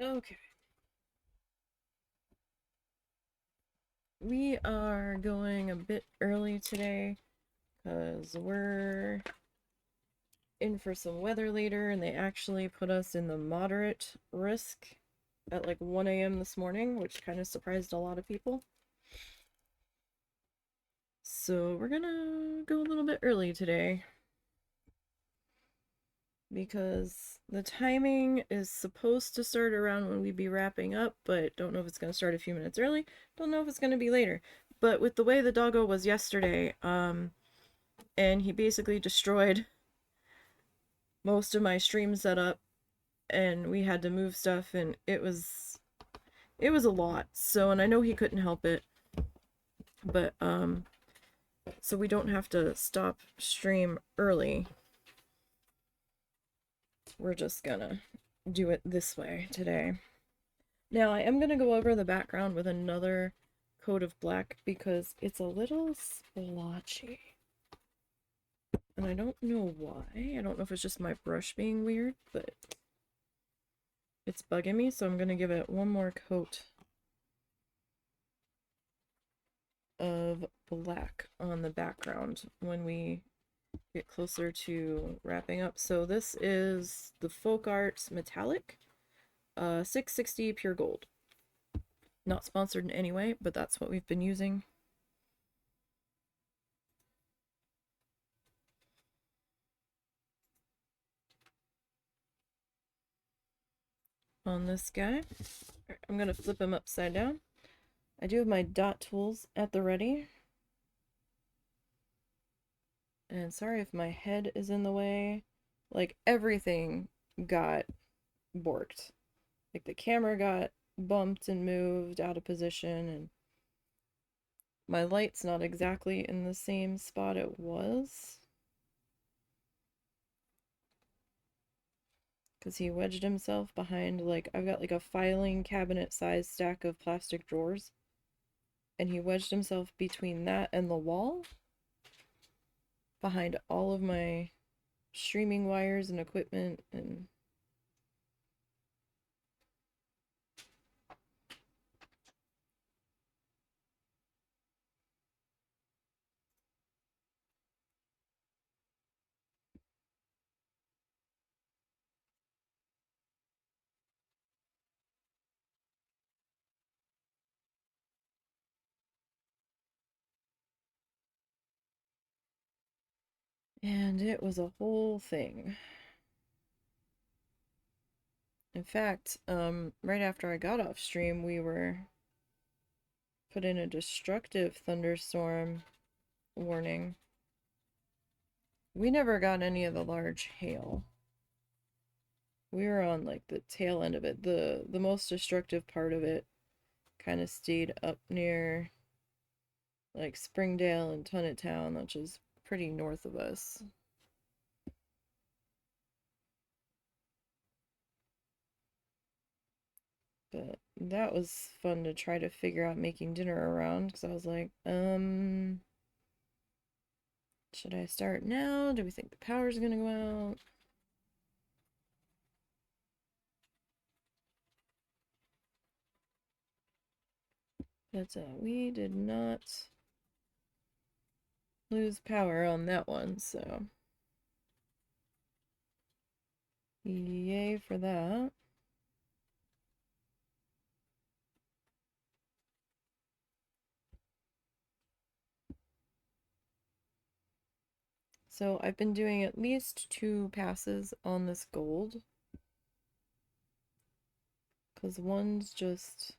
Okay. We are going a bit early today because we're in for some weather later, and they actually put us in the moderate risk at like 1 a.m. this morning, which kind of surprised a lot of people. So we're gonna go a little bit early today because the timing is supposed to start around when we'd be wrapping up, but don't know if it's gonna start a few minutes early. Don't know if it's gonna be later. But with the way the doggo was yesterday, and he basically destroyed most of my stream setup, and we had to move stuff, and it was a lot. So, and I know he couldn't help it, but so we don't have to stop stream early. We're just gonna do it this way today. Now I am gonna go over the background with another coat of black because it's a little splotchy, and I don't know why. I don't know if it's just my brush being weird, but it's bugging me, so I'm gonna give it one more coat of black on the background when we get closer to wrapping up. So this is the Folk Arts Metallic 660 Pure Gold. Not sponsored in any way, but that's what we've been using. On this guy. I'm going to flip him upside down. I do have my dot tools at the ready. And sorry if my head is in the way. Like, everything got borked. Like, the camera got bumped and moved out of position, and my light's not exactly in the same spot it was. Because he wedged himself behind, like, I've got like a filing cabinet size stack of plastic drawers. And he wedged himself between that and the wall, behind all of my streaming wires and equipment, and it was a whole thing. In fact, right after I got off stream, we were put in a destructive thunderstorm warning. We never got any of the large hail. We were on like the tail end of it. The most destructive part of it kind of stayed up near like Springdale and Tunnetown, which is pretty north of us. But that was fun to try to figure out making dinner around, because I was like, should I start now? Do we think the power's gonna go out? But we did not lose power on that one, so yay for that. So I've been doing at least 2 passes on this gold, because one's just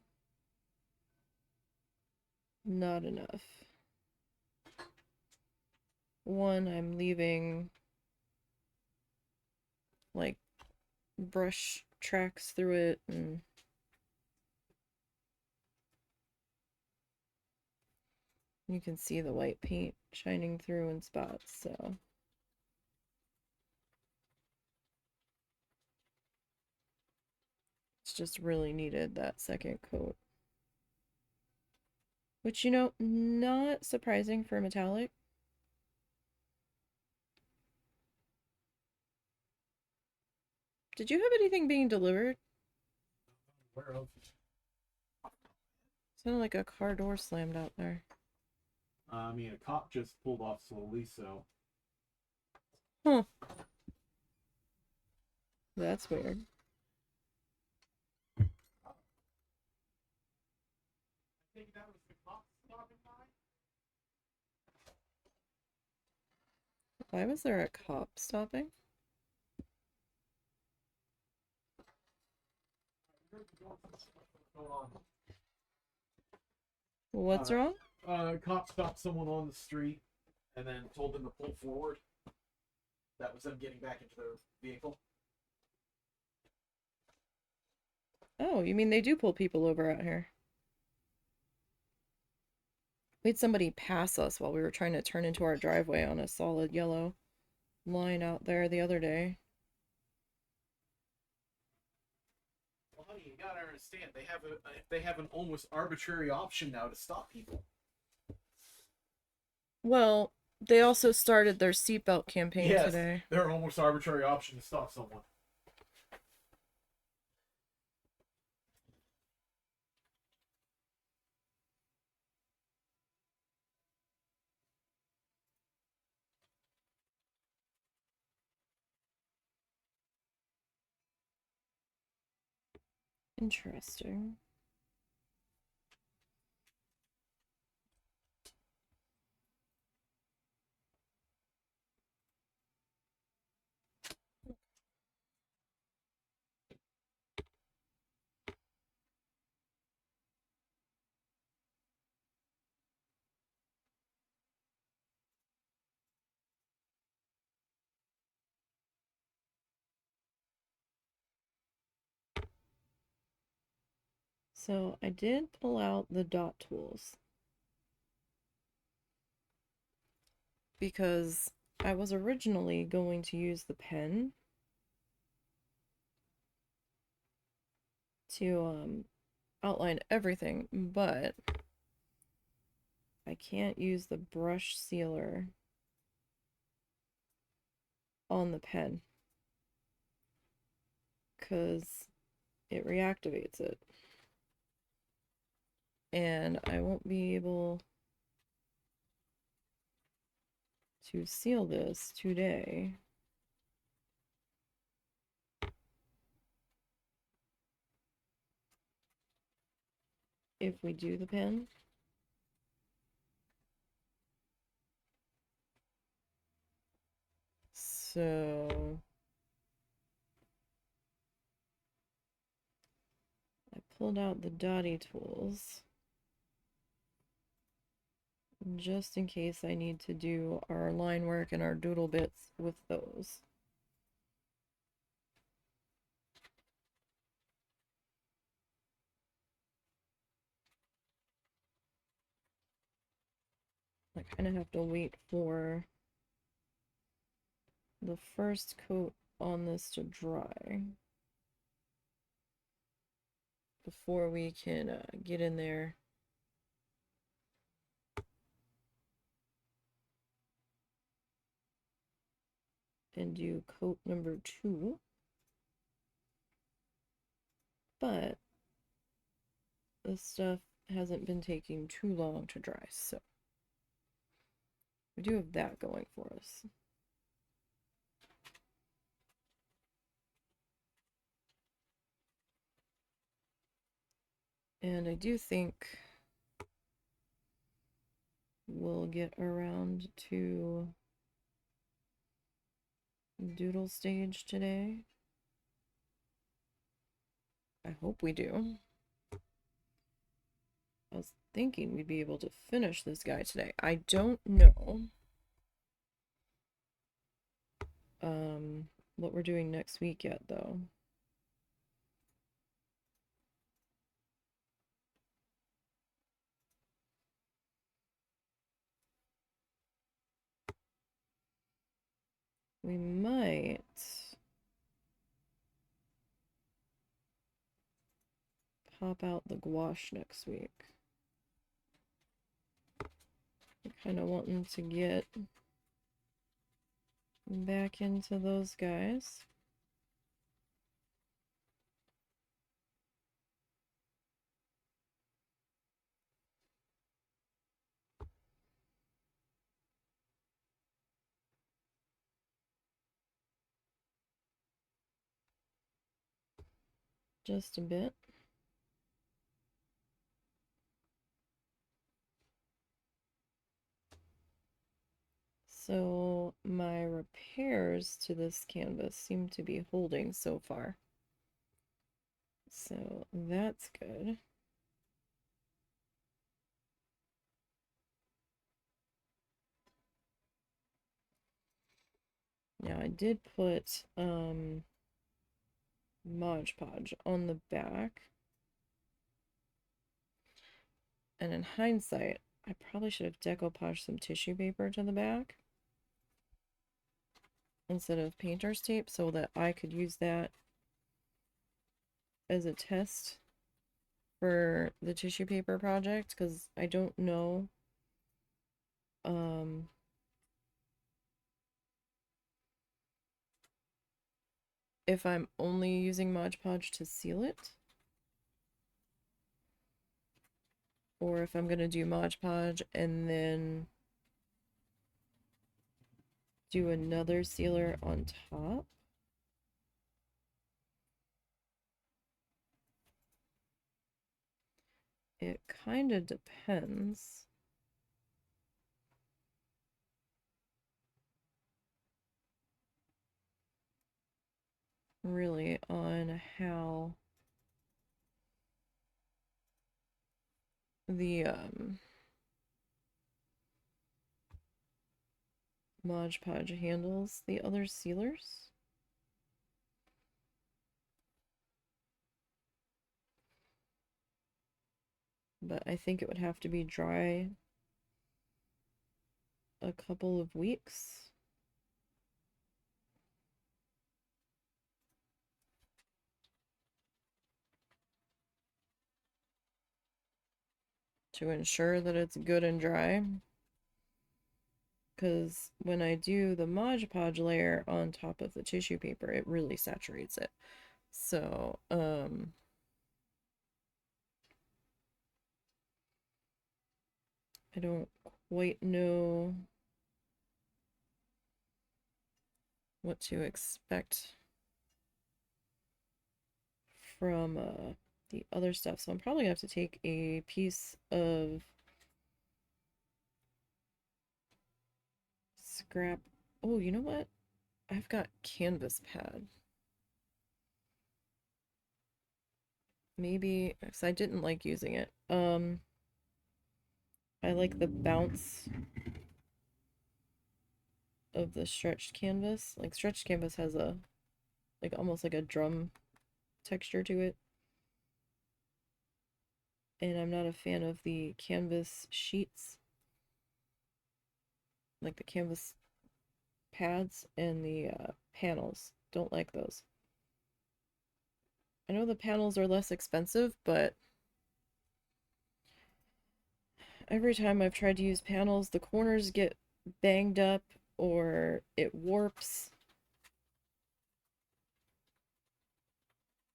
not enough. One, I'm leaving like brush tracks through it, and you can see the white paint shining through in spots, so it's just really needed that second coat. Which, you know, not surprising for metallic. Did you have anything being delivered? aware of. Sounded like a car door slammed out there. I mean, a cop just pulled off slowly, so. Huh. That's weird. I think that was the cop stopping by. Why was there a cop stopping? What's wrong? Cop stopped someone on the street and then told them to pull forward. That was them getting back into their vehicle. Oh, you mean they do pull people over out here? We had somebody pass us while we were trying to turn into our driveway on a solid yellow line out there the other day. Well, honey, you gotta understand, they have an almost arbitrary option now to stop people. Well, they also started their seatbelt campaign today. They're almost arbitrary option to stop someone. Interesting. So I did pull out the dot tools because I was originally going to use the pen to outline everything, but I can't use the brush sealer on the pen because it reactivates it. And I won't be able to seal this today. If we do the pen. So I pulled out the dotty tools just in case I need to do our line work and our doodle bits with those. I kind of have to wait for the first coat on this to dry before we can get in there and do coat number 2. But this stuff hasn't been taking too long to dry, so we do have that going for us. And I do think we'll get around to doodle stage today. I hope we do. I was thinking we'd be able to finish this guy today. I don't know what we're doing next week yet, though. We might pop out the gouache next week. I'm kind of wanting to get back into those guys. just a bit. So my repairs to this canvas seem to be holding so far. So that's good. Now I did put Mod Podge on the back. And in hindsight, I probably should have decoupaged some tissue paper to the back instead of painter's tape so that I could use that as a test for the tissue paper project, because I don't know if I'm only using Mod Podge to seal it, or if I'm gonna do Mod Podge and then do another sealer on top. It kind of depends. Really on how the Mod Podge handles the other sealers. But I think it would have to be dry a couple of weeks. To ensure that it's good and dry. Because when I do the Mod Podge layer on top of the tissue paper, it really saturates it. So, I don't quite know what to expect from the other stuff. So I'm probably gonna have to take a piece of scrap. Oh, you know what? I've got canvas pad. Maybe, because I didn't like using it. I like the bounce of the stretched canvas. Like stretched canvas has a, like almost like a drum texture to it. And I'm not a fan of the canvas sheets. Like the canvas pads and the panels. Don't like those. I know the panels are less expensive, but every time I've tried to use panels, the corners get banged up or it warps.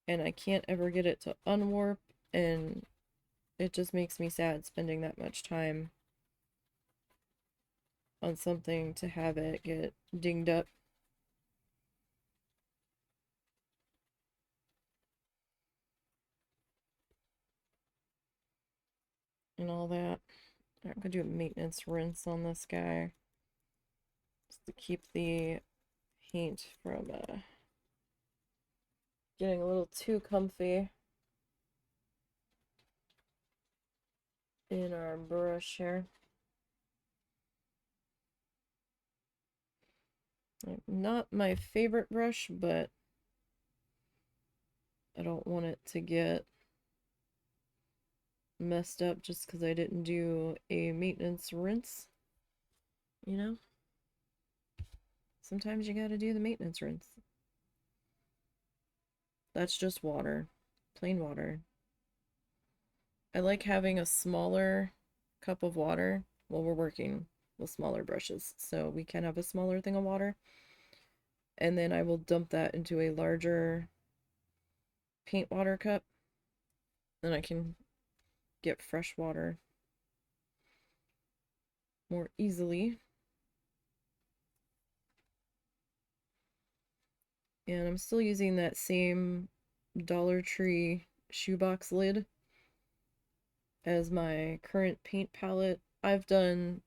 And I can't ever get it to unwarp, and it just makes me sad spending that much time on something to have it get dinged up. And all that. I'm gonna do a maintenance rinse on this guy just to keep the paint from getting a little too comfy in our brush here. Not my favorite brush, but I don't want it to get messed up just because I didn't do a maintenance rinse. You know? Sometimes you gotta do the maintenance rinse. That's just water. Plain water. I like having a smaller cup of water while we're working with smaller brushes. So we can have a smaller thing of water. And then I will dump that into a larger paint water cup. Then I can get fresh water more easily. And I'm still using that same Dollar Tree shoebox lid as my current paint palette. I've done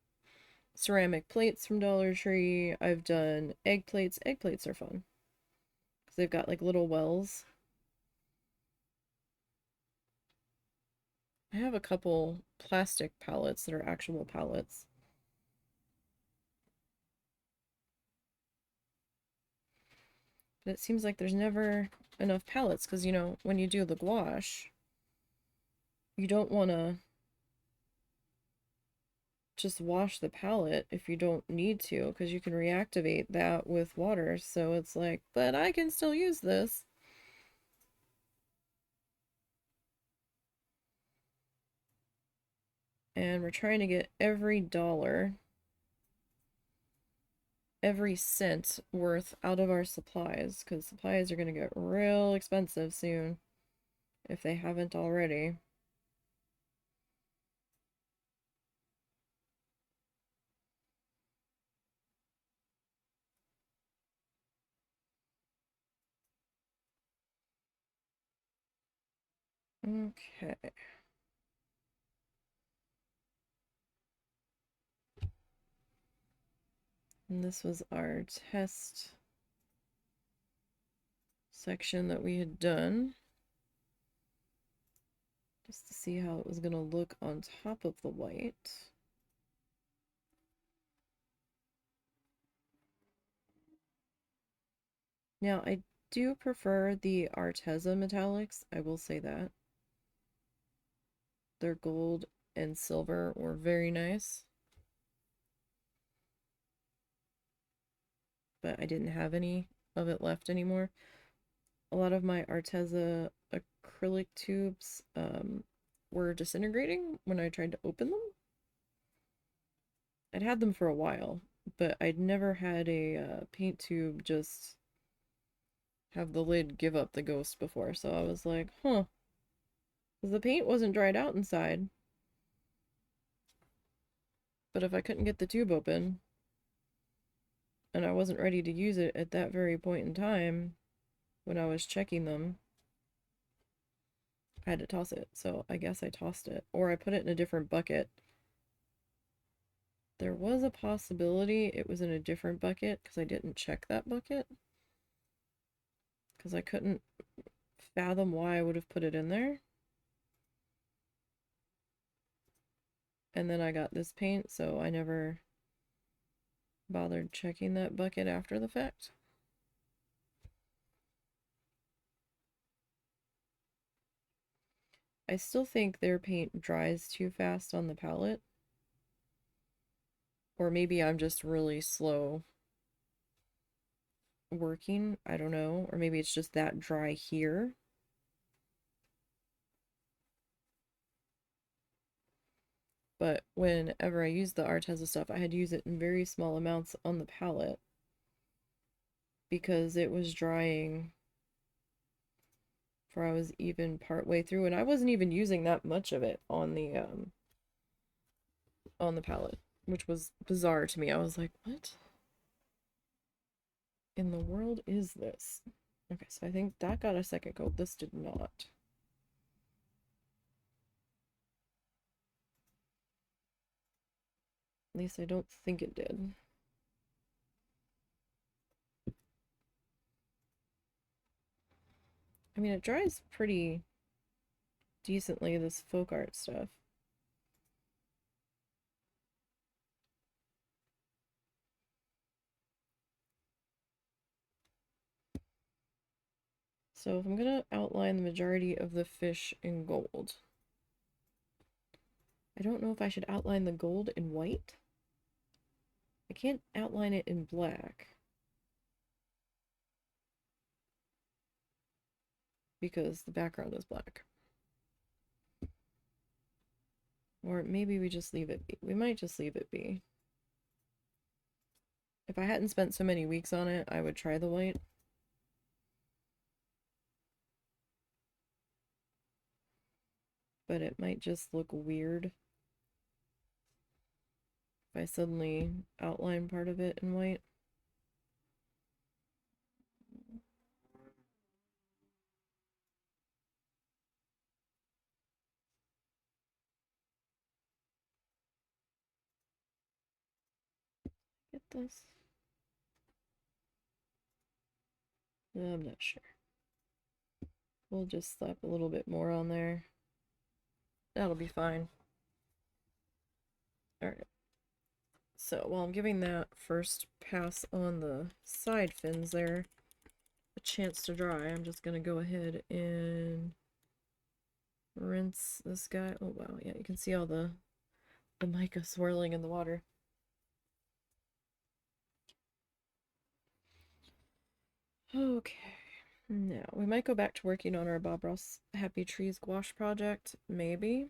ceramic plates from Dollar Tree. I've done egg plates. Egg plates are fun because they've got like little wells. I have a couple plastic palettes that are actual palettes. But it seems like there's never enough palettes because, you know, when you do the gouache, you don't want to just wash the palette if you don't need to because you can reactivate that with water. So it's like, but I can still use this. And we're trying to get every dollar, every cent worth out of our supplies because supplies are going to get real expensive soon if they haven't already. Okay. And this was our test section that we had done. Just to see how it was going to look on top of the white. Now, I do prefer the Arteza metallics, I will say that. Their gold and silver were very nice. But I didn't have any of it left anymore. A lot of my Arteza acrylic tubes were disintegrating when I tried to open them. I'd had them for a while, but I'd never had a paint tube just have the lid give up the ghost before, so I was like, huh. Because the paint wasn't dried out inside. But if I couldn't get the tube open, and I wasn't ready to use it at that very point in time, when I was checking them, I had to toss it. So I guess I tossed it. Or I put it in a different bucket. There was a possibility it was in a different bucket because I didn't check that bucket. Because I couldn't fathom why I would have put it in there. And then I got this paint, so I never bothered checking that bucket after the fact. I still think their paint dries too fast on the palette. Or maybe I'm just really slow working. I don't know. Or maybe it's just that dry here. But whenever I used the Arteza stuff, I had to use it in very small amounts on the palette because it was drying before I was even part way through, and I wasn't even using that much of it on the palette, which was bizarre to me. I was like, what in the world is this? Okay, so I think that got a second coat. This did not. At least I don't think it did. I mean, it dries pretty decently, this folk art stuff. So if I'm gonna outline the majority of the fish in gold, I don't know if I should outline the gold in white. I can't outline it in black because the background is black. Or maybe we just leave it be. We might just leave it be. If I hadn't spent so many weeks on it, I would try the white. But it might just look weird if I suddenly outline part of it in white. this? I'm not sure. We'll just slap a little bit more on there. That'll be fine. Alright. So while I'm giving that first pass on the side fins there a chance to dry, I'm just going to go ahead and rinse this guy. Oh wow, yeah, you can see all the mica swirling in the water. Okay. Now, we might go back to working on our Bob Ross Happy Trees gouache project, maybe.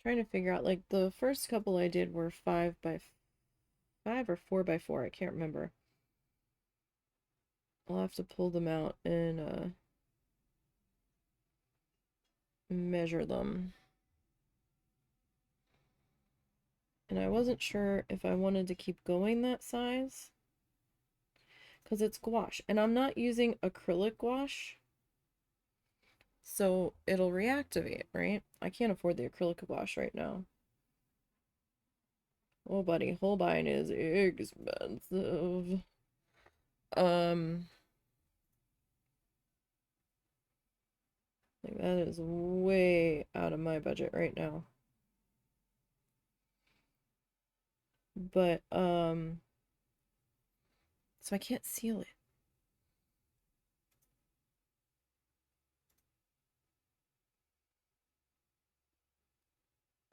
Trying to figure out, like, the first couple I did were 5x5 or 4x4, I can't remember. I'll have to pull them out and measure them. And I wasn't sure if I wanted to keep going that size, because it's gouache, and I'm not using acrylic gouache, so it'll reactivate, right? I can't afford the acrylic gouache right now. Oh, buddy, Holbein is expensive. Like that is way out of my budget right now. But, so I can't seal it.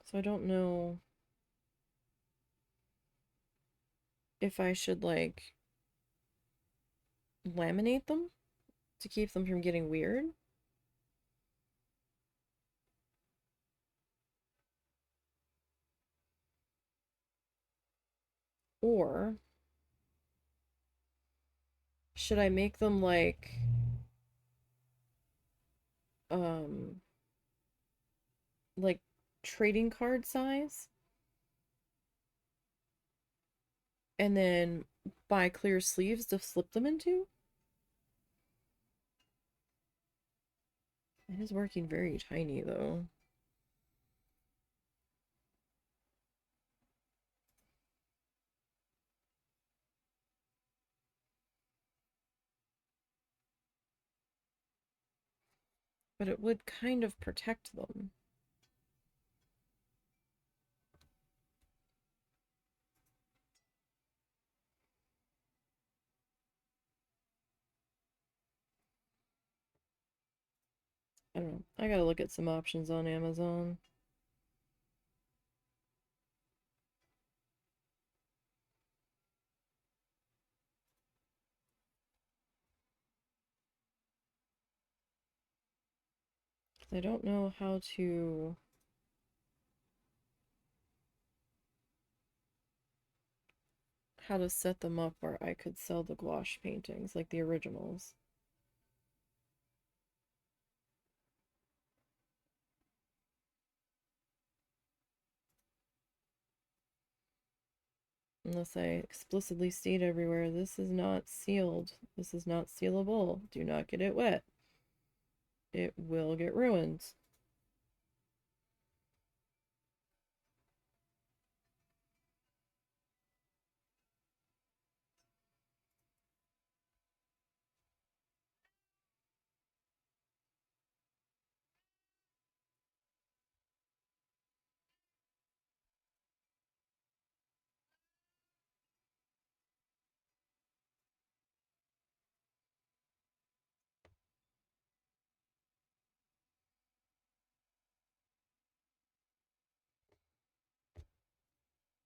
So I don't know if I should, like, laminate them to keep them from getting weird. Or should I make them um, like trading card size? And then buy clear sleeves to slip them into? It is working very tiny though. But it would kind of protect them. I don't know. I gotta look at some options on Amazon. I don't know how to set them up where I could sell the gouache paintings, like the originals. Unless I explicitly state everywhere, this is not sealed. This is not sealable. Do not get it wet. It will get ruined.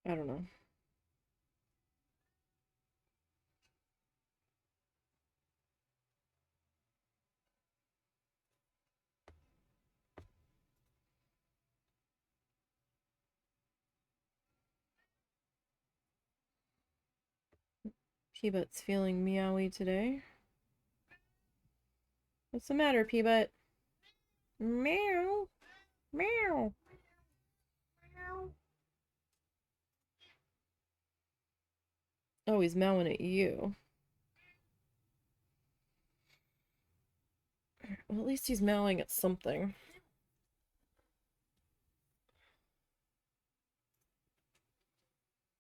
I don't know. Peabut's feeling meowy today. What's the matter, Peabut? Meow. Meow. Meow. Oh, he's meowing at you. Well, at least he's meowing at something.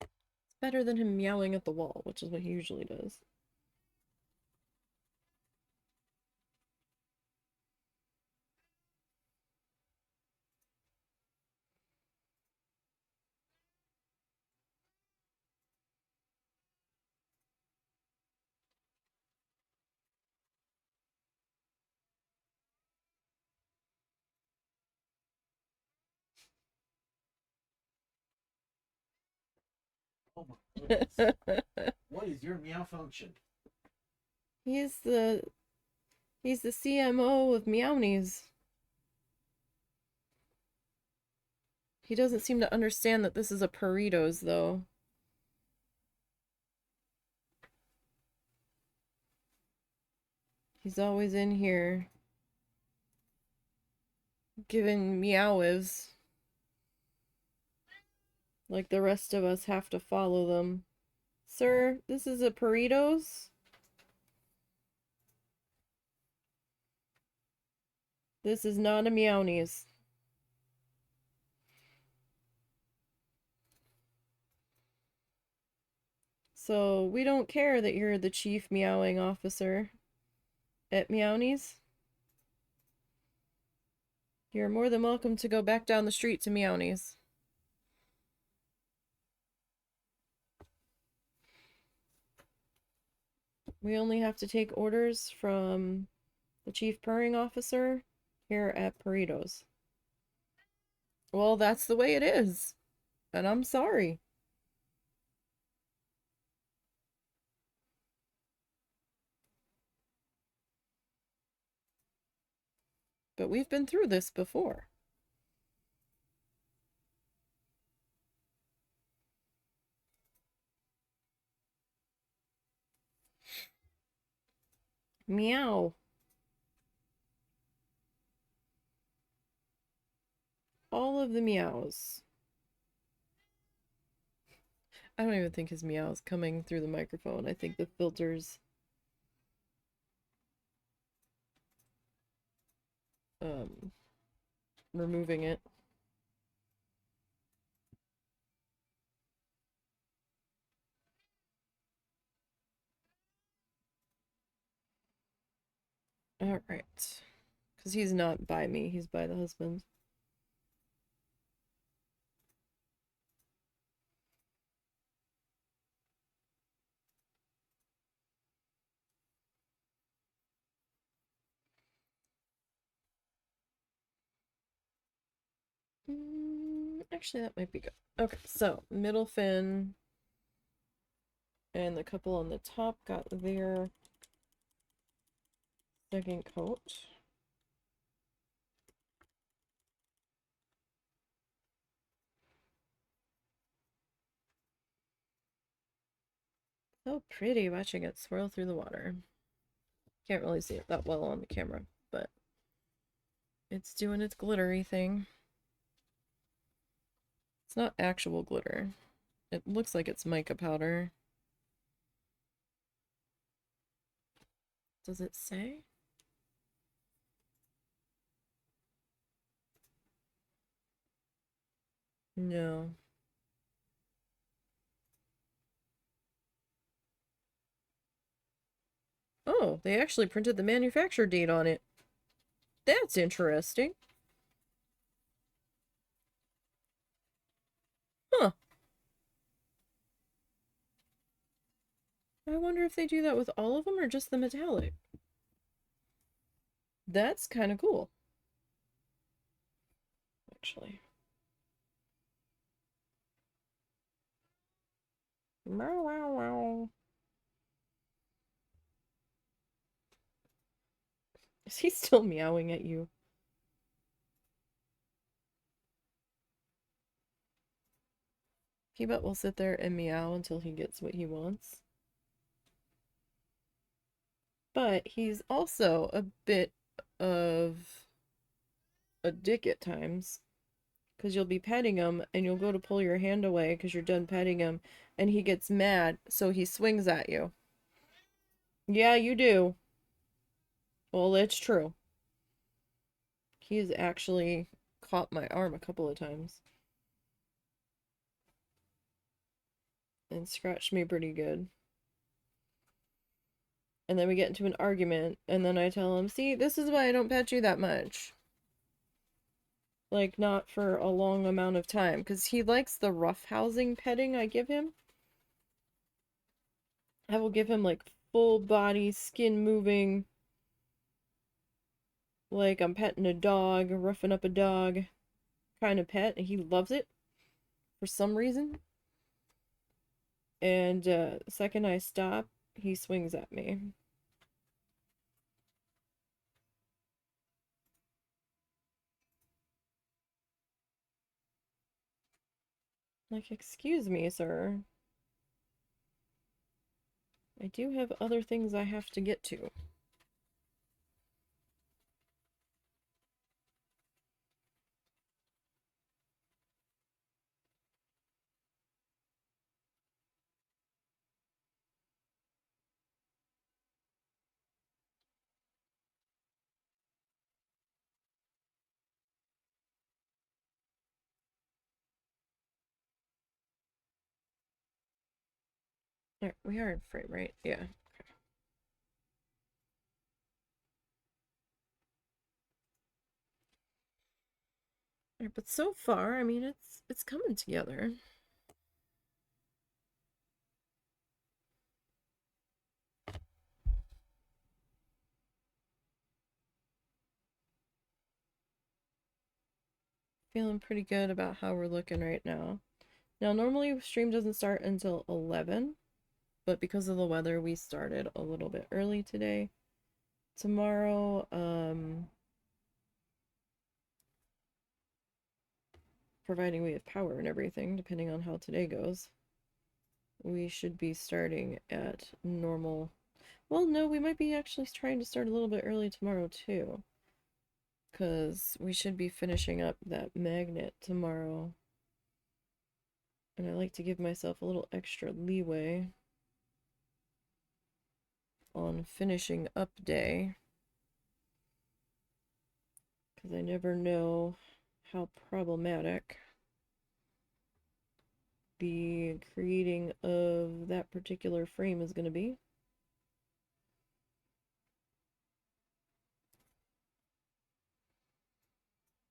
It's better than him meowing at the wall, which is what he usually does. Oh my goodness. What is your meow function? He's the he's the CMO of Meownies. He doesn't seem to understand that this is a Paritos, though. He's always in here giving meowives. Like the rest of us have to follow them. Sir, this is a Paritos? This is not a Meownies. So we don't care that you're the chief meowing officer at Meownies. You're more than welcome to go back down the street to Meownies. We only have to take orders from the chief purring officer here at Paritos. Well, that's the way it is. And I'm sorry. But we've been through this before. Meow. All of the meows. I don't even think his meow is coming through the microphone. I think the filter's removing it. All right. Because he's not by me, he's by the husband. Actually, that might be good. Okay, so middle fin and the couple on the top got their second coat. So pretty watching it swirl through the water. Can't really see it that well on the camera, but it's doing its glittery thing. It's not actual glitter. It looks like it's mica powder. Does it say? No. Oh, they actually printed the manufacture date on it. That's interesting. Huh. I wonder if they do that with all of them or just the metallic. That's kind of cool. Actually. Meow, meow, meow. Is he still meowing at you? He bet will sit there and meow until he gets what he wants. But he's also a bit of a dick at times. because you'll be petting him and you'll go to pull your hand away because you're done petting him and he gets mad, so he swings at you. Yeah, you do. Well, it's true. He's actually caught my arm a couple of times and scratched me pretty good. And then we get into an argument, and then I tell him, see, this is why I don't pet you that much. Like, not for a long amount of time, because he likes the rough housing petting I give him. I will give him, like, full body, skin moving, like I'm petting a dog, roughing up a dog kind of pet, and he loves it for some reason. And the second I stop, he swings at me. Like, excuse me, sir. I do have other things I have to get to. Alright, we are in frame, right? Yeah. Alright, but so far, I mean, it's coming together. Feeling pretty good about how we're looking right now. Now, normally stream doesn't start until 11, but because of the weather, we started a little bit early today. Tomorrow, providing we have power and everything, depending on how today goes, we should be starting at normal. Well, no, we might be actually trying to start a little bit early tomorrow, too. Because we should be finishing up that magnet tomorrow. And I like to give myself a little extra leeway on finishing up day. Because I never know how problematic the creating of that particular frame is going to be.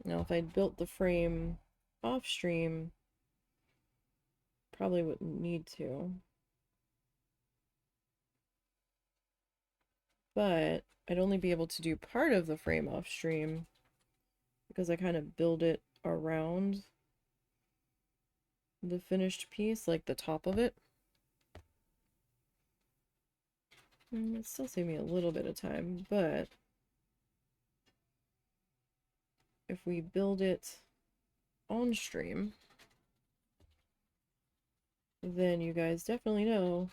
Now, if I'd built the frame off stream, probably wouldn't need to. But I'd only be able to do part of the frame off stream because I kind of build it around the finished piece, like the top of it. It still saved me a little bit of time, but if we build it on stream, then you guys definitely know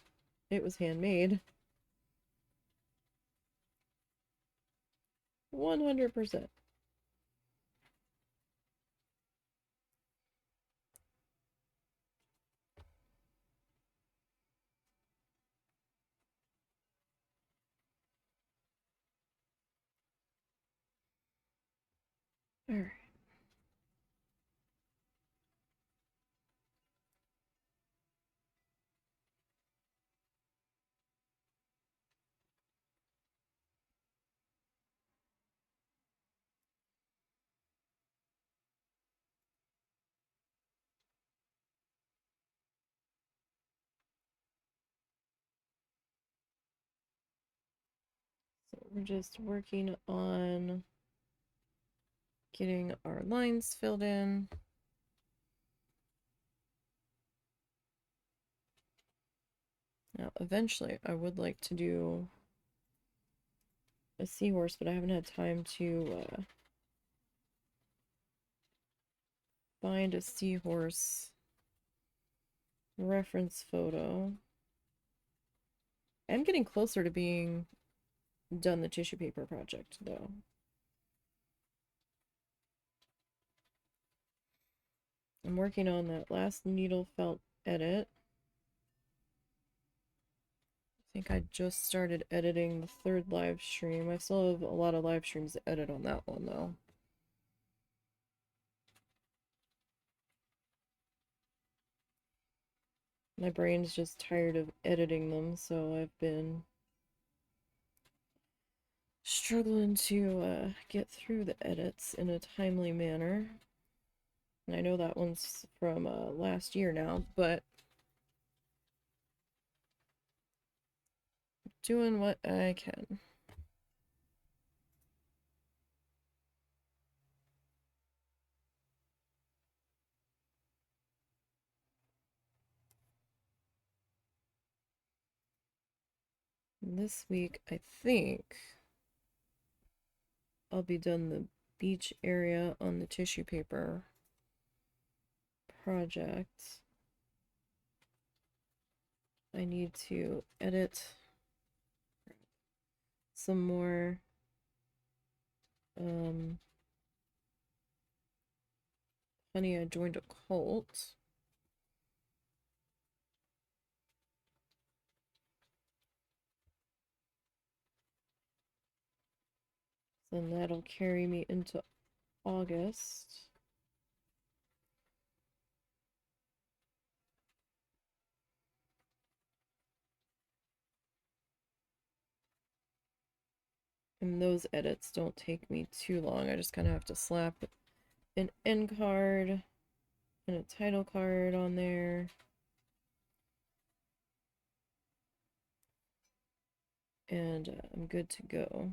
it was handmade. 100%. Alright. So we're just working on getting our lines filled in. Now, eventually, I would like to do a seahorse, but I haven't had time to find a seahorse reference photo. I'm getting closer to being done the tissue paper project, though. I'm working on that last needle felt edit. I think I just started editing the third live stream. I still have a lot of live streams to edit on that one though. My brain's just tired of editing them, so I've been struggling to get through the edits in a timely manner. And I know that one's from last year now, but doing what I can. This week, I think I'll be done the beach area on the tissue paper project. I need to edit some more Honey, I Joined a Cult. Then that'll carry me into August. And those edits don't take me too long. I just kind of have to slap an end card and a title card on there. And I'm good to go.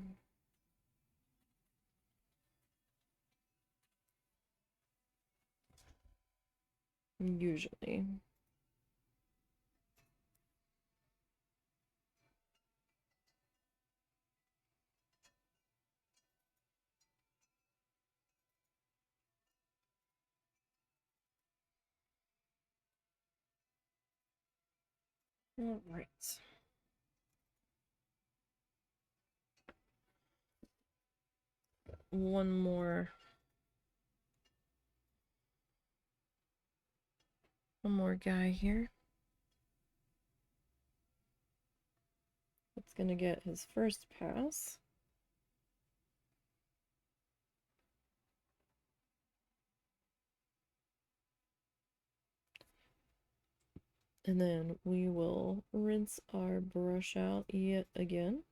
Usually. All right. One more guy here. That's gonna get his first pass. And then we will rinse our brush out yet again.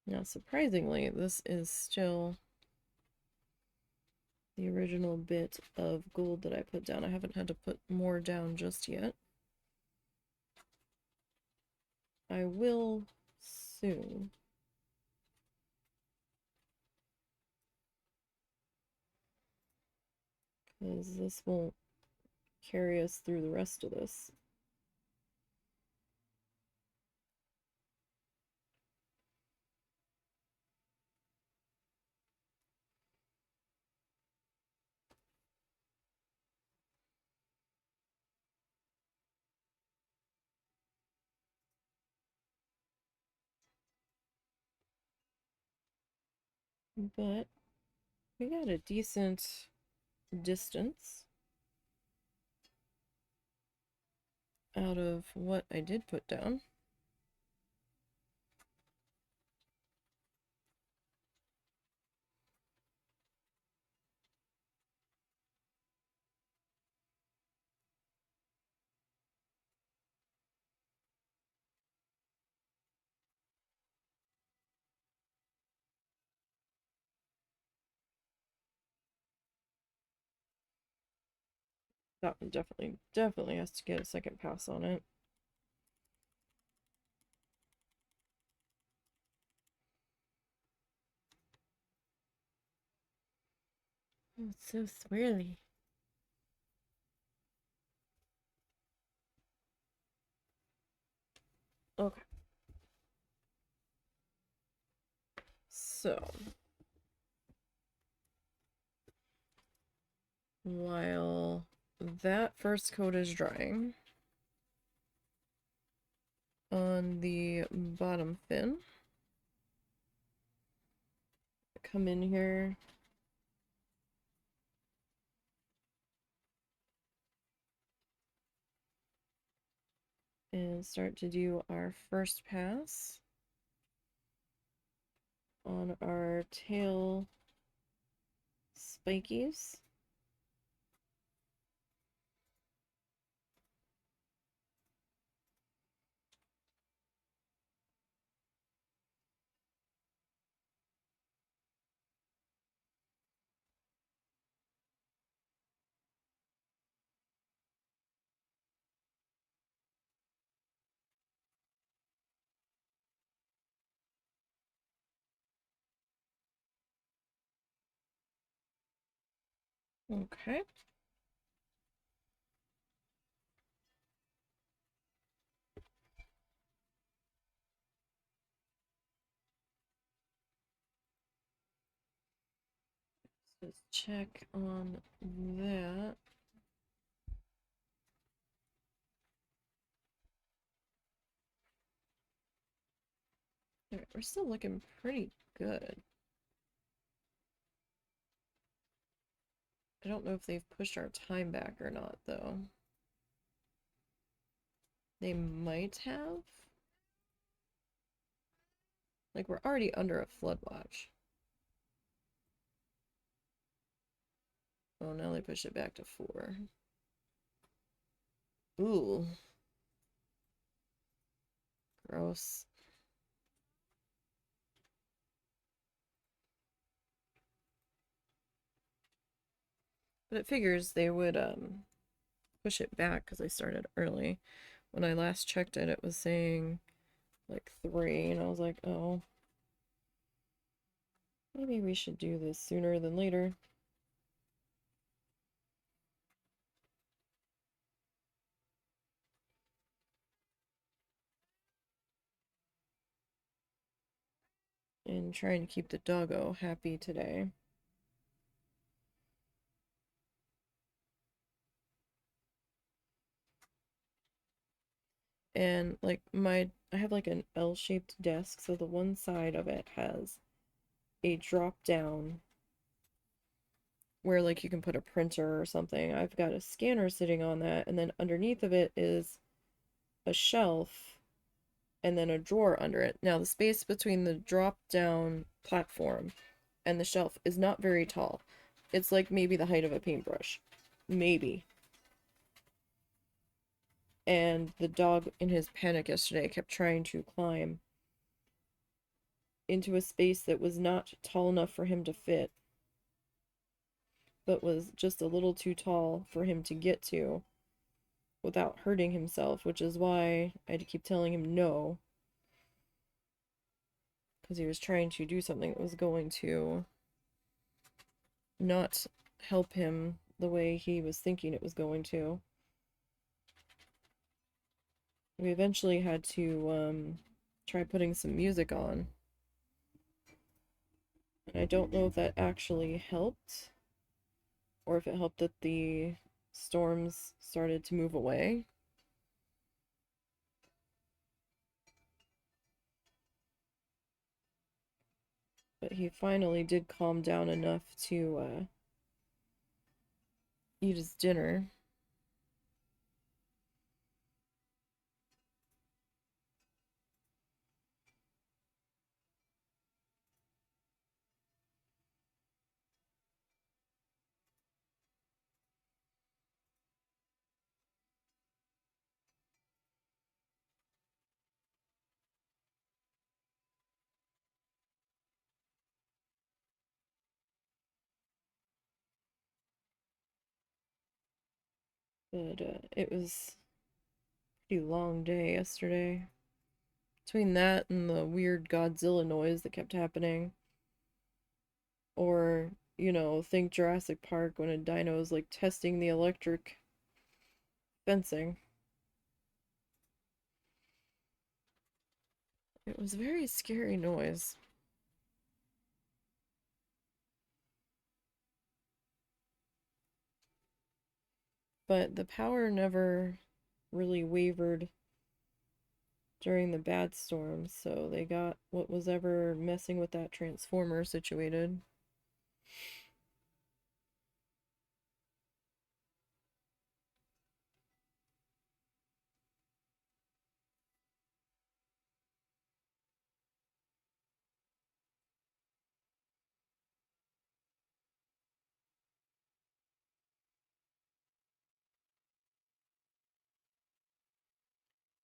Now, surprisingly, this is still the original bit of gold that I put down. I haven't had to put more down just yet. I will soon. Because this won't carry us through the rest of this. But we got a decent distance out of what I did put down. That one definitely has to get a second pass on it. Oh, it's so swirly. Okay. So, while that first coat is drying on the bottom fin, come in here and start to do our first pass on our tail spikies. Okay. Let's check on that. Alright, we're still looking pretty good. I don't know if they've pushed our time back or not, though. They might have. Like, we're already under a flood watch. Oh, now they push it back to 4. Ooh. Gross. But it figures they would, push it back because I started early. When I last checked it, it was saying, like, 3, and I was like, oh. Maybe we should do this sooner than later. And trying to keep the doggo happy today. And like I have like an L-shaped desk, so the one side of it has a drop down where like you can put a printer or something. I've got a scanner sitting on that, and then underneath of it is a shelf and then a drawer under it. Now the space between the drop down platform and the shelf is not very tall. It's like maybe the height of a paintbrush. Maybe. And the dog, in his panic yesterday, kept trying to climb into a space that was not tall enough for him to fit, but was just a little too tall for him to get to without hurting himself, which is why I had to keep telling him no, because he was trying to do something that was going to not help him the way he was thinking it was going to. We eventually had to try putting some music on. And I don't know if that actually helped, or if it helped that the storms started to move away. But he finally did calm down enough to eat his dinner. But it was a pretty long day yesterday. Between that and the weird Godzilla noise that kept happening. Or, think Jurassic Park when a dino is like testing the electric fencing. It was a very scary noise. But the power never really wavered during the bad storms, so they got what was ever messing with that transformer situated.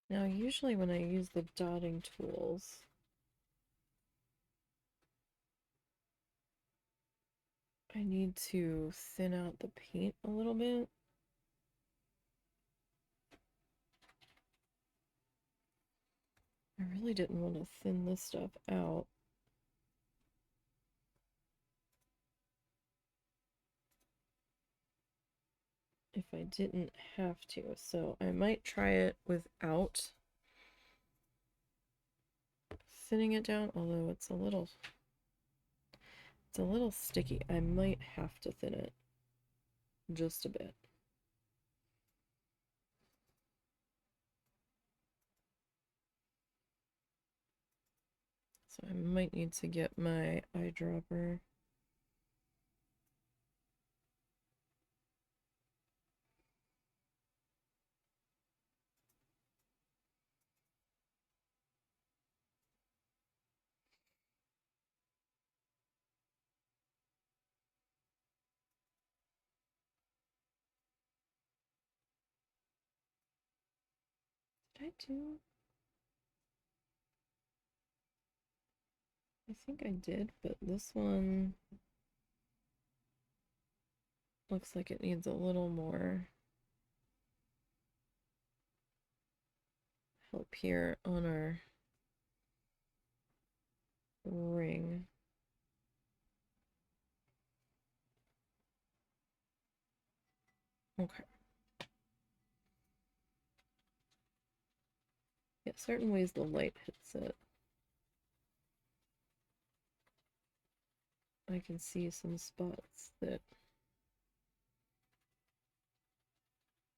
Now, usually when I use the dotting tools, I need to thin out the paint a little bit. I really didn't want to thin this stuff out. If I didn't have to, so I might try it without thinning it down, although it's a little sticky. I might have to thin it just a bit. So I might need to get my eyedropper. Did I do? I think I did, but this one looks like it needs a little more help here on our ring. Okay. Yeah, certain ways the light hits it. I can see some spots that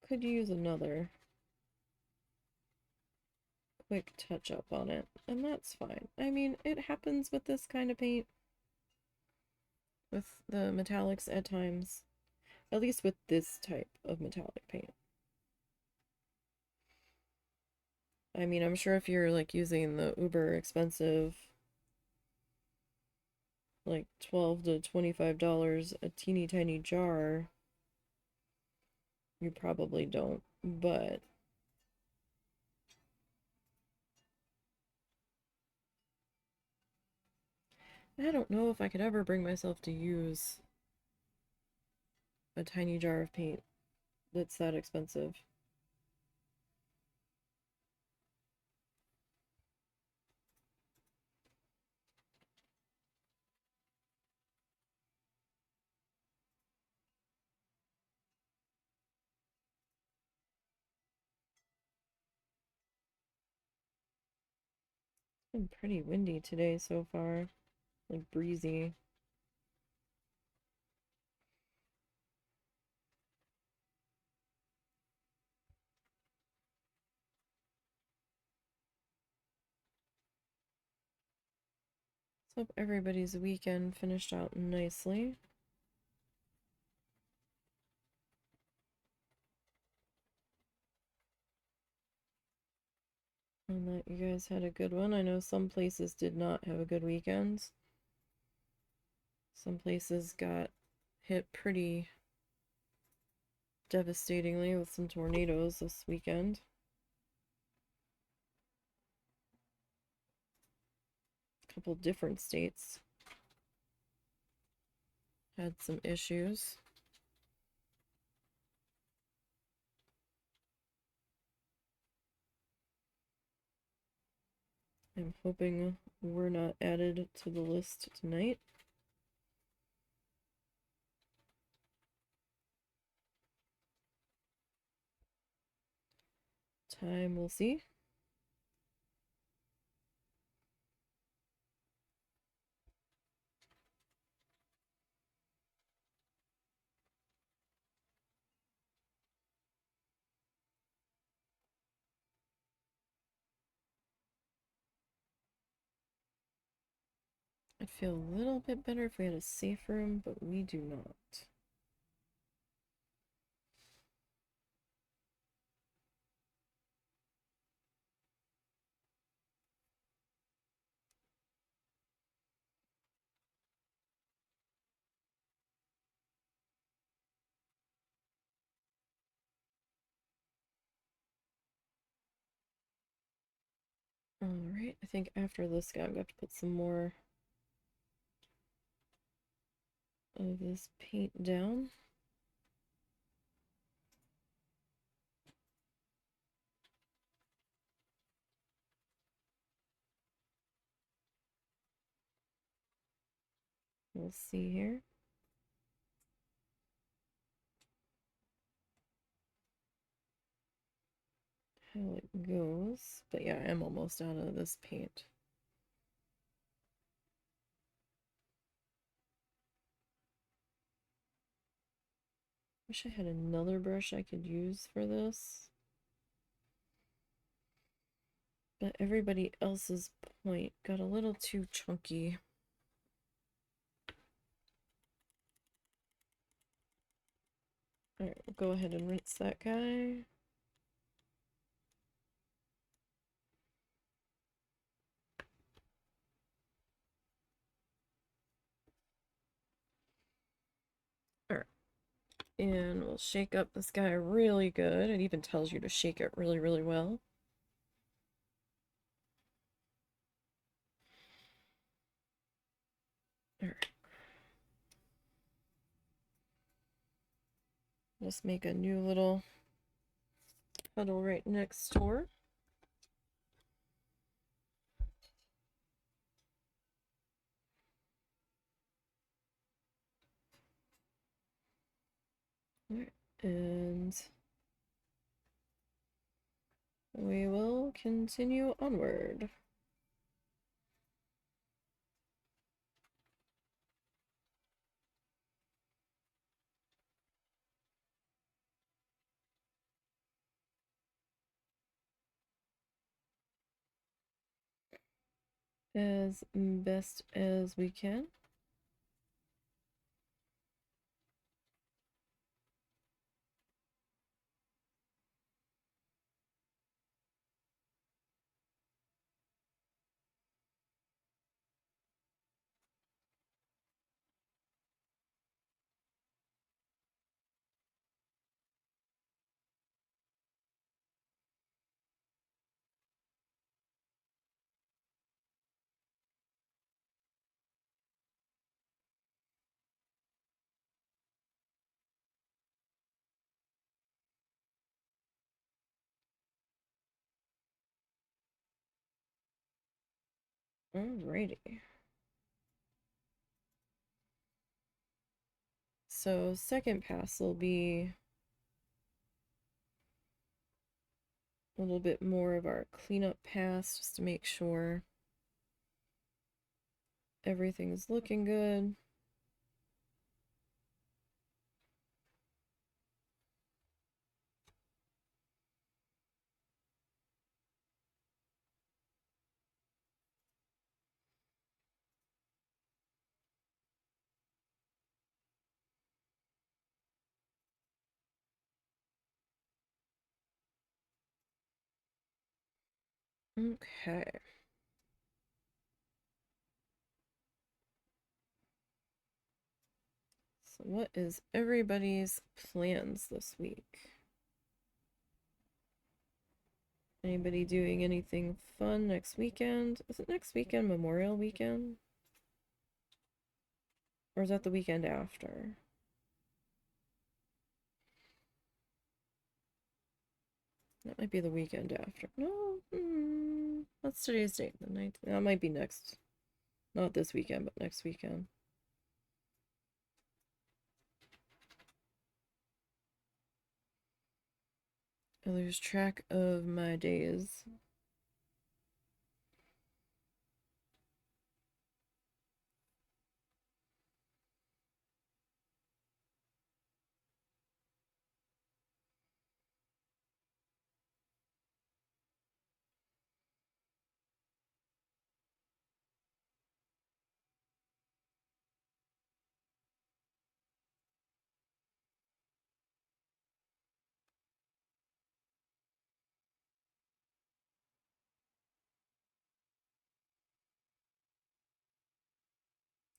could use another quick touch up on it, and that's fine. I mean, it happens with this kind of paint, with the metallics at times, at least with this type of metallic paint. I mean, I'm sure if you're like using the uber expensive, like $12 to $25 a teeny tiny jar, you probably don't, but I don't know if I could ever bring myself to use a tiny jar of paint that's that expensive. It's been pretty windy today so far, like breezy. So hope everybody's weekend finished out nicely. And that you guys had a good one. I know some places did not have a good weekend. Some places got hit pretty devastatingly with some tornadoes this weekend. A couple different states had some issues. I'm hoping we're not added to the list tonight. Time we'll see. feel a little bit better if we had a safe room, but we do not. Alright, I think after this guy, I'm going to have to put some more of this paint down. We'll see here how it goes. But yeah, I'm almost out of this paint. Wish I had another brush I could use for this. But everybody else's point got a little too chunky. Alright, we'll go ahead and rinse that guy. Alright. And we'll shake up this guy really good. It even tells you to shake it really, really well. Alright. Just make a new little puddle right next door. Alright, and we will continue onward. As best as we can. Alrighty. So second pass will be a little bit more of our cleanup pass just to make sure everything's looking good. Okay. So what is everybody's plans this week? Anybody doing anything fun next weekend? Is it next weekend Memorial Weekend? Or is that the weekend after? That might be the weekend after. No, what's today's date? The 19th. That might be next. Not this weekend, but next weekend. I lose track of my days.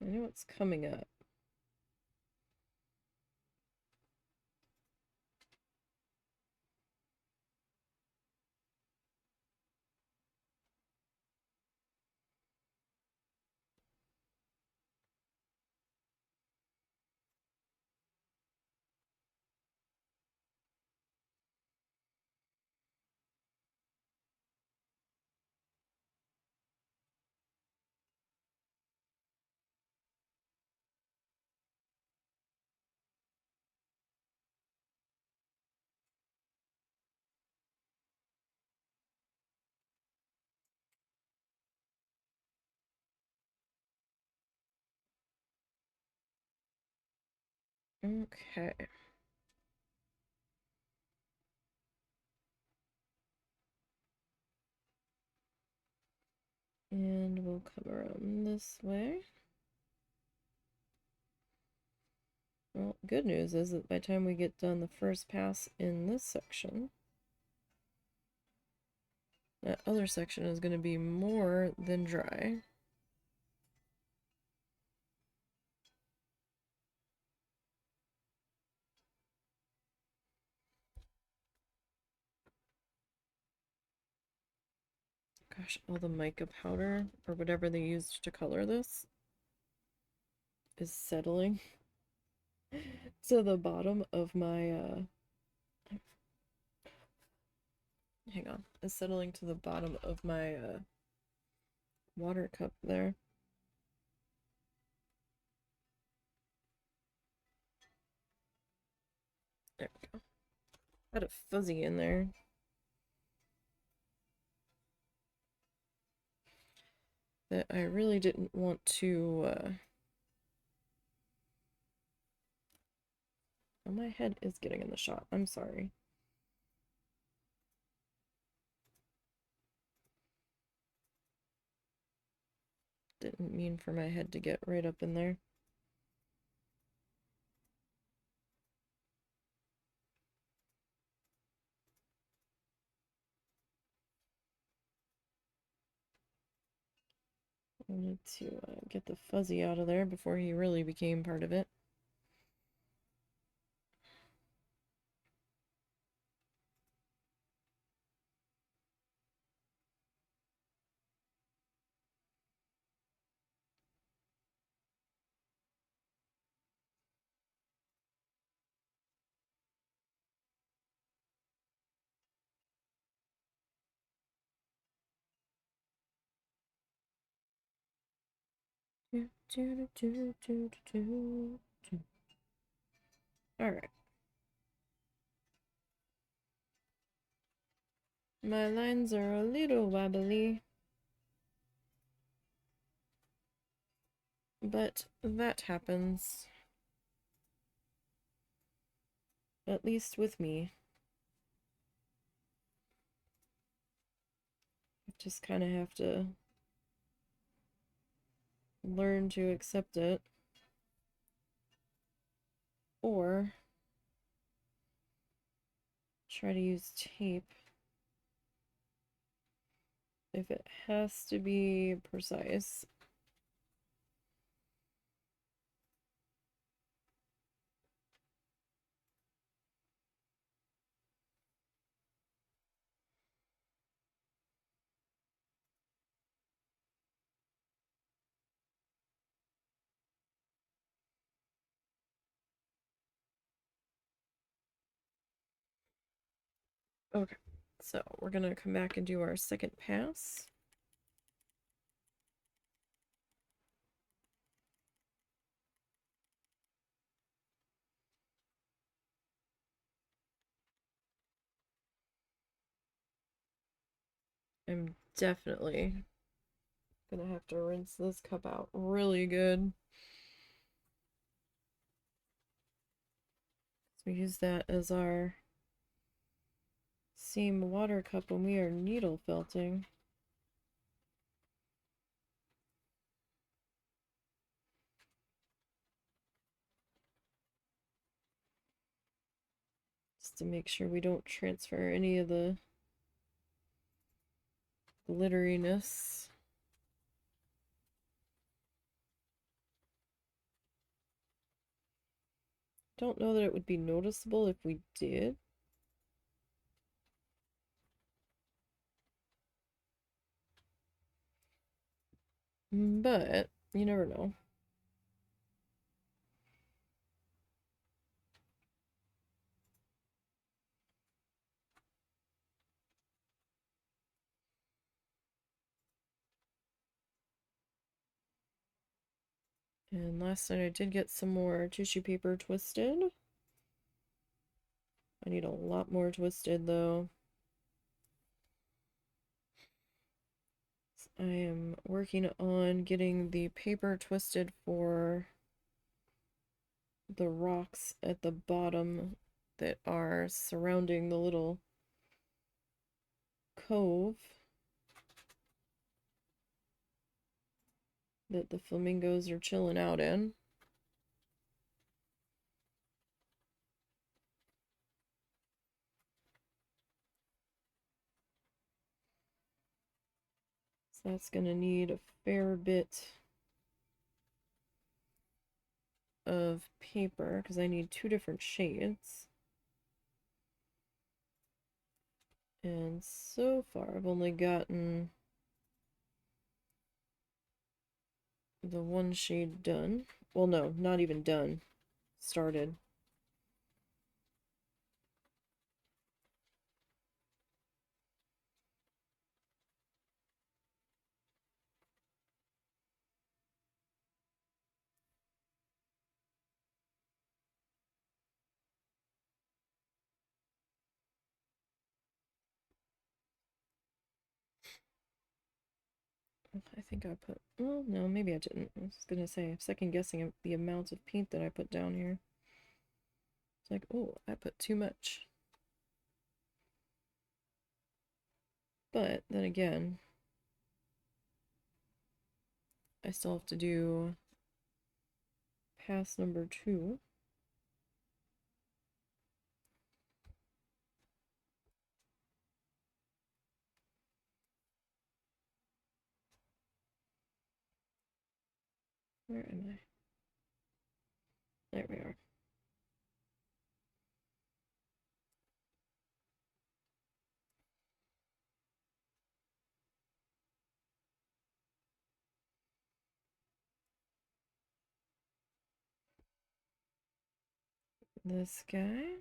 I know it's coming up. Okay. And we'll come around this way. Well, good news is that by the time we get done the first pass in this section, that other section is going to be more than dry. Gosh, all the mica powder, or whatever they used to color this, is settling to the bottom of my, hang on, is settling to the bottom of my, water cup there. There we go. Got a fuzzy in there. That I really didn't want to, oh, my head is getting in the shot. I'm sorry. Didn't mean for my head to get right up in there. I wanted to get the fuzzy out of there before he really became part of it. Alright. My lines are a little wobbly, but that happens. At least with me. I just kind of have to learn to accept it. Or try to use tape if it has to be precise. Okay, so we're gonna come back and do our second pass. I'm definitely gonna have to rinse this cup out really good. So we use that as our seam water cup when we are needle felting. Just to make sure we don't transfer any of the glitteriness. Don't know that it would be noticeable if we did. But you never know. And last night I did get some more tissue paper twisted. I need a lot more twisted though. I am working on getting the paper twisted for the rocks at the bottom that are surrounding the little cove that the flamingos are chilling out in. So that's going to need a fair bit of paper because I need two different shades. And so far I've only gotten the one shade done. Well, no, not even done. Started. I think I put, well, no, maybe I didn't. I was gonna say, I'm second guessing the amount of paint that I put down here. It's like, oh, I put too much. But then again, I still have to do pass number 2. Where am I? There we are. This guy.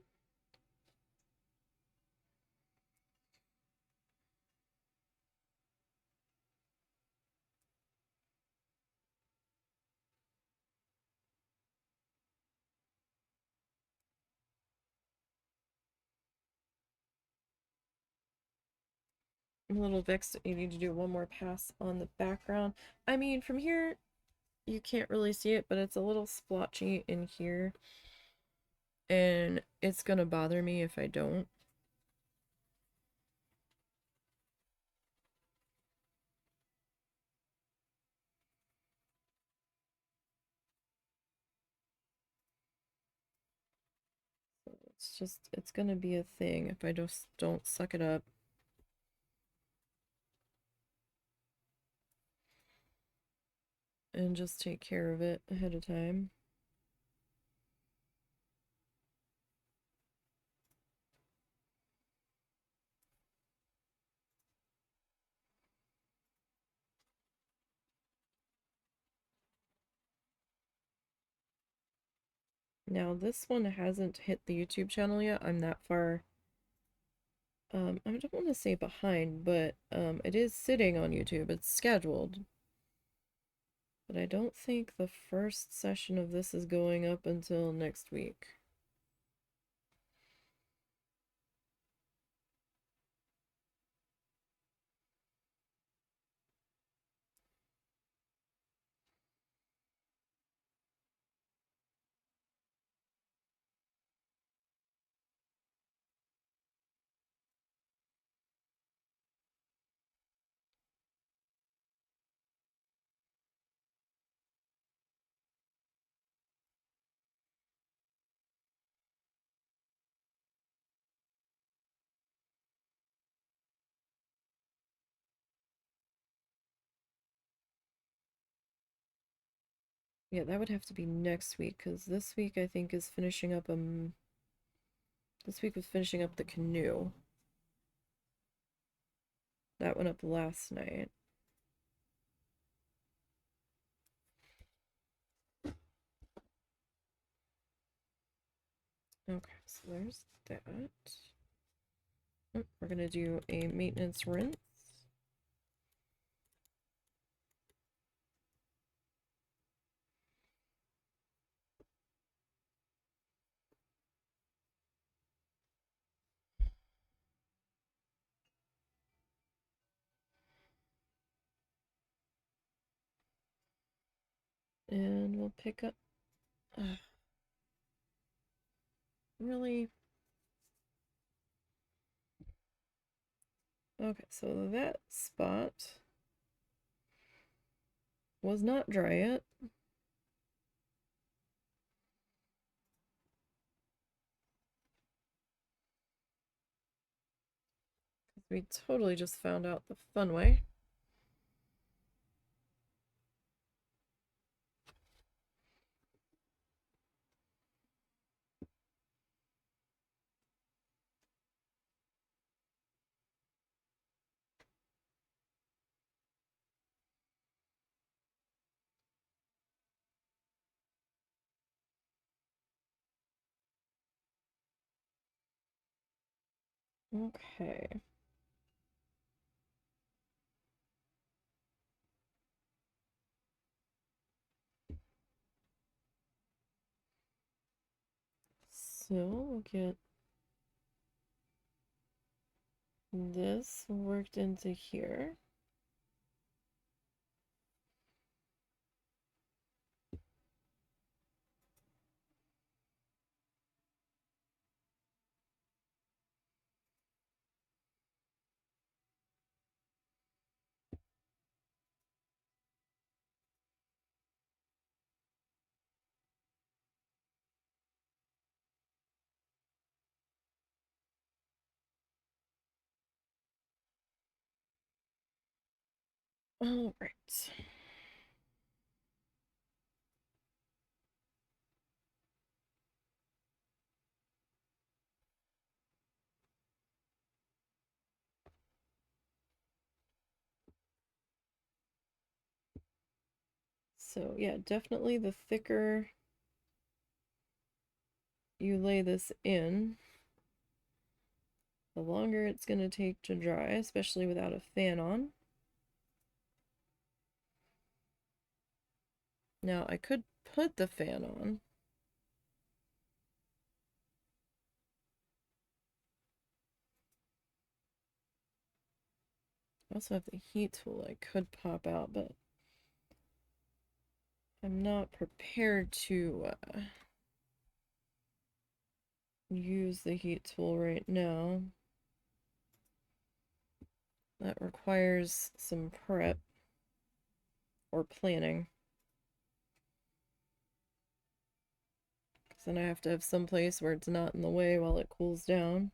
I'm a little vexed that you need to do one more pass on the background. I mean, from here, you can't really see it, but it's a little splotchy in here. And it's gonna bother me if I don't. So it's gonna be a thing if I just don't suck it up. And just take care of it ahead of time. Now, this one hasn't hit the YouTube channel yet. I'm that far, I don't want to say behind, but it is sitting on YouTube. It's scheduled. But I don't think the first session of this is going up until next week. Yeah, that would have to be next week, because this week I think is finishing up, this week was finishing up the canoe. That went up last night. Okay, so there's that. Oh, we're gonna do a maintenance rinse. And we'll pick up. Really? Okay, so that spot was not dry yet. We totally just found out the fun way. Okay. So we'll get this worked into here. All right. So yeah, definitely the thicker you lay this in, the longer it's going to take to dry, especially without a fan on. Now I could put the fan on. I also have the heat tool I could pop out, but I'm not prepared to use the heat tool right now. That requires some prep or planning. Because then I have to have some place where it's not in the way while it cools down.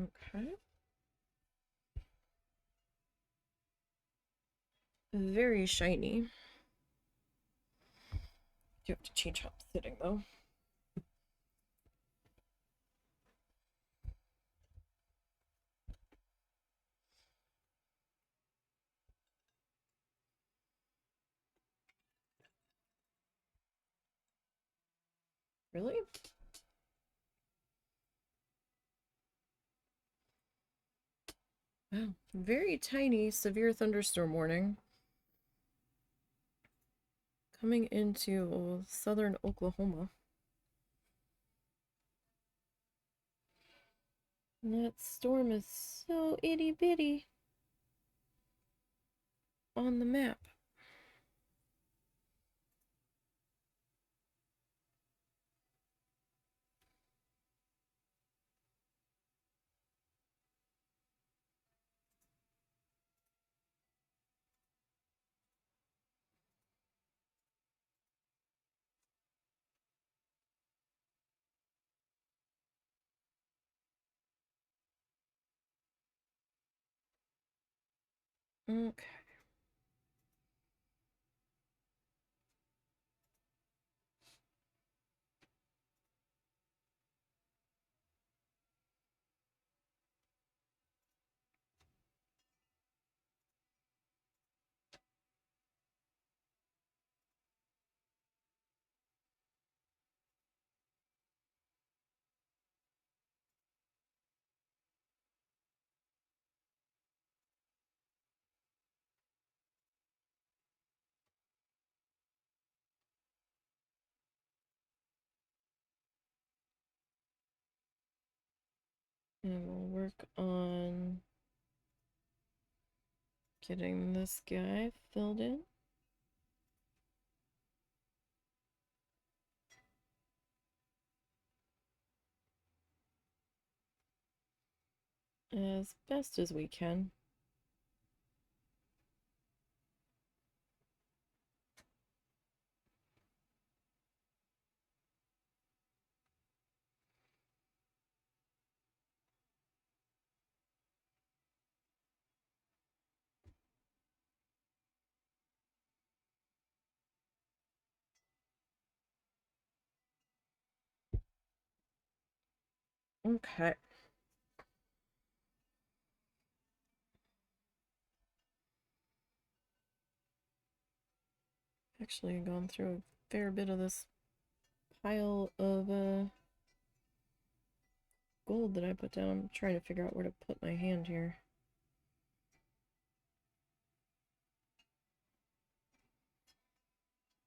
Okay. Very shiny. You have to change how I'm sitting though. Really? Wow. Very tiny severe thunderstorm warning coming into southern Oklahoma. And that storm is so itty bitty on the map. Okay. And we'll work on getting this guy filled in. As best as we can. Okay. Actually, I've gone through a fair bit of this pile of gold that I put down. I'm trying to figure out where to put my hand here.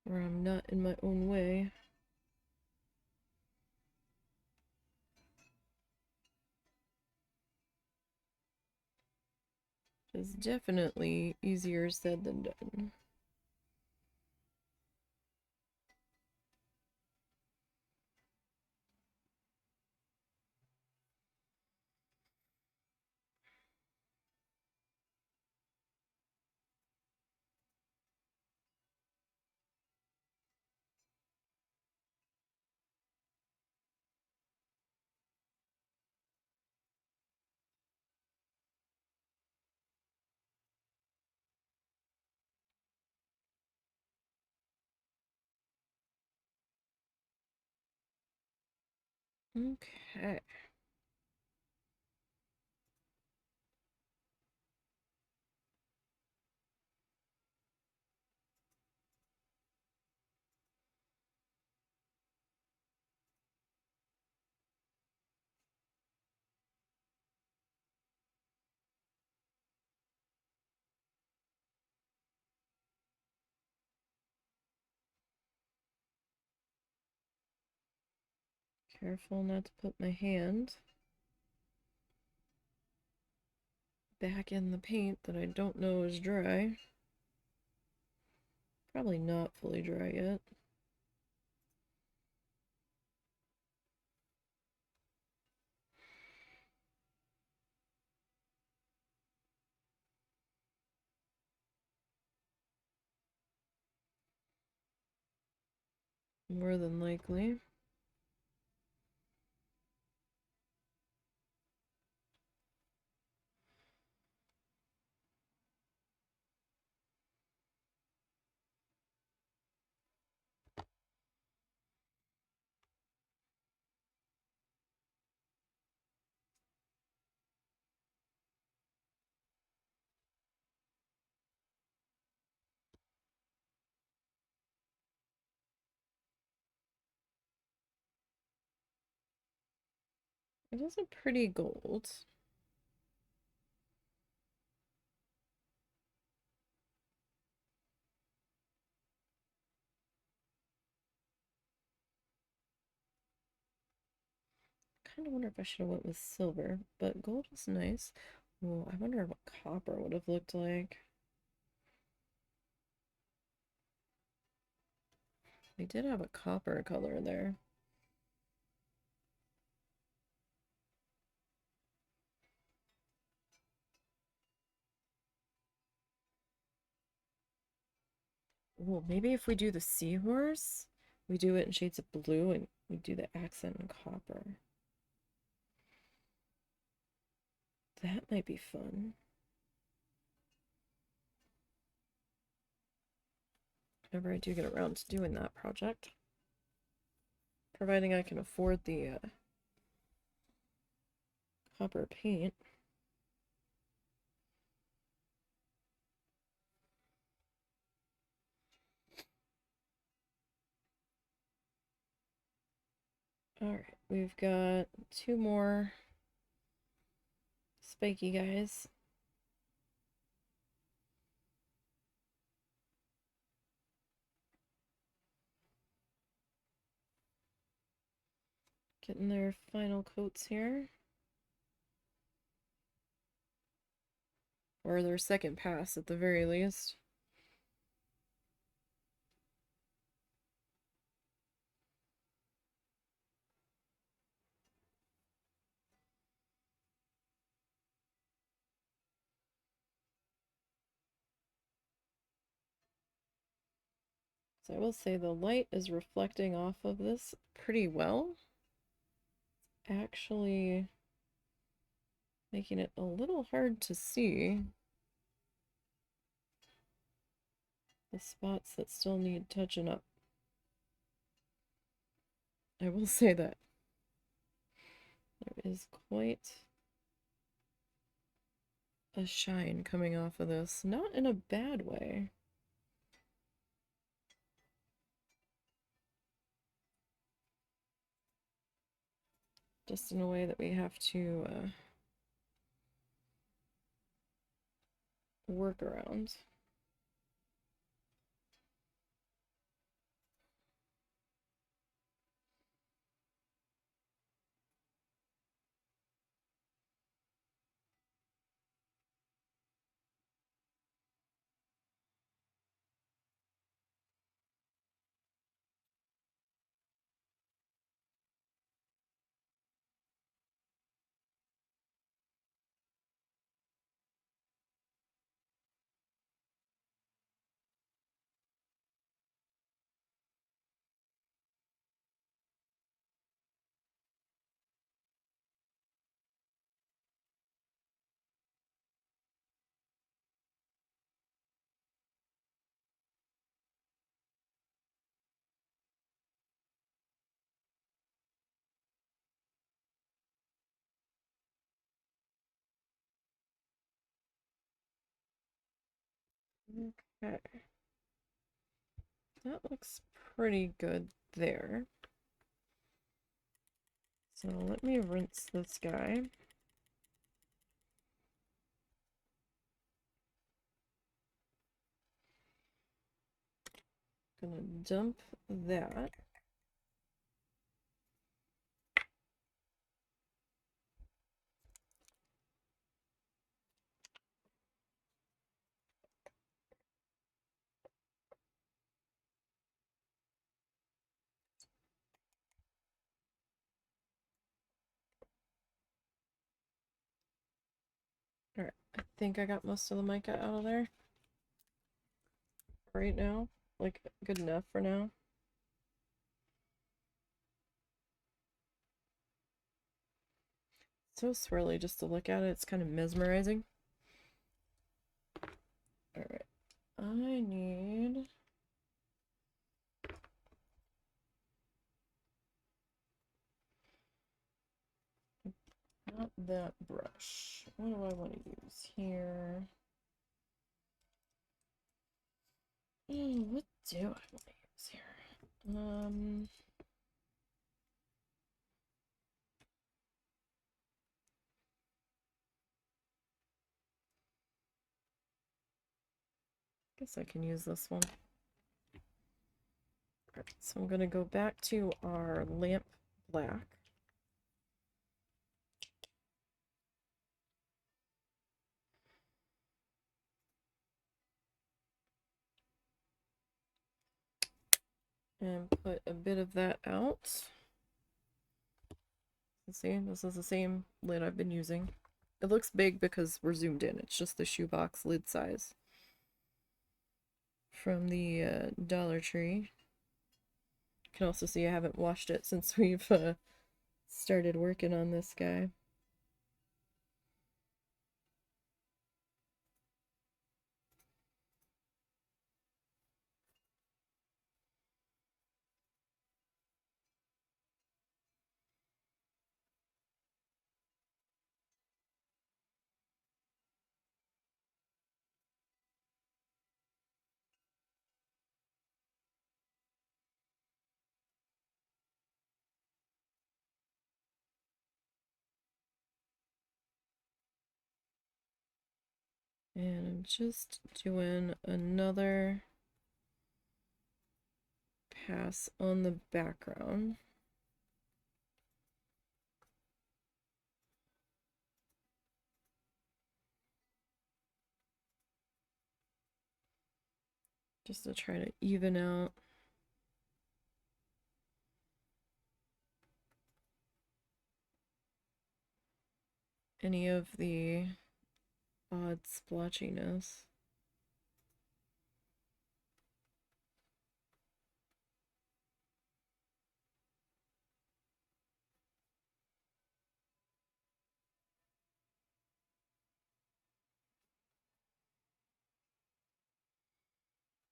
Where I'm not in my own way. It's definitely easier said than done. Okay. Careful not to put my hand back in the paint that I don't know is dry. Probably not fully dry yet. More than likely. It is a pretty gold. Kind of wonder if I should have went with silver, but gold is nice. Well, I wonder what copper would have looked like. We did have a copper color there. Well, maybe if we do the seahorse, we do it in shades of blue and we do the accent in copper. That might be fun. whenever I do get around to doing that project. Providing I can afford the copper paint. Alright, we've got 2 more spiky guys. Getting their final coats here. Or their second pass at the very least. So I will say the light is reflecting off of this pretty well. Actually making it a little hard to see the spots that still need touching up. I will say that there is quite a shine coming off of this, not in a bad way. Just in a way that we have to work around. Okay. That looks pretty good there. So let me rinse this guy. Gonna dump that. Alright, I think I got most of the mica out of there right now. Like, good enough for now. So swirly just to look at it. It's kind of mesmerizing. Alright, I need... not that brush. What do I want to use here? What do I want to use here? Guess I can use this one. Alright, so I'm gonna go back to our lamp black. And put a bit of that out. See, this is the same lid I've been using. It looks big because we're zoomed in. It's just the shoebox lid size from the Dollar Tree. You can also see I haven't washed it since we've started working on this guy. And I'm just doing another pass on the background. Just to try to even out any of the odd splotchiness.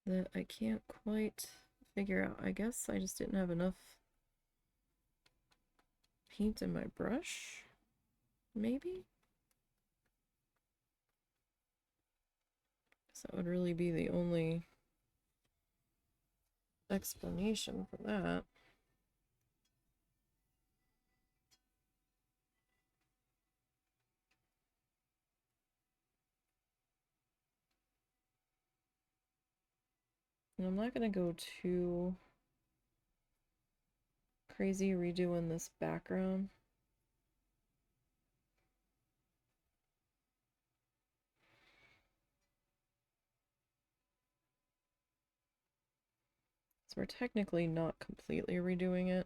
That I can't quite figure out. I guess I just didn't have enough paint in my brush, maybe? So that would really be the only explanation for that. And I'm not going to go too crazy redoing this background. So we're technically not completely redoing it.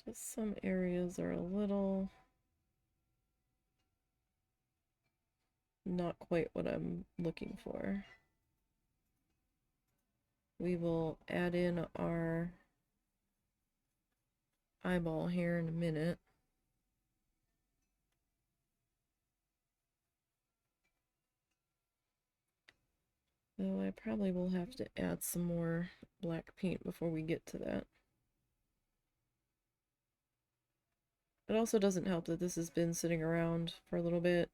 Just some areas are a little not quite what I'm looking for. We will add in our eyeball here in a minute. Though I probably will have to add some more black paint before we get to that. It also doesn't help that this has been sitting around for a little bit,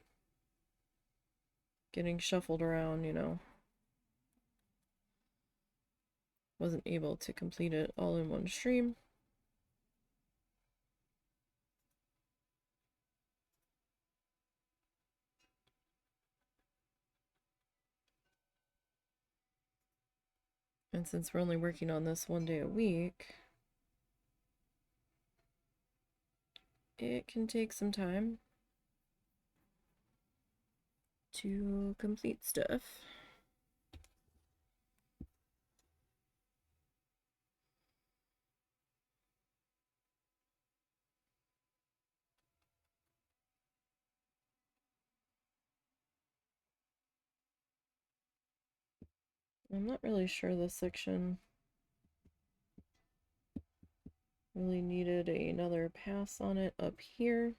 getting shuffled around, you know. Wasn't able to complete it all in one stream. And since we're only working on this one day a week, it can take some time to complete stuff. I'm not really sure this section really needed another pass on it up here,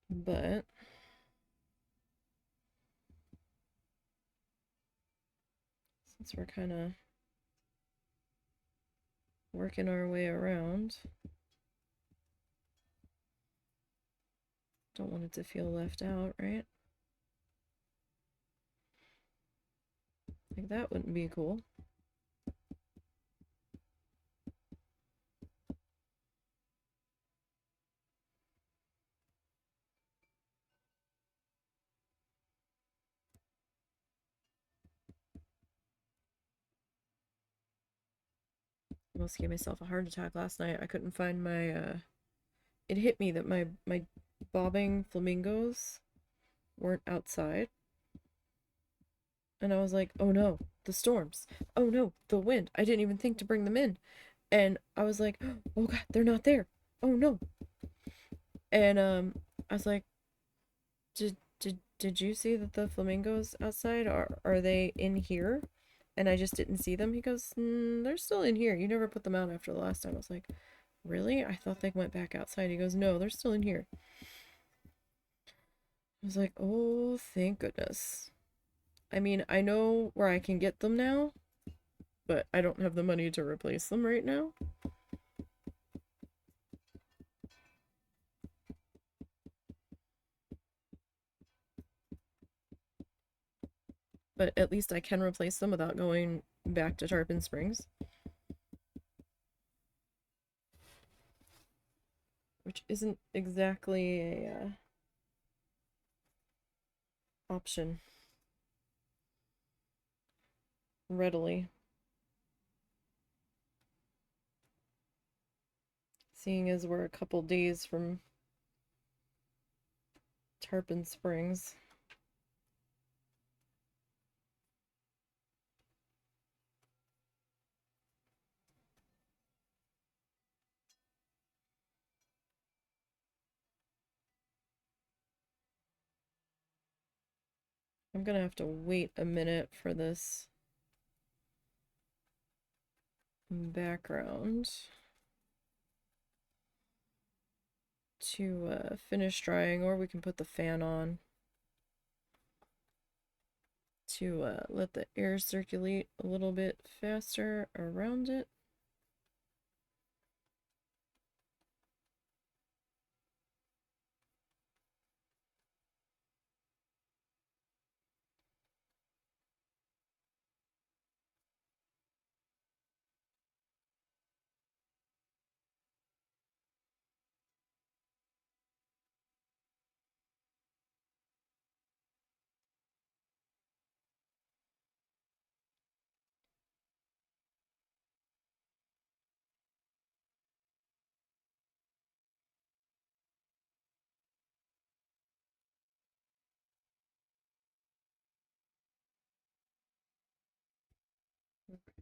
but since we're kind of working our way around, don't want it to feel left out, right? Like that wouldn't be cool. I almost gave myself a heart attack last night. I couldn't find my it hit me that my bobbing flamingos weren't outside. And I was like, oh no, the storms. Oh no, the wind. I didn't even think to bring them in. And I was like, oh god, they're not there. Oh no. And I was like, did you see that the flamingos outside are they in here? And I just didn't see them. He goes, they're still in here. You never put them out after the last time. I was like, really? I thought they went back outside. He goes, no, they're still in here. I was like, oh, thank goodness. I mean, I know where I can get them now, but I don't have the money to replace them right now. but at least I can replace them without going back to Tarpon Springs. Which isn't exactly a option readily. Seeing as we're a couple days from Tarpon Springs. I'm gonna have to wait a minute for this background to finish drying, or we can put the fan on to let the air circulate a little bit faster around it.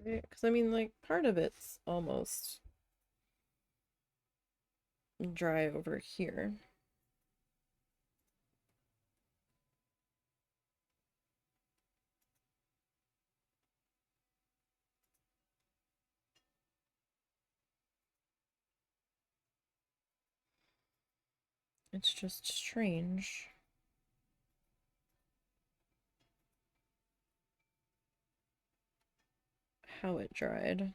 Because I mean, like, part of it's almost dry over here. It's just strange how it dried.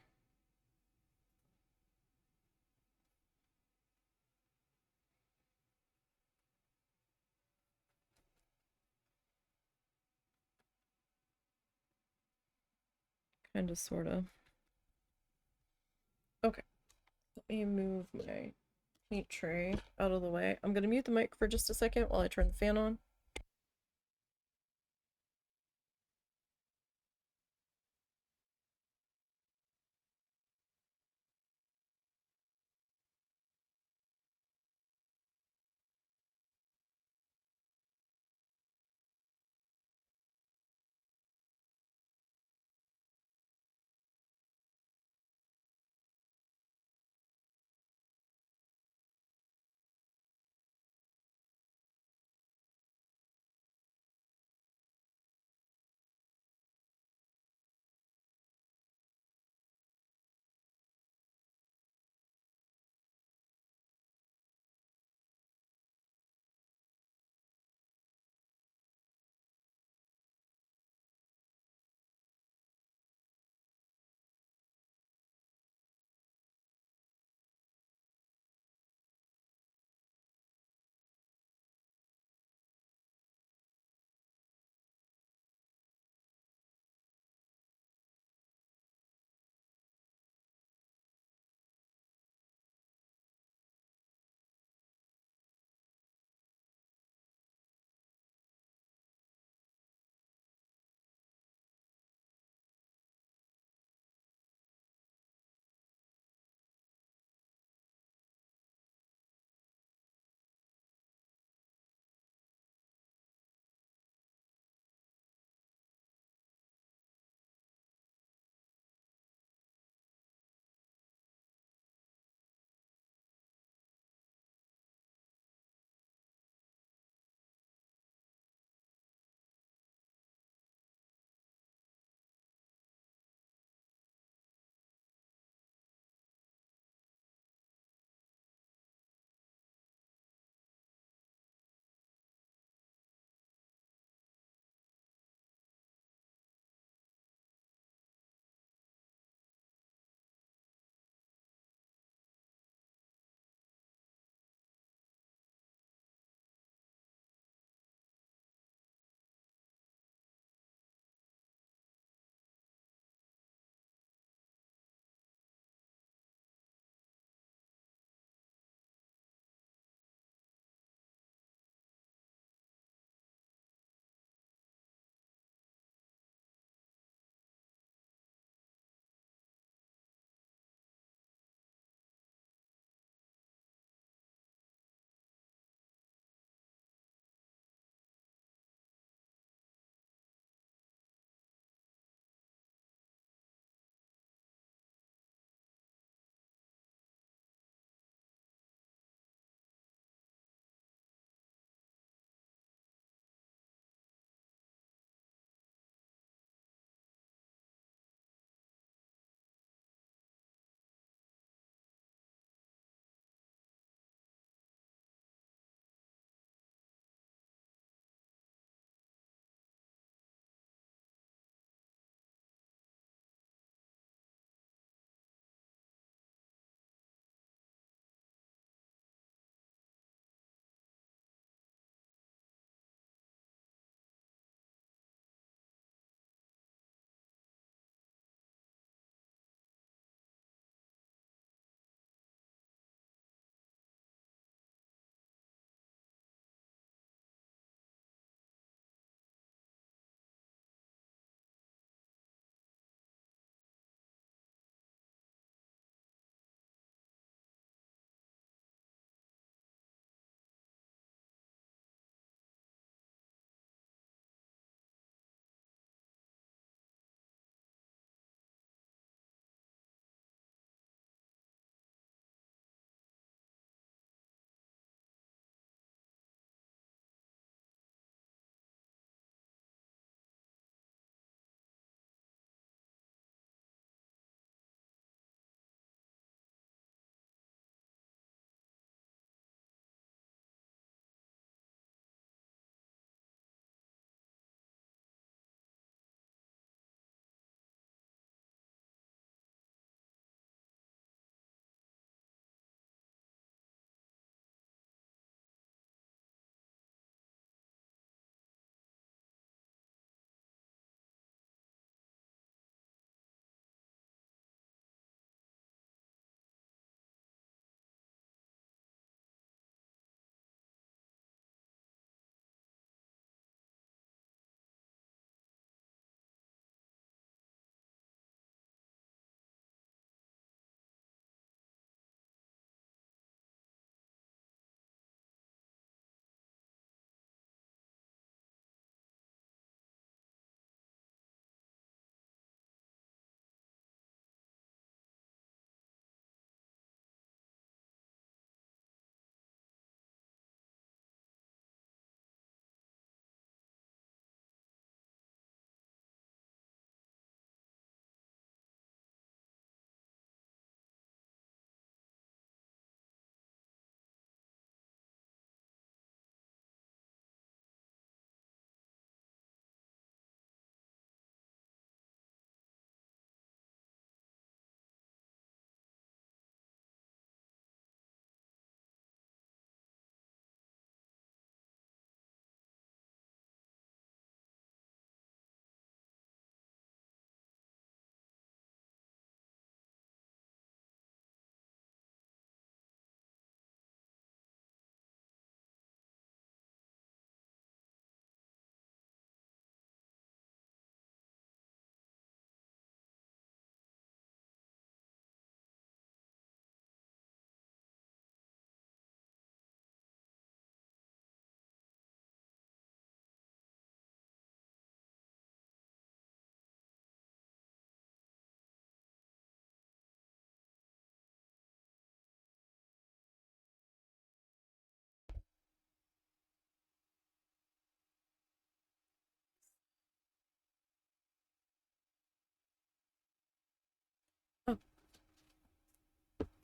Kind of, sort of. Okay, let me move my paint tray out of the way. I'm gonna mute the mic for just a second while I turn the fan on.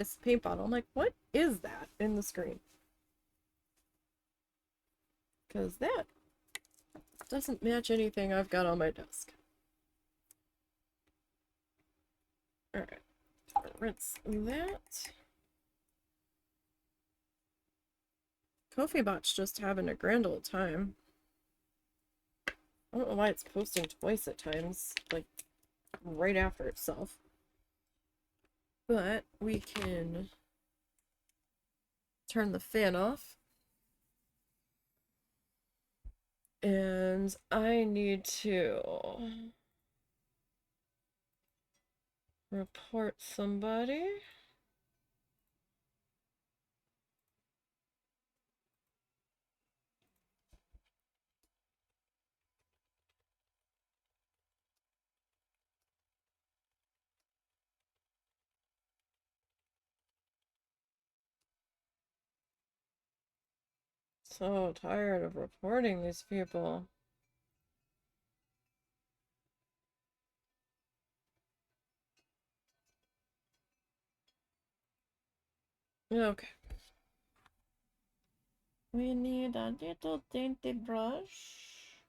this paint bottle. I'm like, what is that in the screen? Because that doesn't match anything I've got on my desk. Alright, rinse that. Ko-fi-bot's just having a grand old time. I don't know why it's posting twice at times, like right after itself. But we can turn the fan off. And I need to report somebody. So tired of reporting these people. Okay. We need a little dainty brush.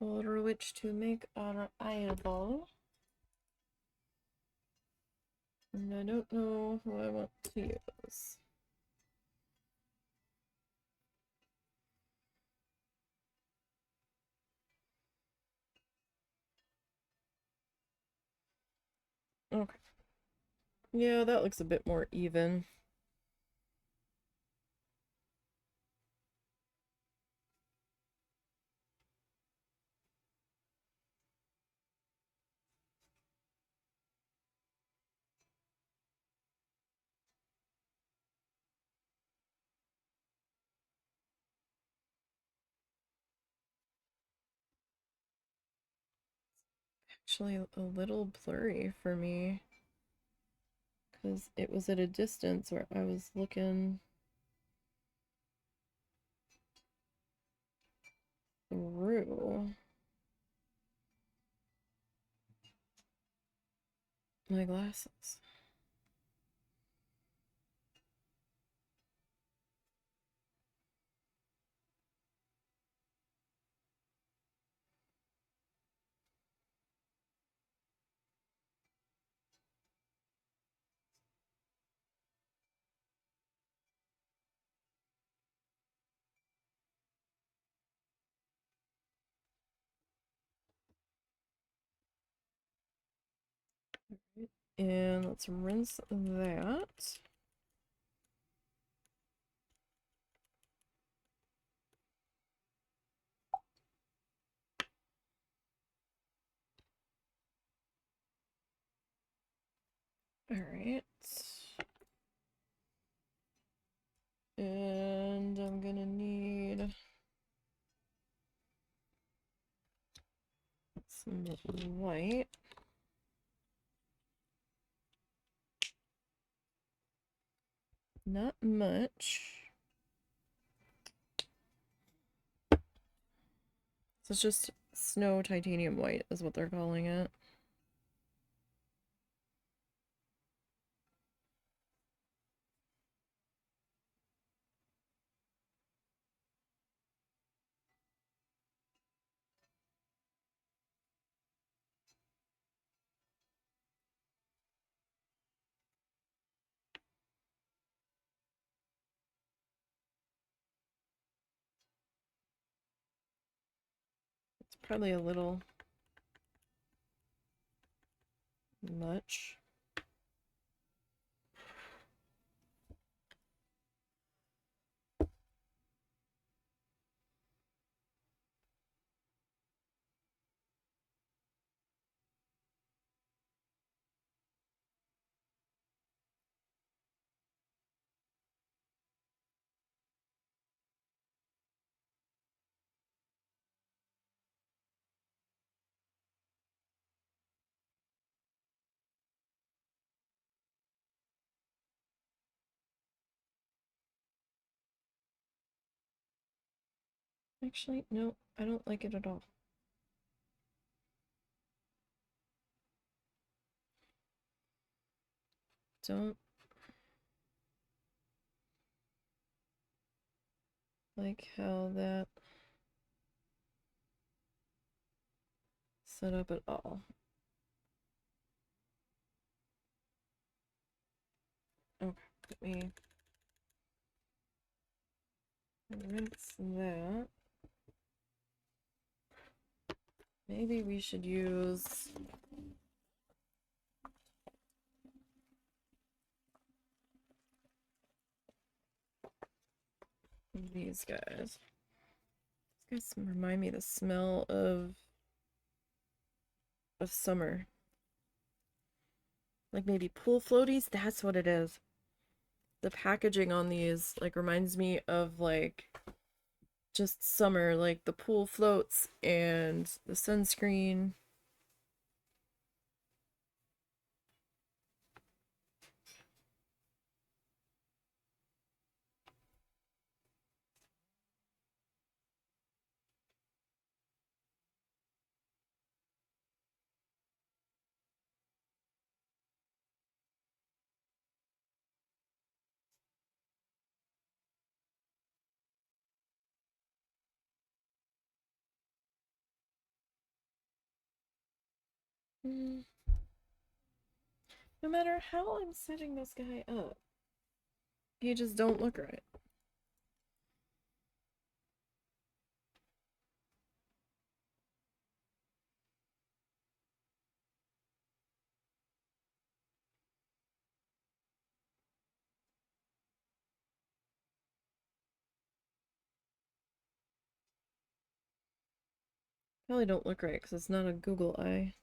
Over which to make our eyeball. And I don't know who I want to use. Okay. Yeah, that looks a bit more even. Actually, a little blurry for me. Because it was at a distance where I was looking through my glasses. And let's rinse that. All right. And I'm gonna need some white. Not much. So it's just snow titanium white is what they're calling it. It's probably a little much. Actually, no, I don't like it at all. don't like how that set up at all. Okay, let me rinse that. Maybe we should use these guys. These guys remind me of the smell of summer. Like maybe pool floaties? That's what it is. The packaging on these like reminds me of like just summer, like the pool floats and the sunscreen. Mm. No matter how I'm setting this guy up, he just don't look right. Probably don't look right because it's not a Google eye.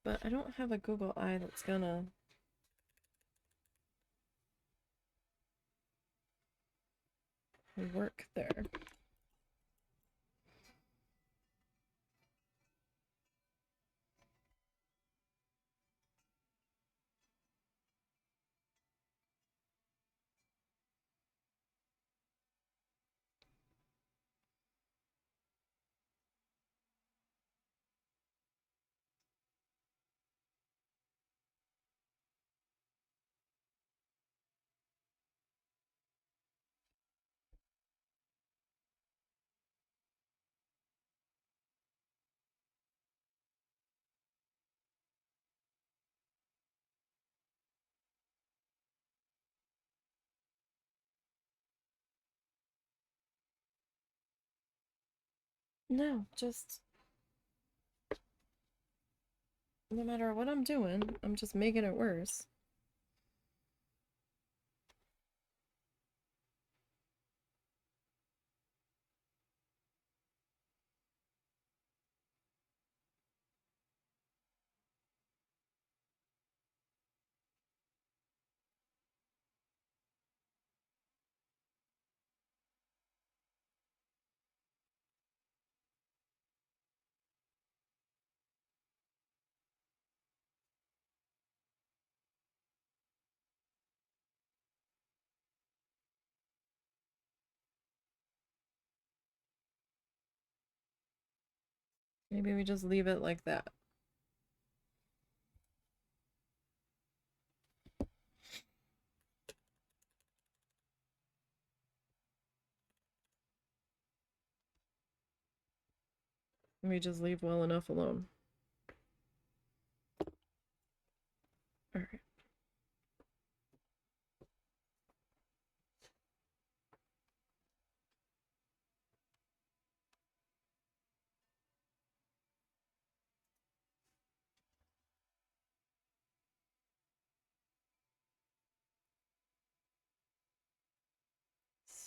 But I don't have a Google eye that's gonna work there. No, just no matter what I'm doing, I'm just making it worse. Maybe we just leave it like that. We just leave well enough alone. Alright.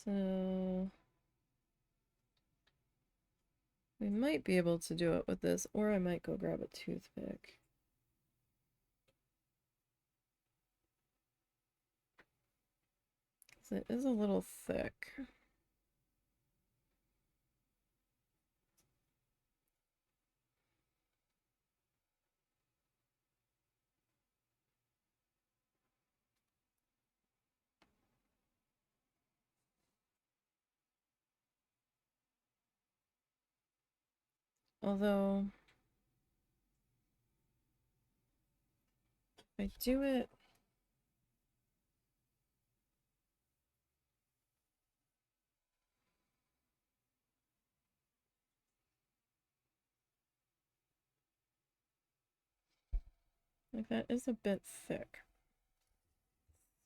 So we might be able to do it with this, or I might go grab a toothpick. It is a little thick. Although, if I do it... Like, that is a bit thick.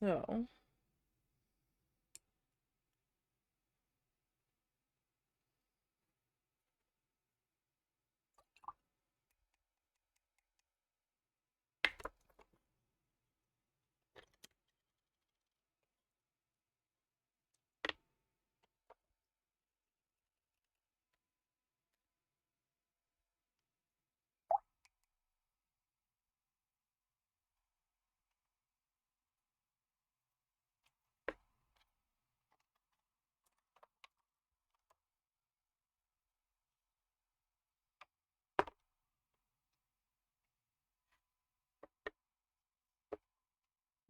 So...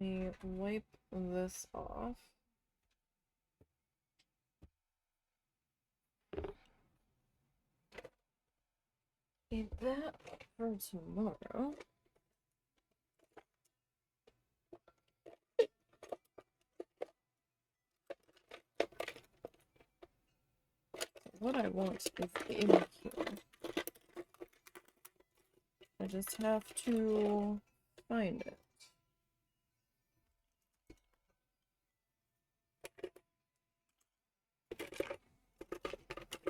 Let me wipe this off. Need that for tomorrow. What I want is in here. I just have to find it.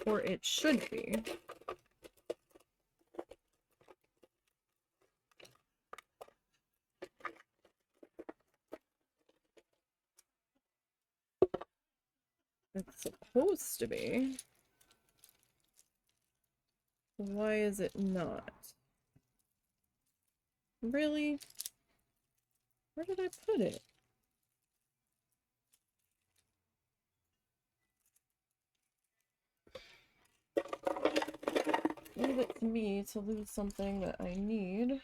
Or it should be. It's supposed to be. Why is it not? Really? Where did I put it? Leave it to me to lose something that I need.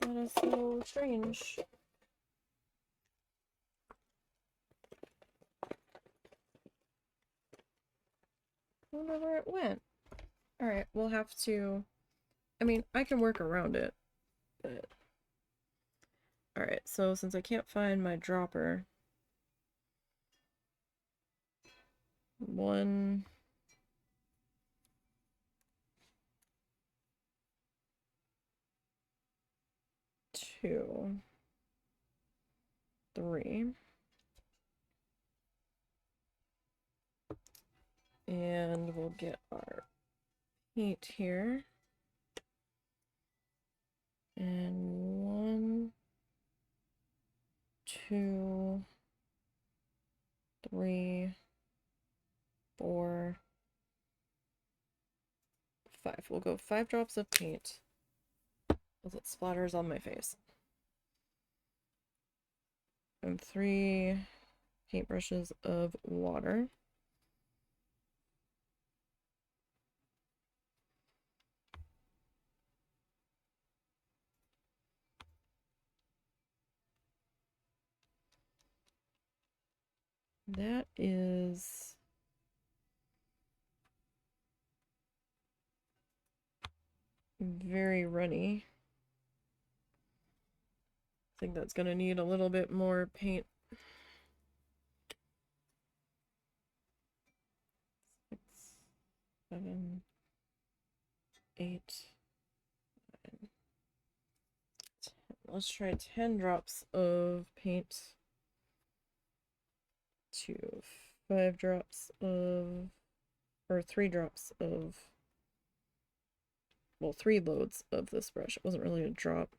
That is so strange. I wonder where it went. Alright, we'll have to... I mean, I can work around it, but... Alright, so since I can't find my dropper... 1... 2... 3... And we'll get our paint here. And 1, 2, 3, 4, 5. We'll go 5 drops of paint as it splatters on my face. And 3 paintbrushes of water. That is very runny. I think that's gonna need a little bit more paint. 6, 7, 8, 9, 10. Let's try 10 drops of paint to 5 drops of, or 3 drops of, well, 3 loads of this brush. It wasn't really a drop.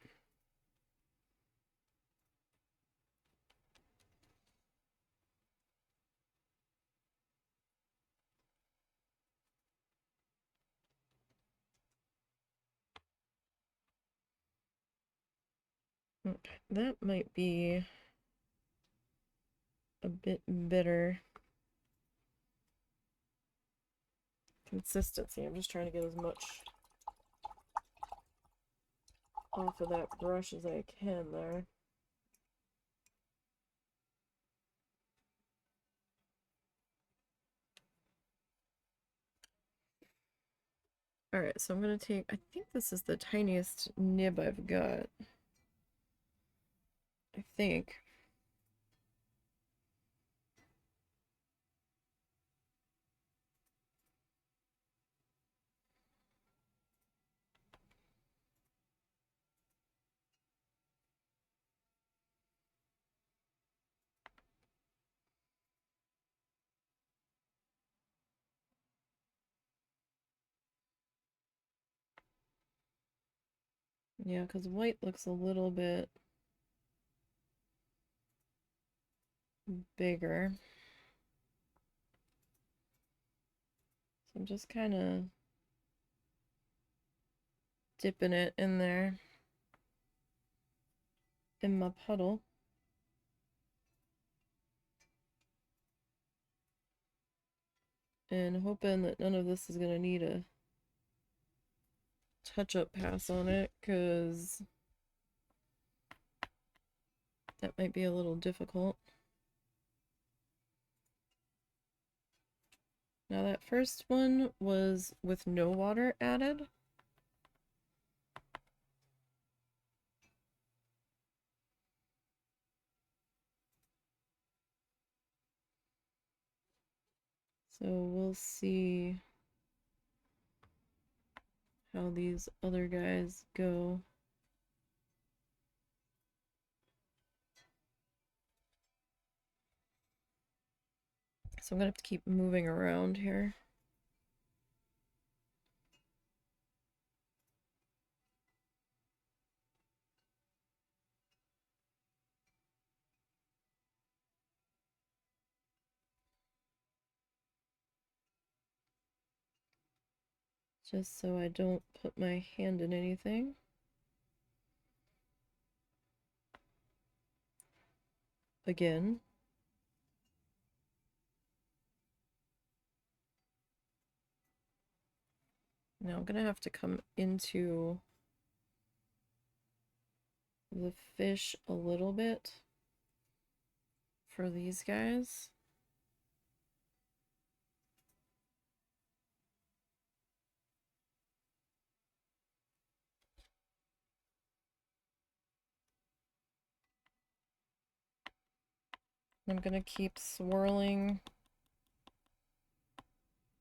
Okay, that might be a bit better consistency. I'm just trying to get as much off of that brush as I can there. Alright, so I'm going to take, I think this is the tiniest nib I've got. I think. Yeah, because white looks a little bit bigger. So I'm just kind of dipping it in there in my puddle. And hoping that none of this is going to need a touch-up pass on it, because that might be a little difficult. Now that first one was with no water added. So we'll see how these other guys go. So I'm gonna have to keep moving around here. Just so I don't put my hand in anything. Again. Now I'm gonna have to come into the fish a little bit for these guys. I'm gonna keep swirling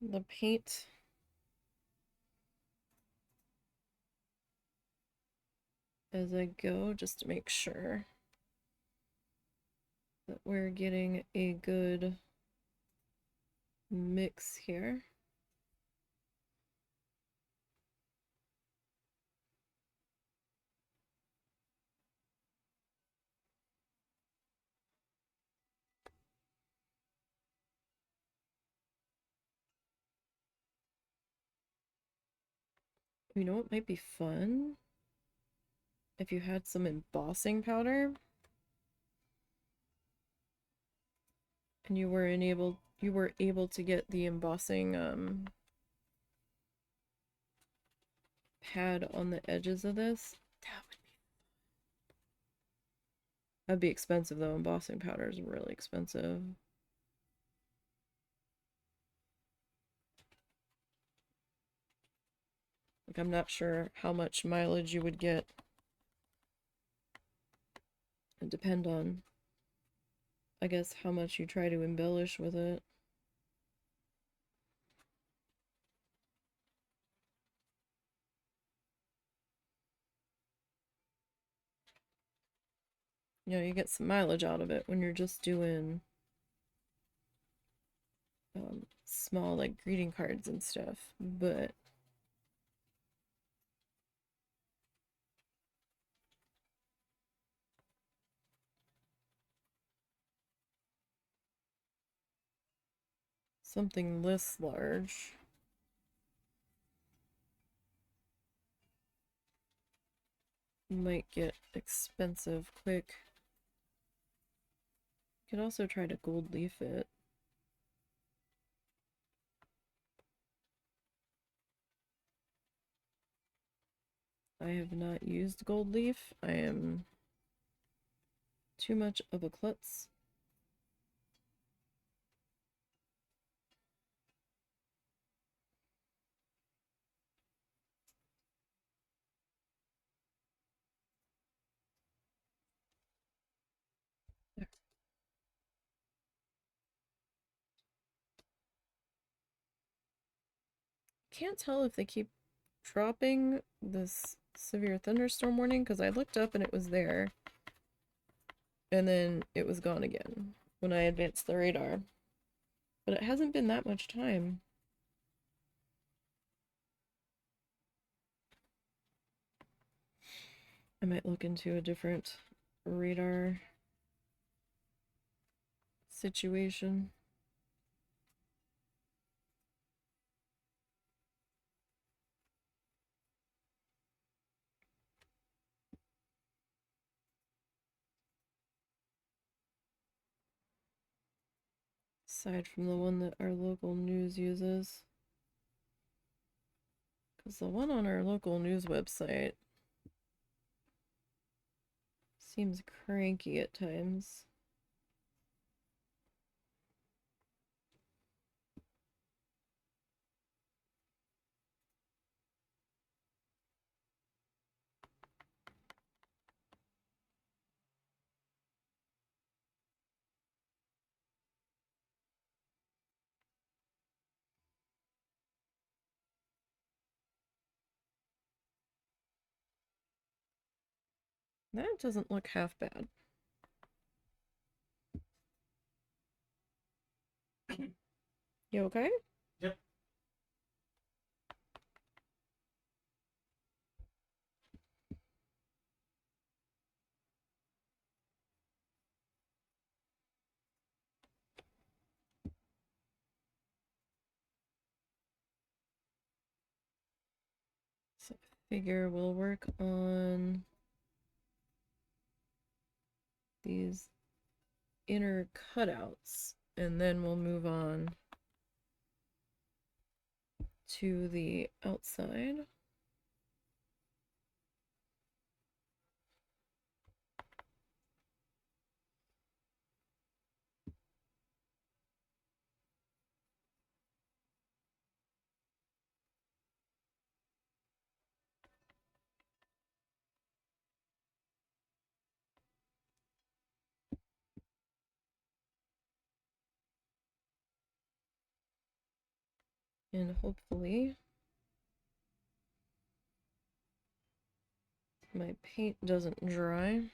the paint as I go, just to make sure that we're getting a good mix here. You know what might be fun? If you had some embossing powder and you were able to get the embossing pad on the edges of this. That'd be expensive though. Embossing powder is really expensive. Like, I'm not sure how much mileage you would get. It depend on, I guess, how much you try to embellish with it. You know, you get some mileage out of it when you're just doing small, like, greeting cards and stuff, but something this large might get expensive quick. You could also try to gold leaf it. I have not used gold leaf. I am too much of a klutz. Can't tell if they keep dropping this severe thunderstorm warning because I looked up and it was there. And then it was gone again when I advanced the radar. But it hasn't been that much time. I might look into a different radar situation. Aside from the one that our local news uses. Because the one on our local news website seems cranky at times. That doesn't look half bad. You okay? Yep. So I figure we'll work on these inner cutouts and then we'll move on to the outside. And hopefully my paint doesn't dry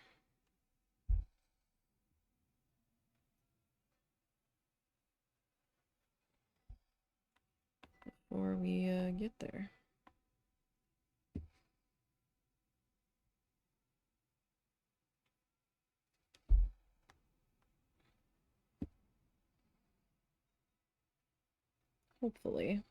before we get there. Hopefully.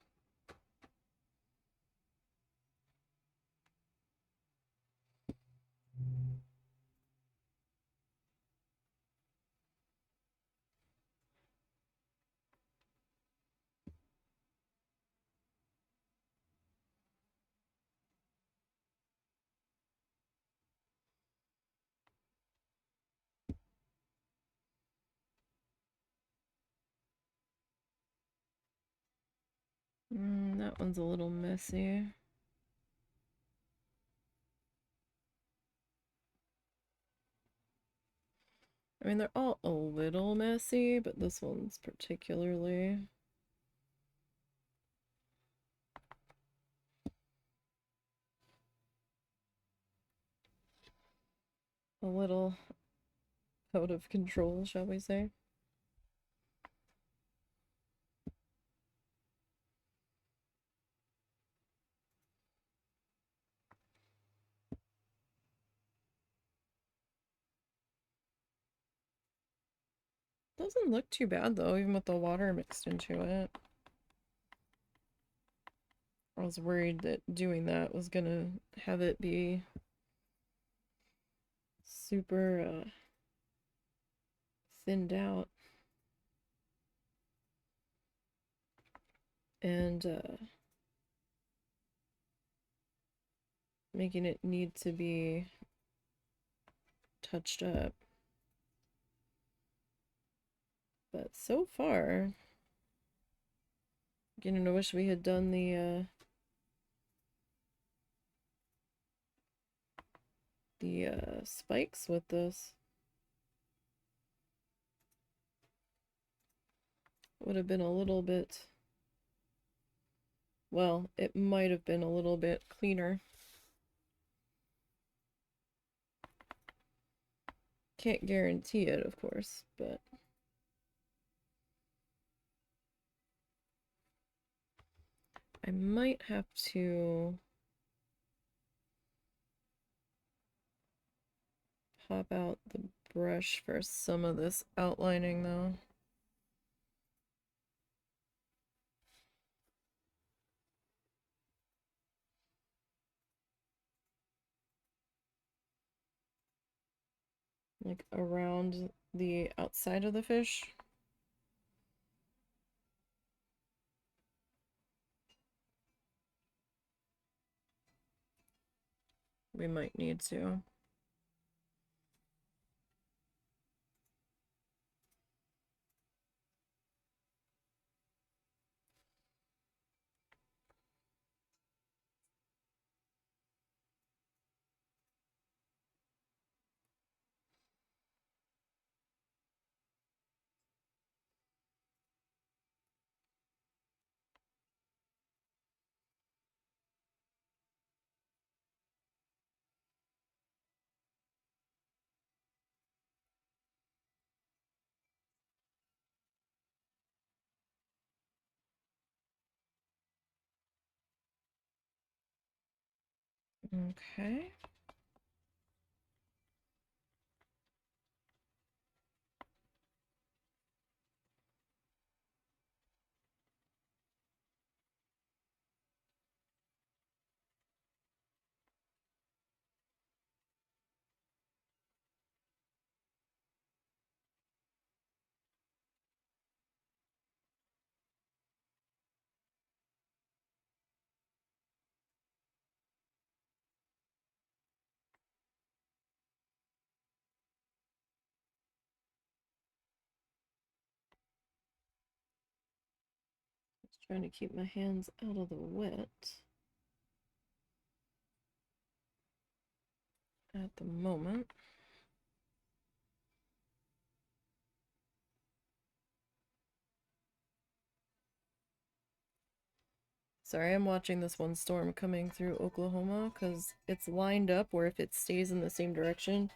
That one's a little messy. I mean, they're all a little messy, but this one's particularly. A little out of control, shall we say. Doesn't look too bad though, even with the water mixed into it. I was worried that doing that was gonna have it be super thinned out. And making it need to be touched up. But so far, beginning to wish we had done the spikes with this. Would have been a little bit, well, it might have been a little bit cleaner. Can't guarantee it, of course, but I might have to pop out the brush for some of this outlining, though. Like around the outside of the fish. We might need to. Okay. Just trying to keep my hands out of the wet at the moment. Sorry, I'm watching this one storm coming through Oklahoma because it's lined up where if it stays in the same direction,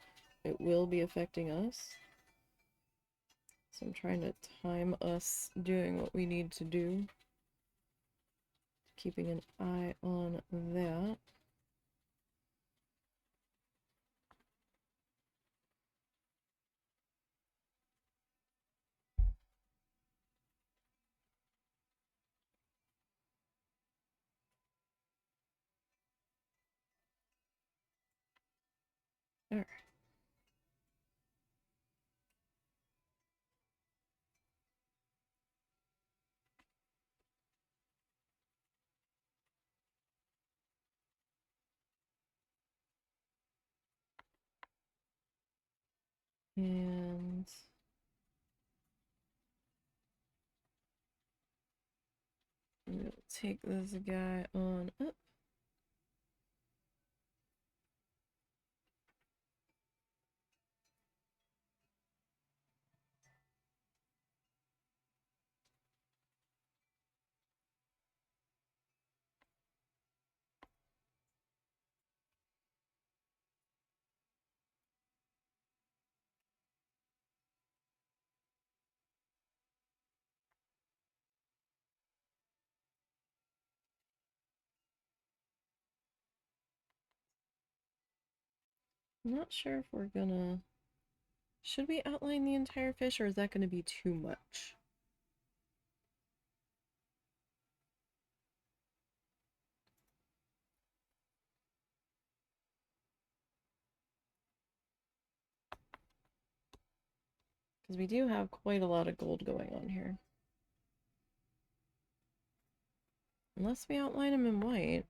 it will be affecting us. So I'm trying to time us doing what we need to do. Keeping an eye on that. All right. And we'll take this guy on up. I'm not sure if we're gonna... Should we outline the entire fish, or is that gonna be too much? Because we do have quite a lot of gold going on here. Unless we outline him in white.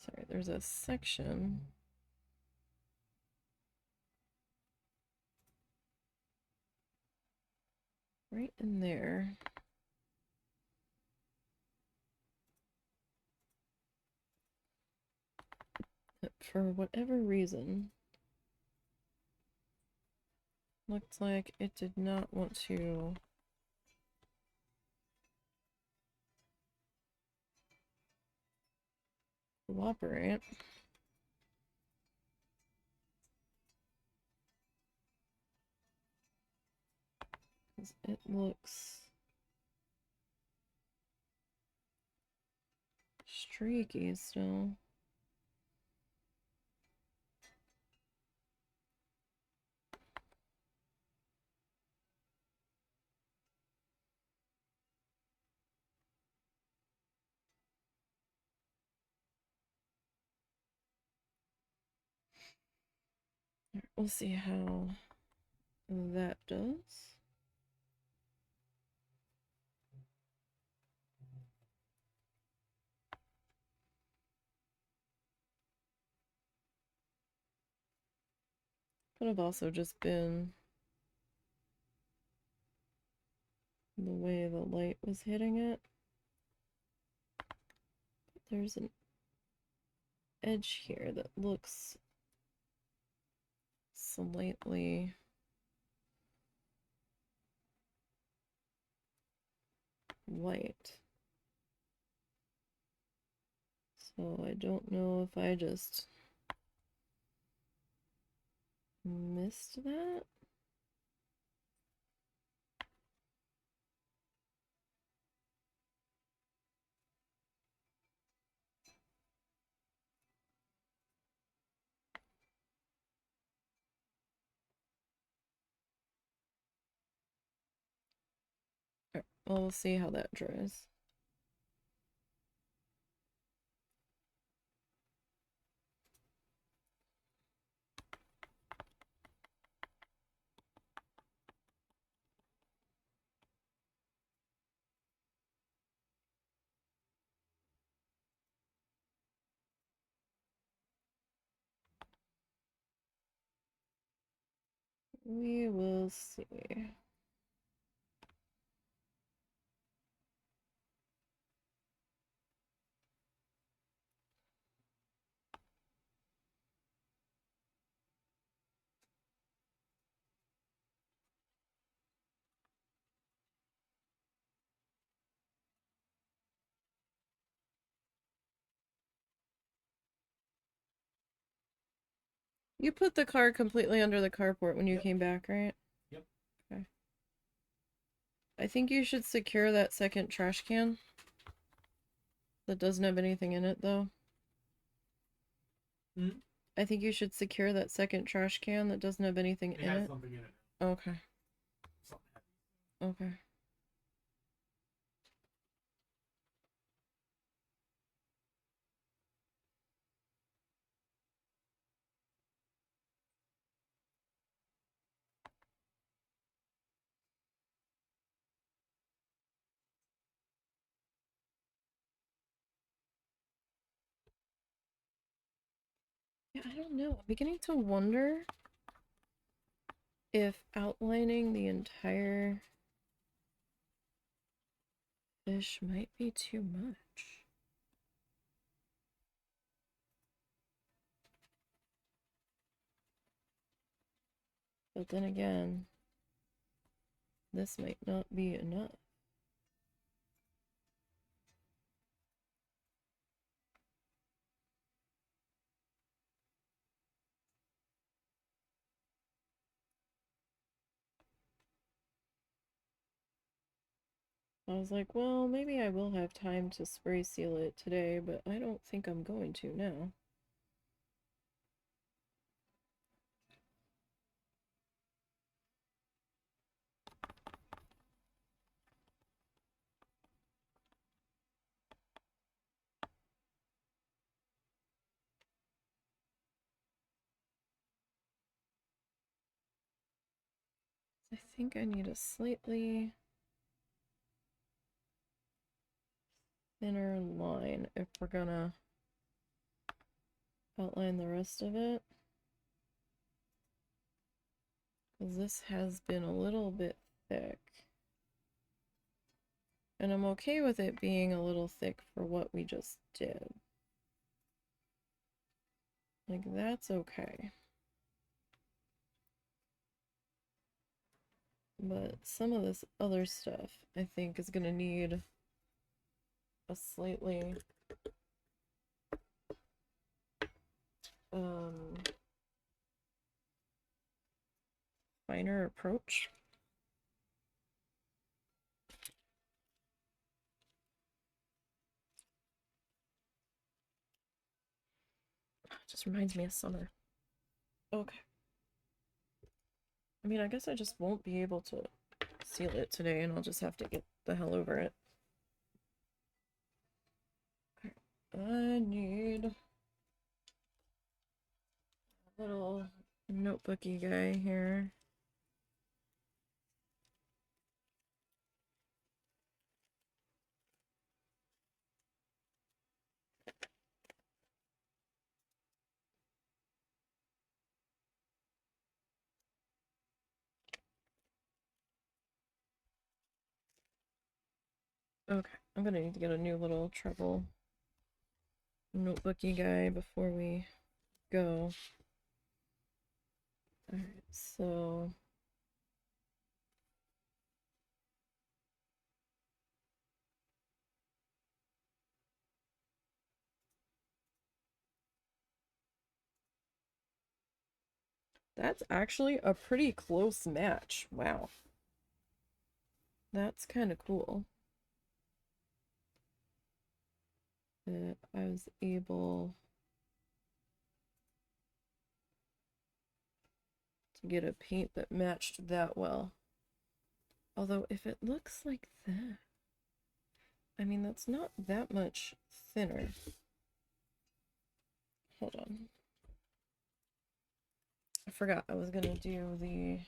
Sorry, there's a section right in there. That for whatever reason, looked like it did not want to cooperate. Because it looks streaky still. We'll see how that does. Could have also just been the way the light was hitting it. There's an edge here that looks slightly white. So I don't know if I just missed that. Alright, well, we'll see how that dries. We will see. You put the car completely under the carport when you Yep. came back, right? Yep. Okay. I think you should secure that second trash can. That doesn't have anything in it, though. Hmm? I think you should secure that second trash can that doesn't have anything It in has it. something in it. Okay. Something Okay. Yeah, I don't know. I'm beginning to wonder if outlining the entire fish might be too much. But then again, this might not be enough. I was like, well, maybe I will have time to spray seal it today, but I don't think I'm going to now. I think I need a slightly thinner line if we're gonna outline the rest of it. Because this has been a little bit thick. And I'm okay with it being a little thick for what we just did. Like, that's okay. But some of this other stuff, I think, is going to need a slightly finer approach. It just reminds me of summer. Okay. I mean, I guess I just won't be able to seal it today, and I'll just have to get the hell over it. I need a little notebooky guy here. Okay, I'm gonna need to get a new little travel notebooky guy before we go. Alright, so that's actually a pretty close match. Wow. That's kind of cool. That I was able to get a paint that matched that well. Although if it looks like that, I mean, that's not that much thinner. Hold on. I forgot I was gonna do the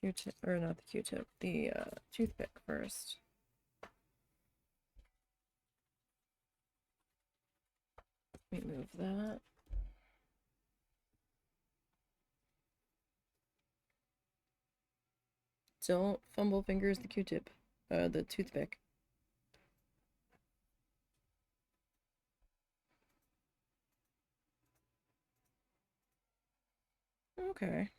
Q-tip, or not the Q-tip, the toothpick first. Let me move that. Don't fumble fingers the Q-tip, the toothpick. Okay.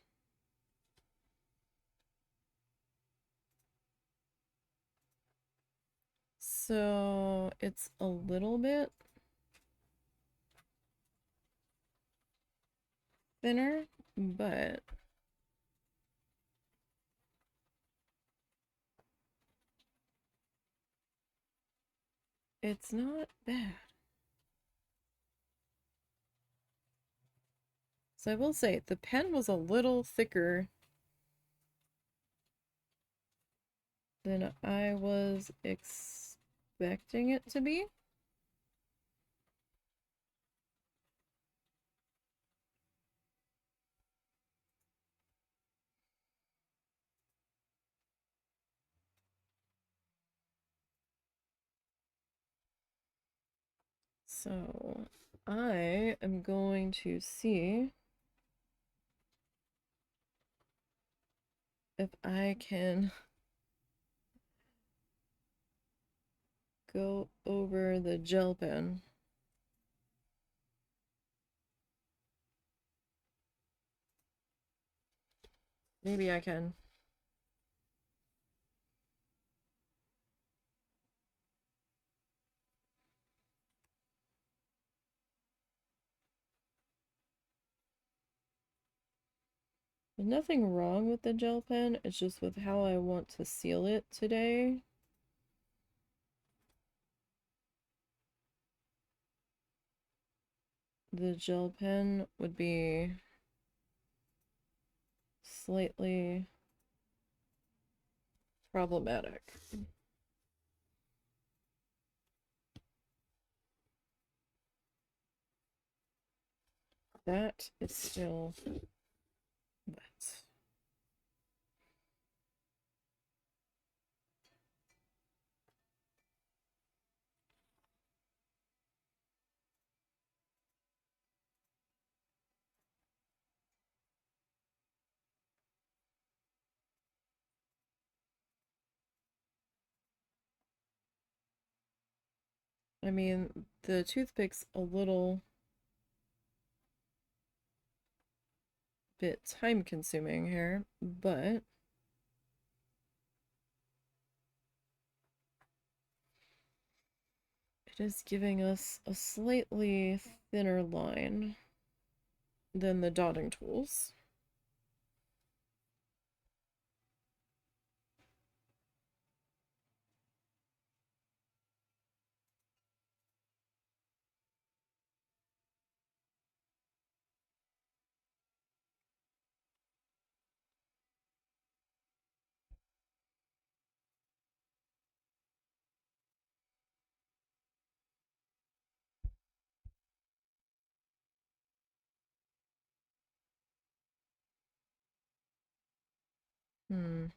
So it's a little bit thinner, but it's not bad. So I will say, the pen was a little thicker than I was expecting it to be. So I am going to see if I can go over the gel pen. Maybe I can. There's nothing wrong with the gel pen, it's just with how I want to seal it today. The gel pen would be slightly problematic. That is still wet. I mean, the toothpick's a little bit time consuming here, but it is giving us a slightly thinner line than the dotting tools. Hmm.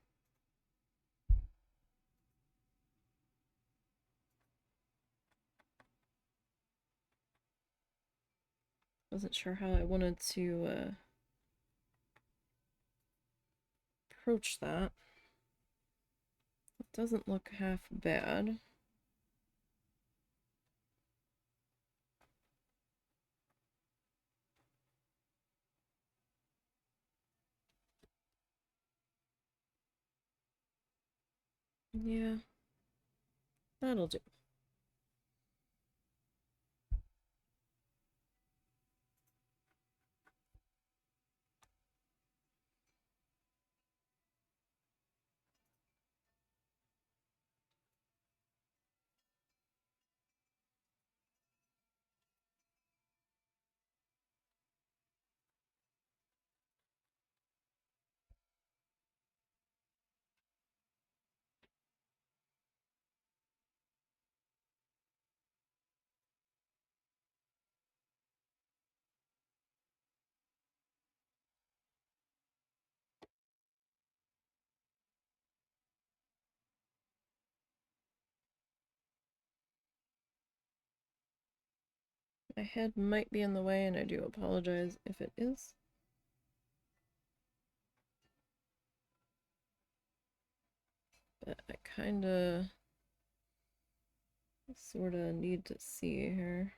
Wasn't sure how I wanted to approach that. It doesn't look half bad. Yeah, that'll do. My head might be in the way, and I do apologize if it is. But I kinda sorta need to see here.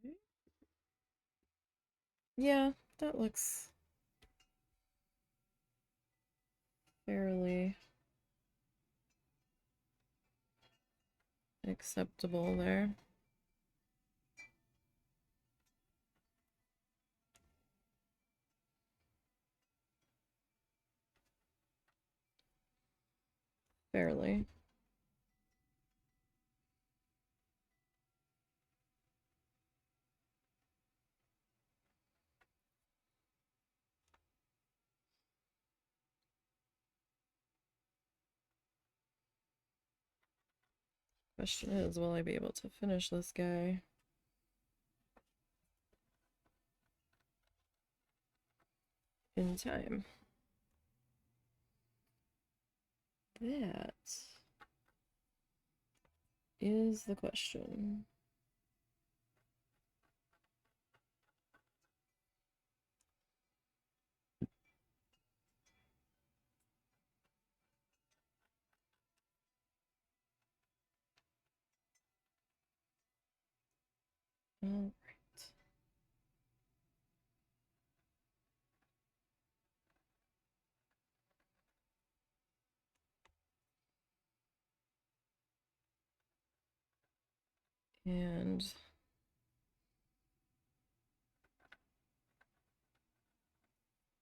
Okay. Yeah, that looks fairly acceptable there. Fairly. Question is, will I be able to finish this guy in time? That is the question. All right. And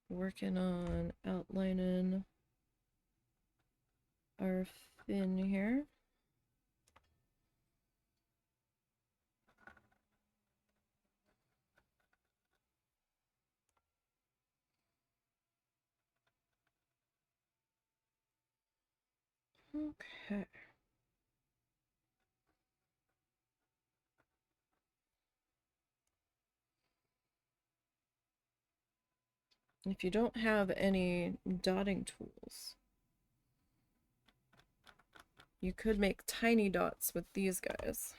working on outlining our fin here. Okay. If you don't have any dotting tools, you could make tiny dots with these guys.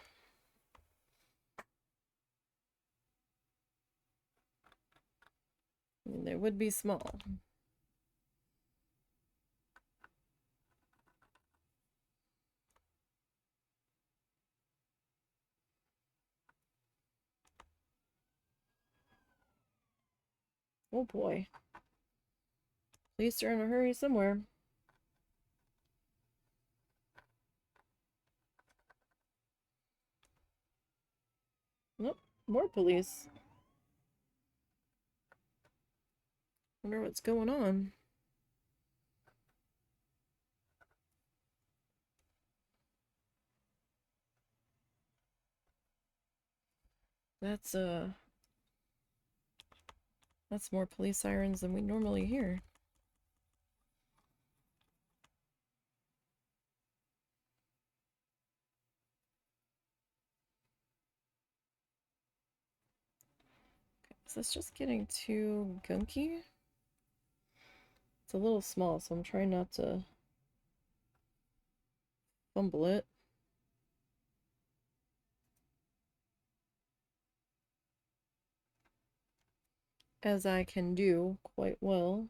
I mean, they would be small. Oh boy. Police are in a hurry somewhere. Nope, more police. Wonder what's going on. That's more police sirens than we normally hear. Is this just getting too gunky? It's a little small, so I'm trying not to fumble it. As I can do quite well.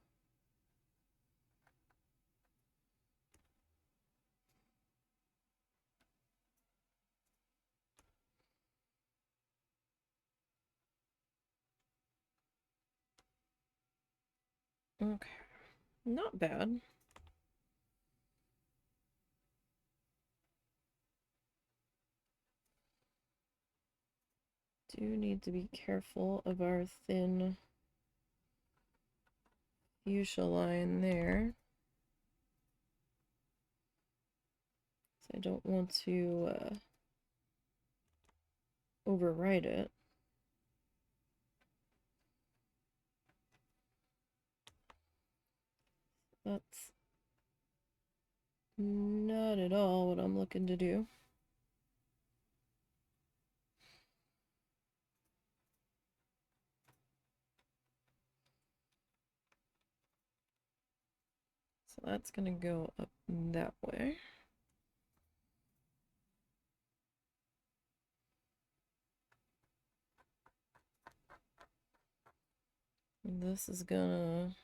Okay, not bad. Do need to be careful of our thin fuchsia line there. So I don't want to overwrite it. That's not at all what I'm looking to do. So that's gonna go up that way. And this is gonna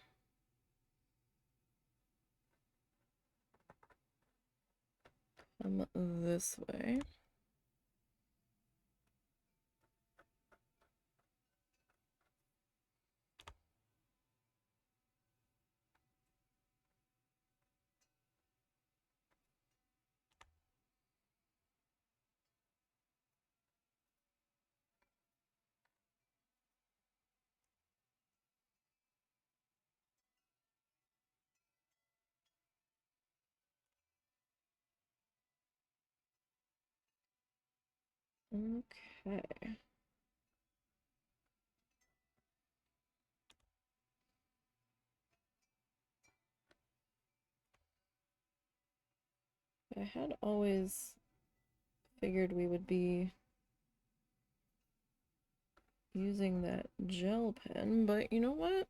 come this way. Okay. I had always figured we would be using that gel pen, but you know what?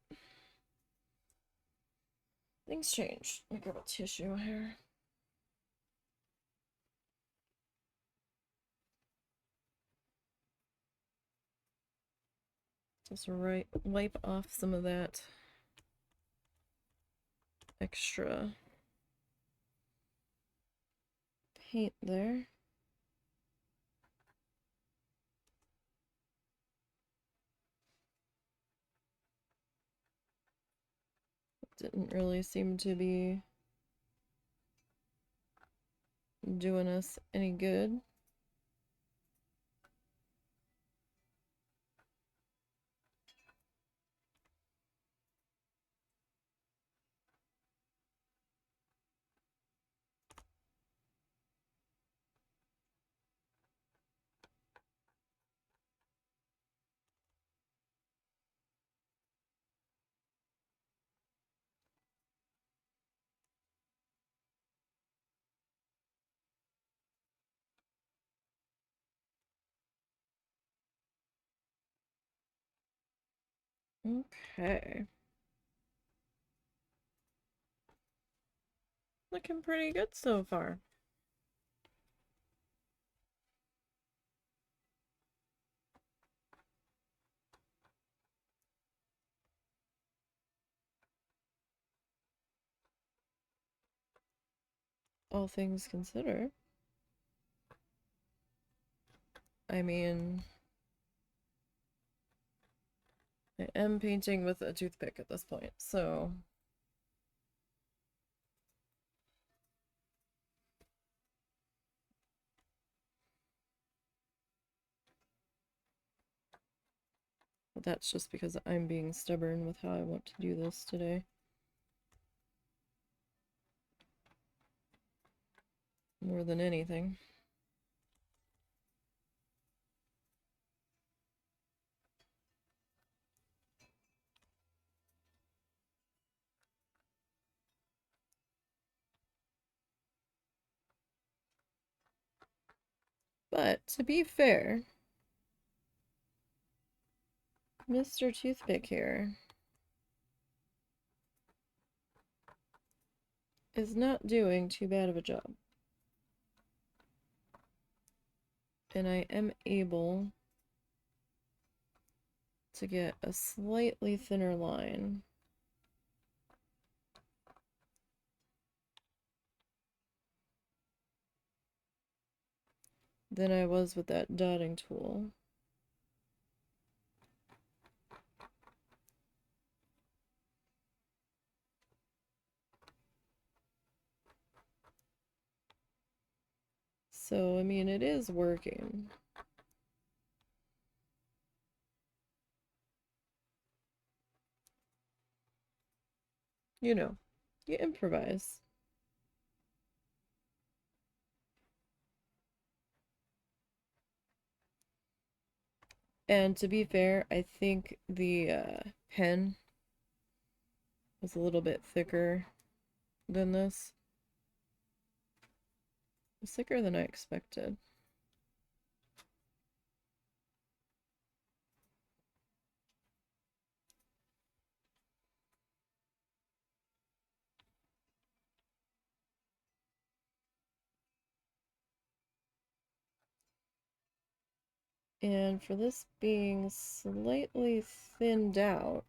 Things change. Let me grab a tissue here. Just wipe off some of that extra paint there. Didn't really seem to be doing us any good. Okay. Looking pretty good so far. All things considered. I mean, I am painting with a toothpick at this point, so but that's just because I'm being stubborn with how I want to do this today. More than anything. But to be fair, Mr. Toothpick here is not doing too bad of a job. And I am able to get a slightly thinner line. Than I was with that dotting tool. So, I mean, it is working. You know, you improvise. And to be fair, I think the pen was a little bit thicker than this. It was thicker than I expected. And for this being slightly thinned out,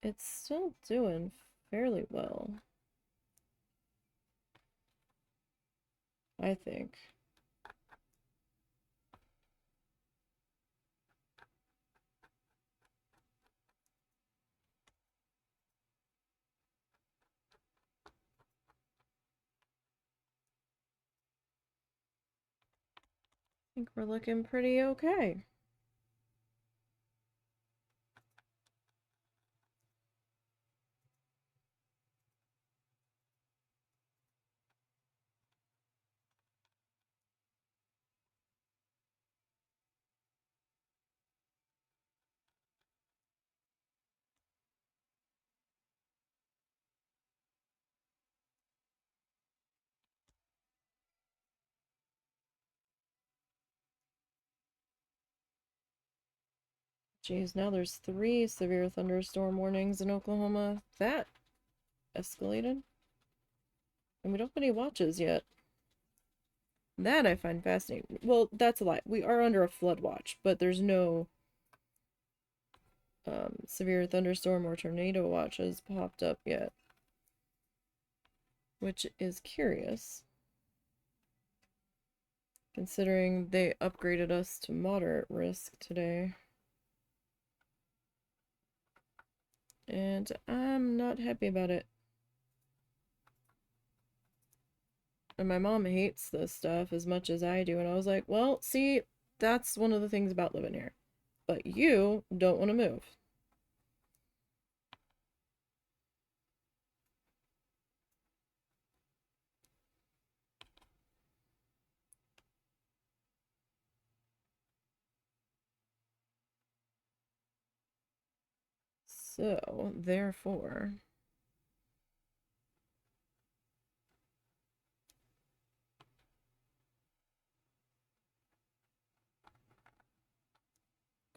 it's still doing fairly well, I think. I think we're looking pretty okay. Geez, now there's 3 severe thunderstorm warnings in Oklahoma. That escalated. And we don't have any watches yet. That I find fascinating. Well, that's a lie. We are under a flood watch, but there's no severe thunderstorm or tornado watches popped up yet. Which is curious. Considering they upgraded us to moderate risk today. And I'm not happy about it. And my mom hates this stuff as much as I do. And I was like, well, see, that's one of the things about living here. But you don't want to move. So, therefore,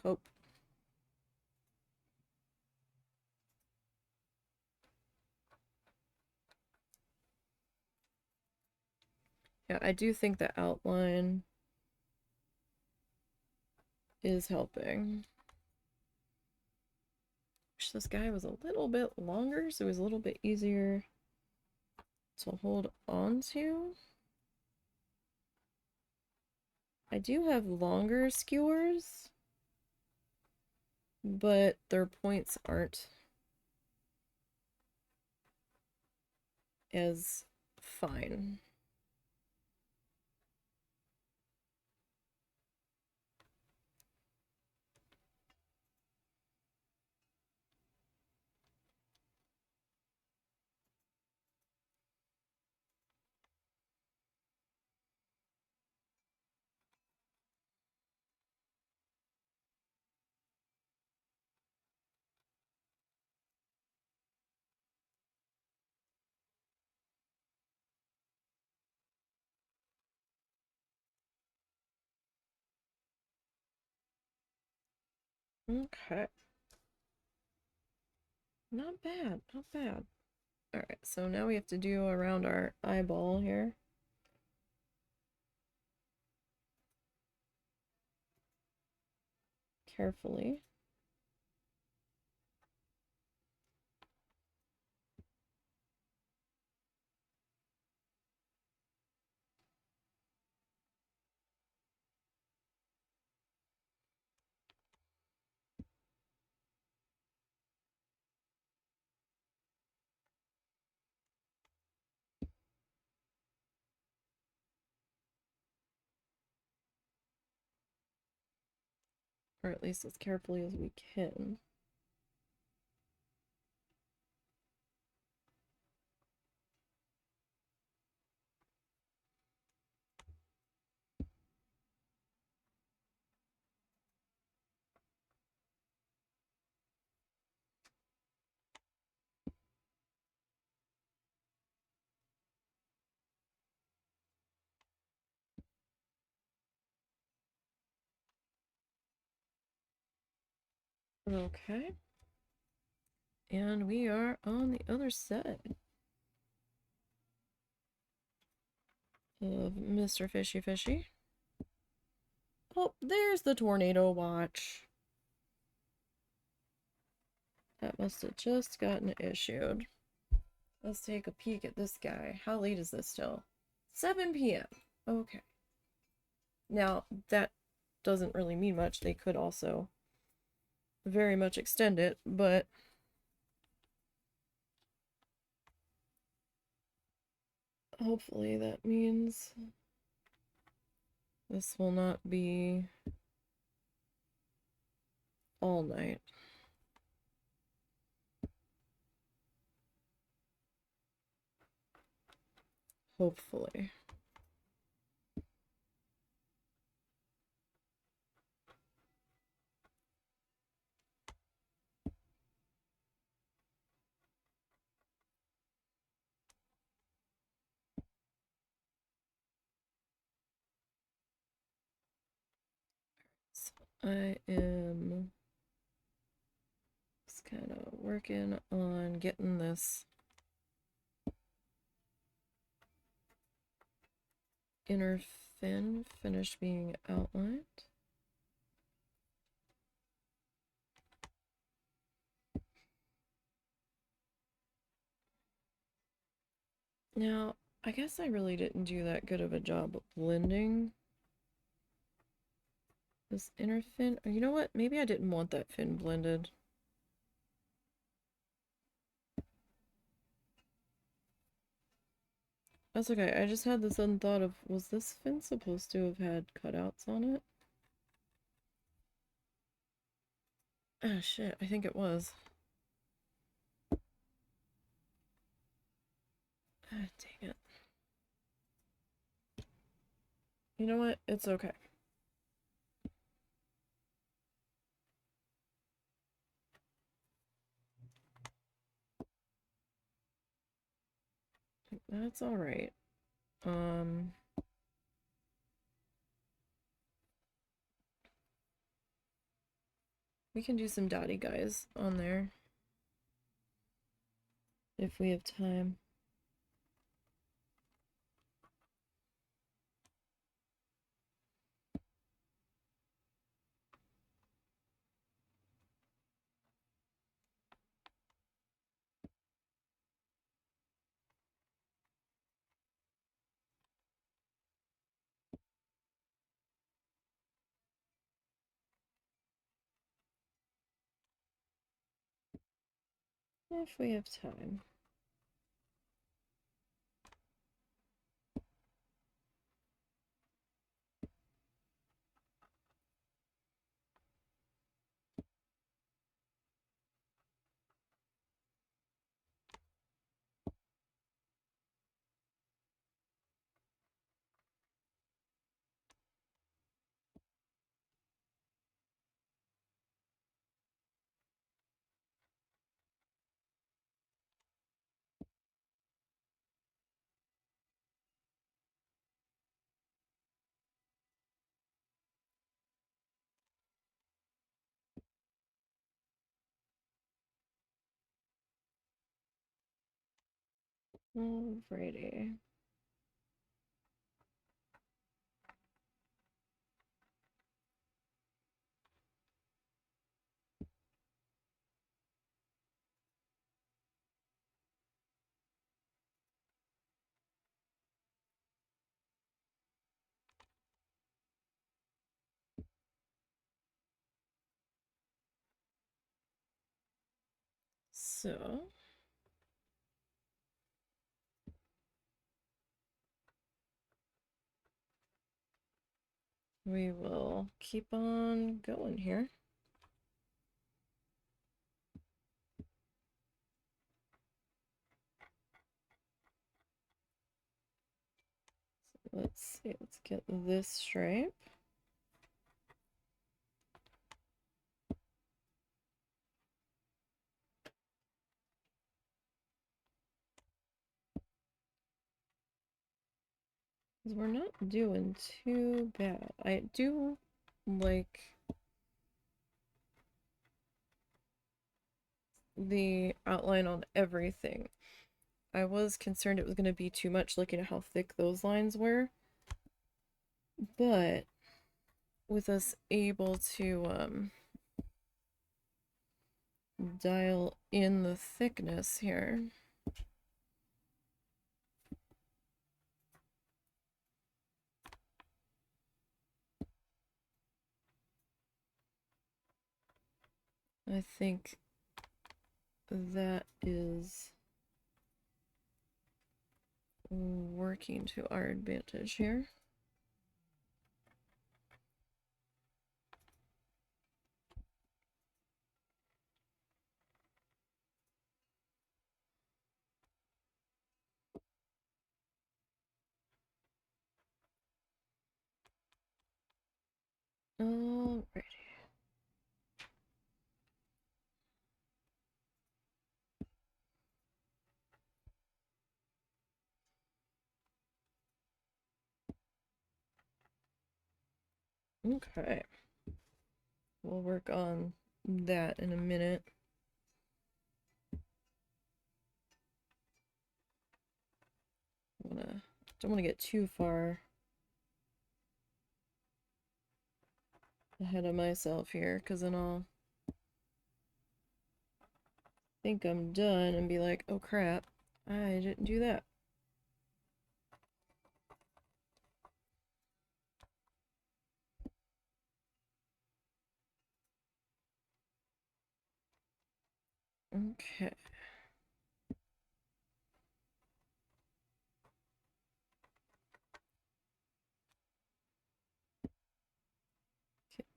cope. Yeah, I do think the outline is helping. Wish this guy was a little bit longer so it was a little bit easier to hold on to. I do have longer skewers, but their points aren't as fine. Okay. Not bad, not bad. Alright, so now we have to do around our eyeball here. Carefully. Or at least as carefully as we can. Okay. And we are on the other side of Mr. Fishy Fishy. Oh, there's the tornado watch. That must have just gotten issued. Let's take a peek at this guy. How late is this still? 7 p.m. Okay. Now, that doesn't really mean much. They could also very much extend it, but hopefully that means this will not be all night. Hopefully. So I am just kind of working on getting this inner fin finished being outlined. Now, I guess I really didn't do that good of a job of blending this inner fin. Or you know what? Maybe I didn't want that fin blended. That's okay. I just had this sudden thought of, was this fin supposed to have had cutouts on it? Ah, shit. I think it was. Ah, dang it. You know what? It's okay. That's alright. We can do some dotty guys on there if we have time. If we have time. Alrighty. So we will keep on going here. So let's see, let's get this stripe. Because we're not doing too bad. I do like the outline on everything. I was concerned it was going to be too much looking at how thick those lines were. But with us able to dial in the thickness here, I think that is working to our advantage here. Alrighty. Okay. We'll work on that in a minute. Don't want to get too far ahead of myself here, because then I'll think I'm done and be like, oh crap, I didn't do that. Okay.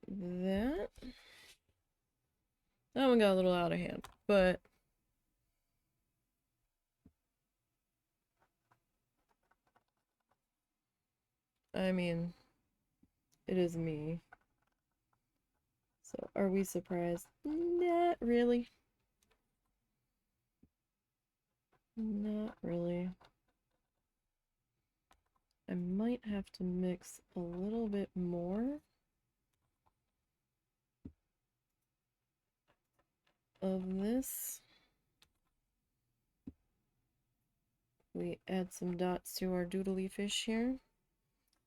That one got a little out of hand, but I mean, it is me. So, are we surprised? Not really. Not really. I might have to mix a little bit more of this. We add some dots to our doodly fish here.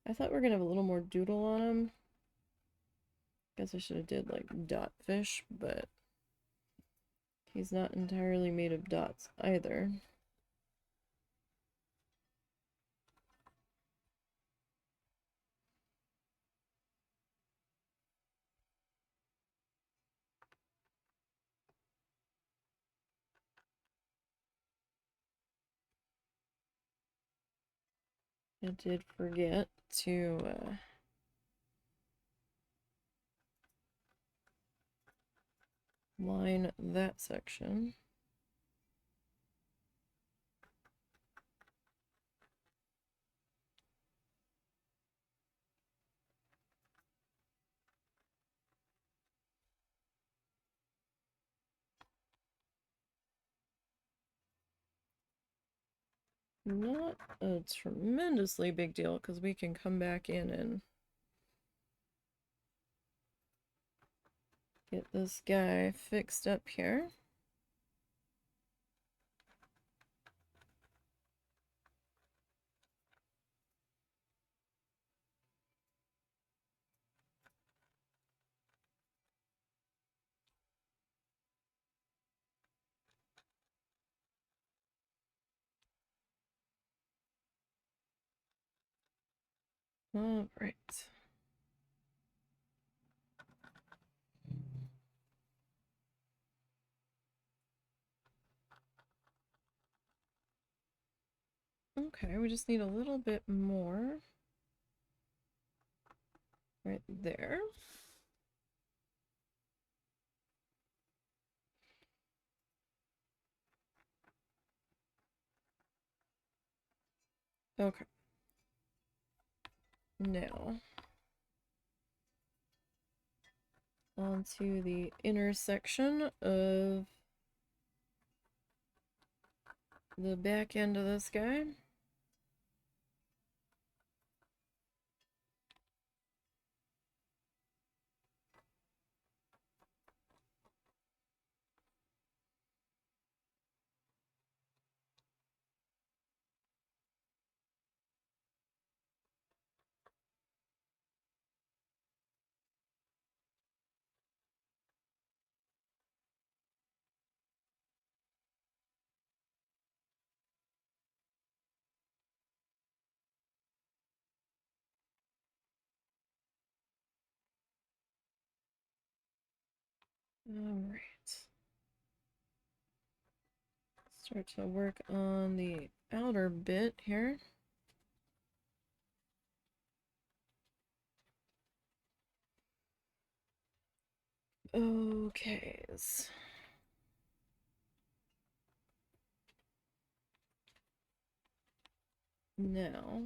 I thought we were gonna have a little more doodle on him. Guess I should have did like dot fish, but he's not entirely made of dots either. I did forget to line that section. Not a tremendously big deal because we can come back in and get this guy fixed up here. All right. Okay, we just need a little bit more right there. Okay. Now, onto the intersection of the back end of this guy. All right. Start to work on the outer bit here. Okay. Now,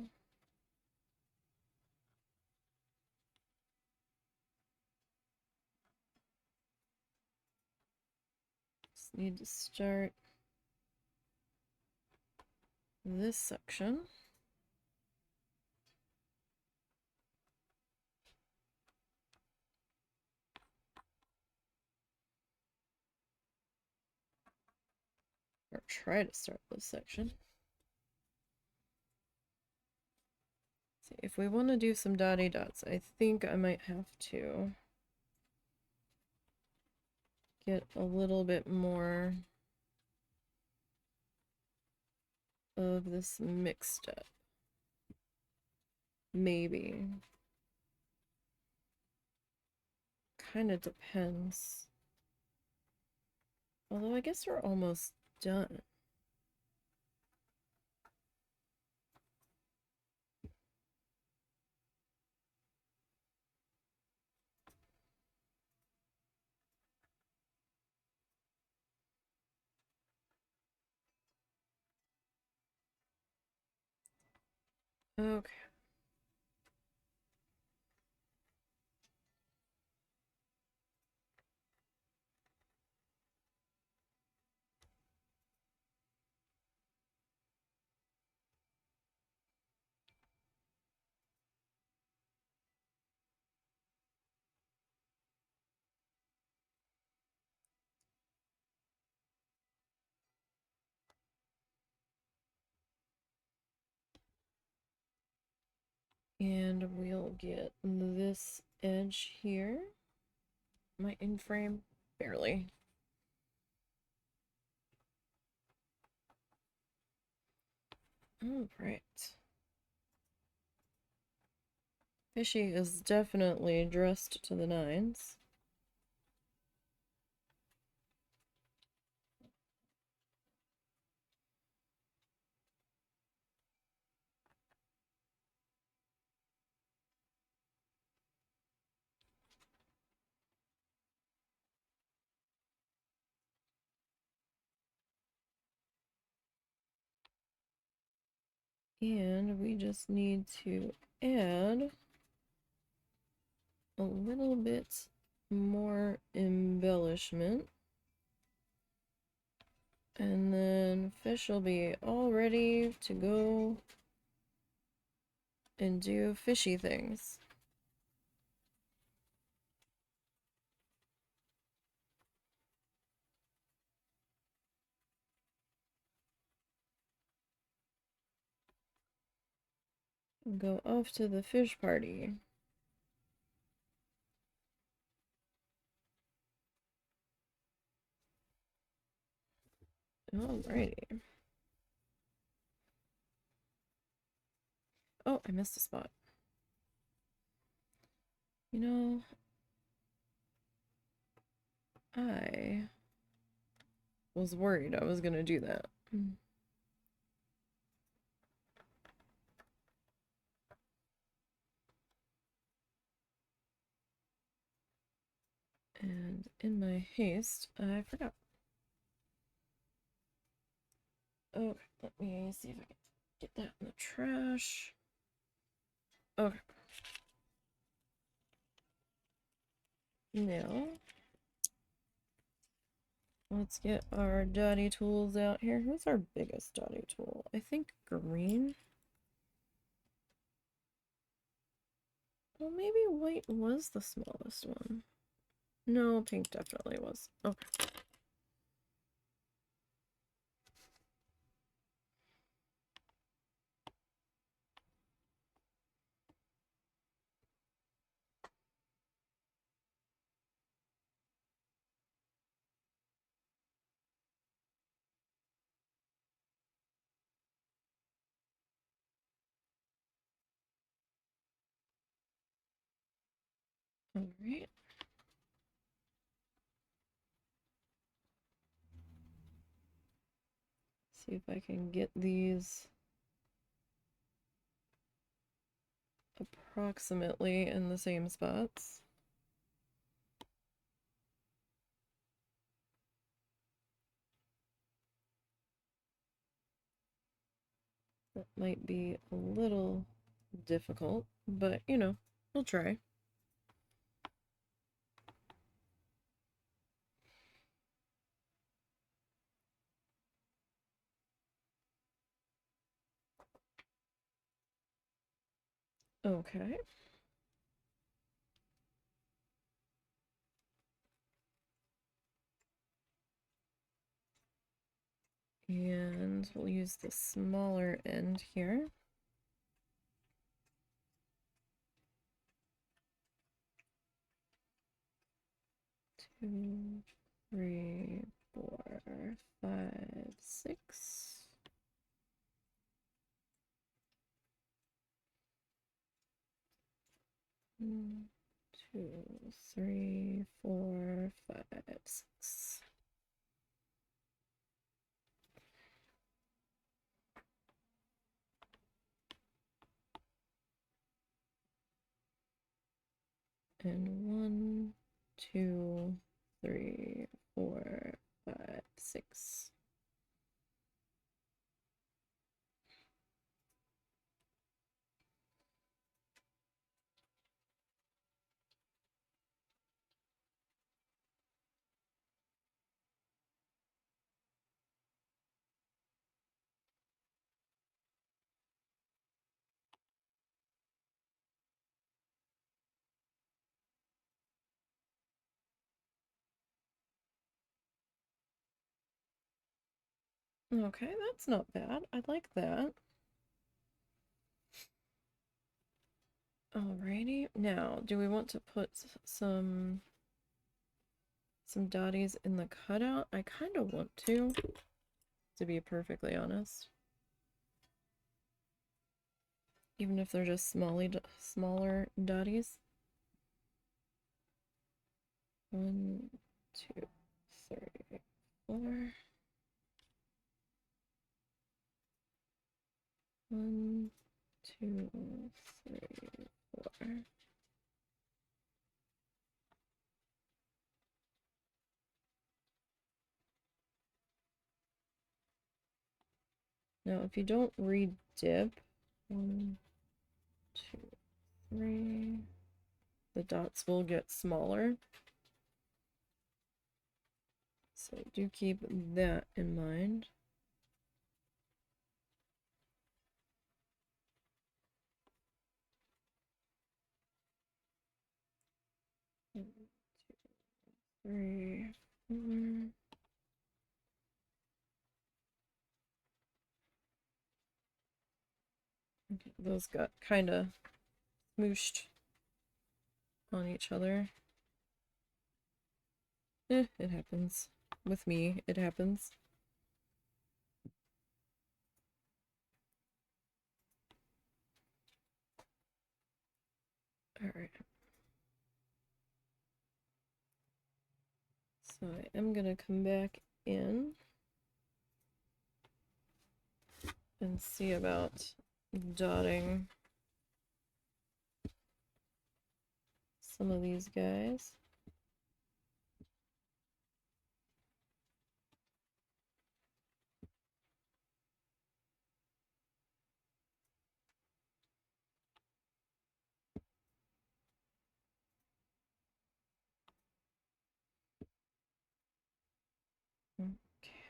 just need to start this section. Or try to start this section. See, if we want to do some dotty dots, I think I might have to get a little bit more of this mixed up. Maybe. Kind of depends. Although I guess we're almost done. Okay. And we'll get this edge here. My in frame, barely. All right. Fishy is definitely dressed to the nines. And we just need to add a little bit more embellishment. And then fish will be all ready to go and do fishy things. Go off to the fish party. Alrighty. Oh, I missed a spot. You know, I was worried I was gonna do that. And in my haste, I forgot. Okay, let me see if I can get that in the trash. Okay. Now, let's get our dotty tools out here. Who's our biggest dotty tool? I think green. Well, maybe white was the smallest one. No, pink definitely was. Okay. All right. See if I can get these approximately in the same spots. That might be a little difficult, but you know, we'll try. Okay. And we'll use the smaller end here. 2, 3, 4, 5, 6. One, 2, 3, 4, 5, 6. And 1, 2, 3, 4, 5, 6. Okay, that's not bad. I like that. Alrighty. Now, do we want to put some dotties in the cutout? I kind of want to be perfectly honest. Even if they're just smaller dotties. 1, 2, 3, 4. 1, 2, 3, 4. Now, if you don't re-dip, 1, 2, 3. The dots will get smaller. So do keep that in mind. One, 2, 3, 4. Okay, those got kind of smooshed on each other. It happens. With me, it happens. Alright. So I am gonna come back in and see about dotting some of these guys.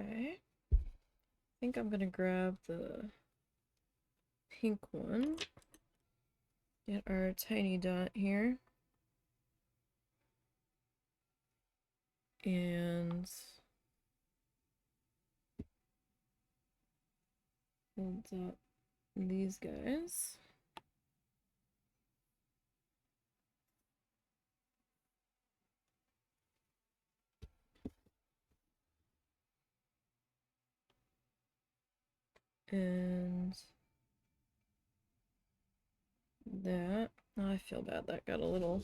Okay. I think I'm gonna grab the pink one. Get our tiny dot here. And we'll dot these guys. And that. Oh, I feel bad. That got a little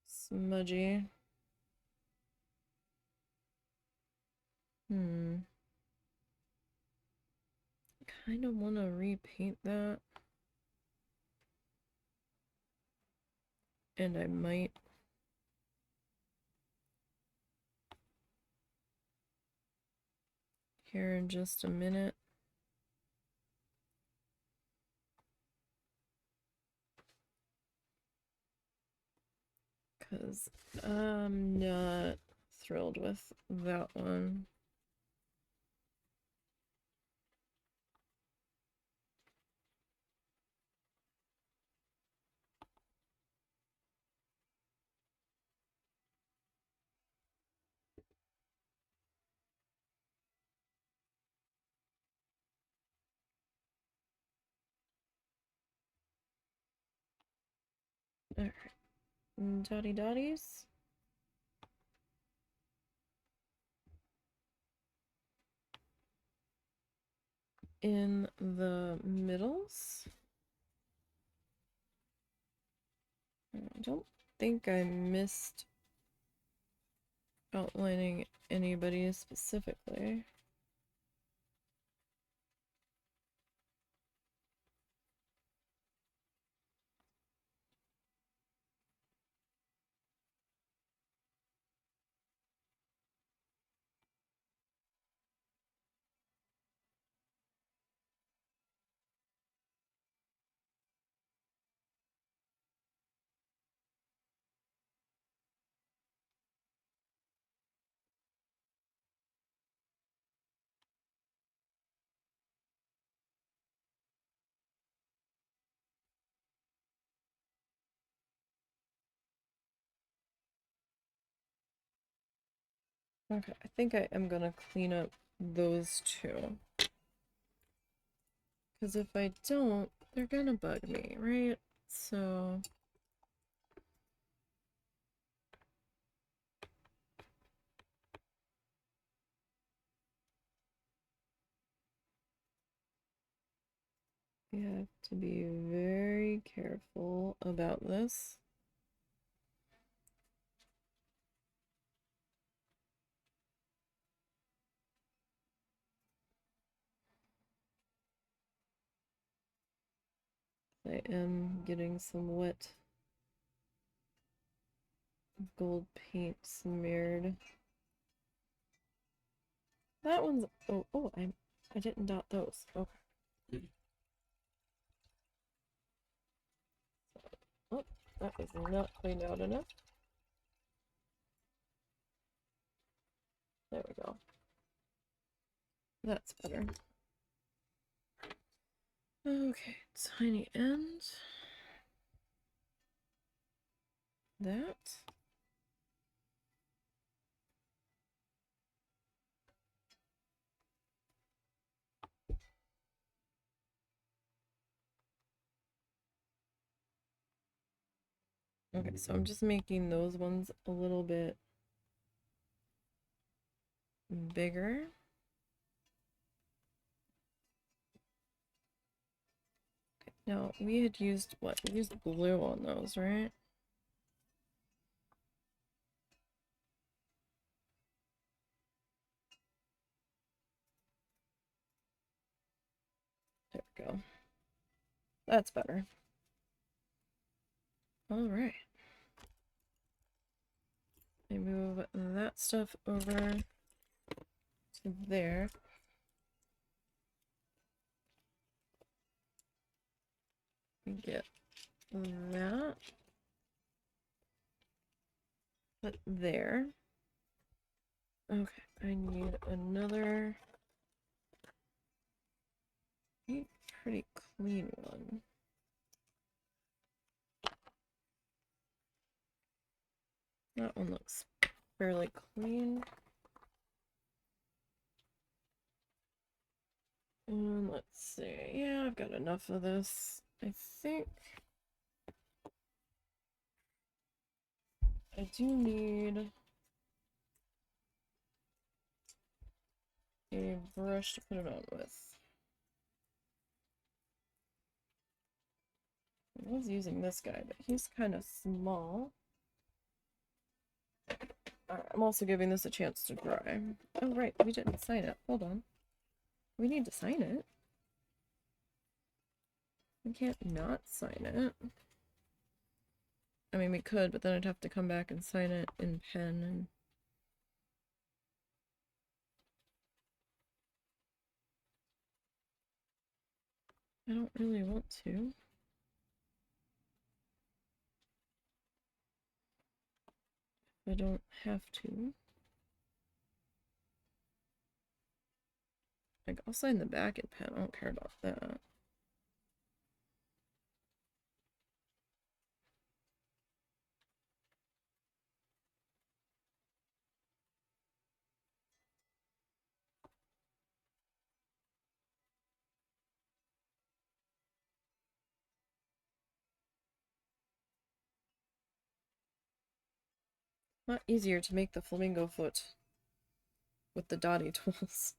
smudgy. Kind of want to repaint that. And I might. Here in just a minute. Because I'm not thrilled with that one. Alright. Dotty dotties. In the middles. I don't think I missed outlining anybody specifically. Okay, I think I am gonna clean up those two. Because if I don't, they're gonna bug me, right? So... we have to be very careful about this. I am getting some wet gold paint smeared. That one's I didn't dot those. Okay. That is not cleaned out enough. There we go. That's better. Okay, tiny end. That. Okay, so I'm just making those ones a little bit bigger. Okay, now, we had used what? We used glue on those, right? There we go. That's better. All right. I move that stuff over to there. We get that. Put there. Okay, I need another pretty clean one. That one looks fairly clean. And let's see. Yeah, I've got enough of this. I think I do need a brush to put it on with. I was using this guy, but he's kind of small. Alright, I'm also giving this a chance to dry. Oh, right, we didn't sign it. Hold on. We need to sign it. We can't not sign it. I mean, we could, but then I'd have to come back and sign it in pen and... I don't really want to. I don't have to. Like, I'll sign the back in pen. I don't care about that. A lot easier to make the flamingo foot with the dotty tools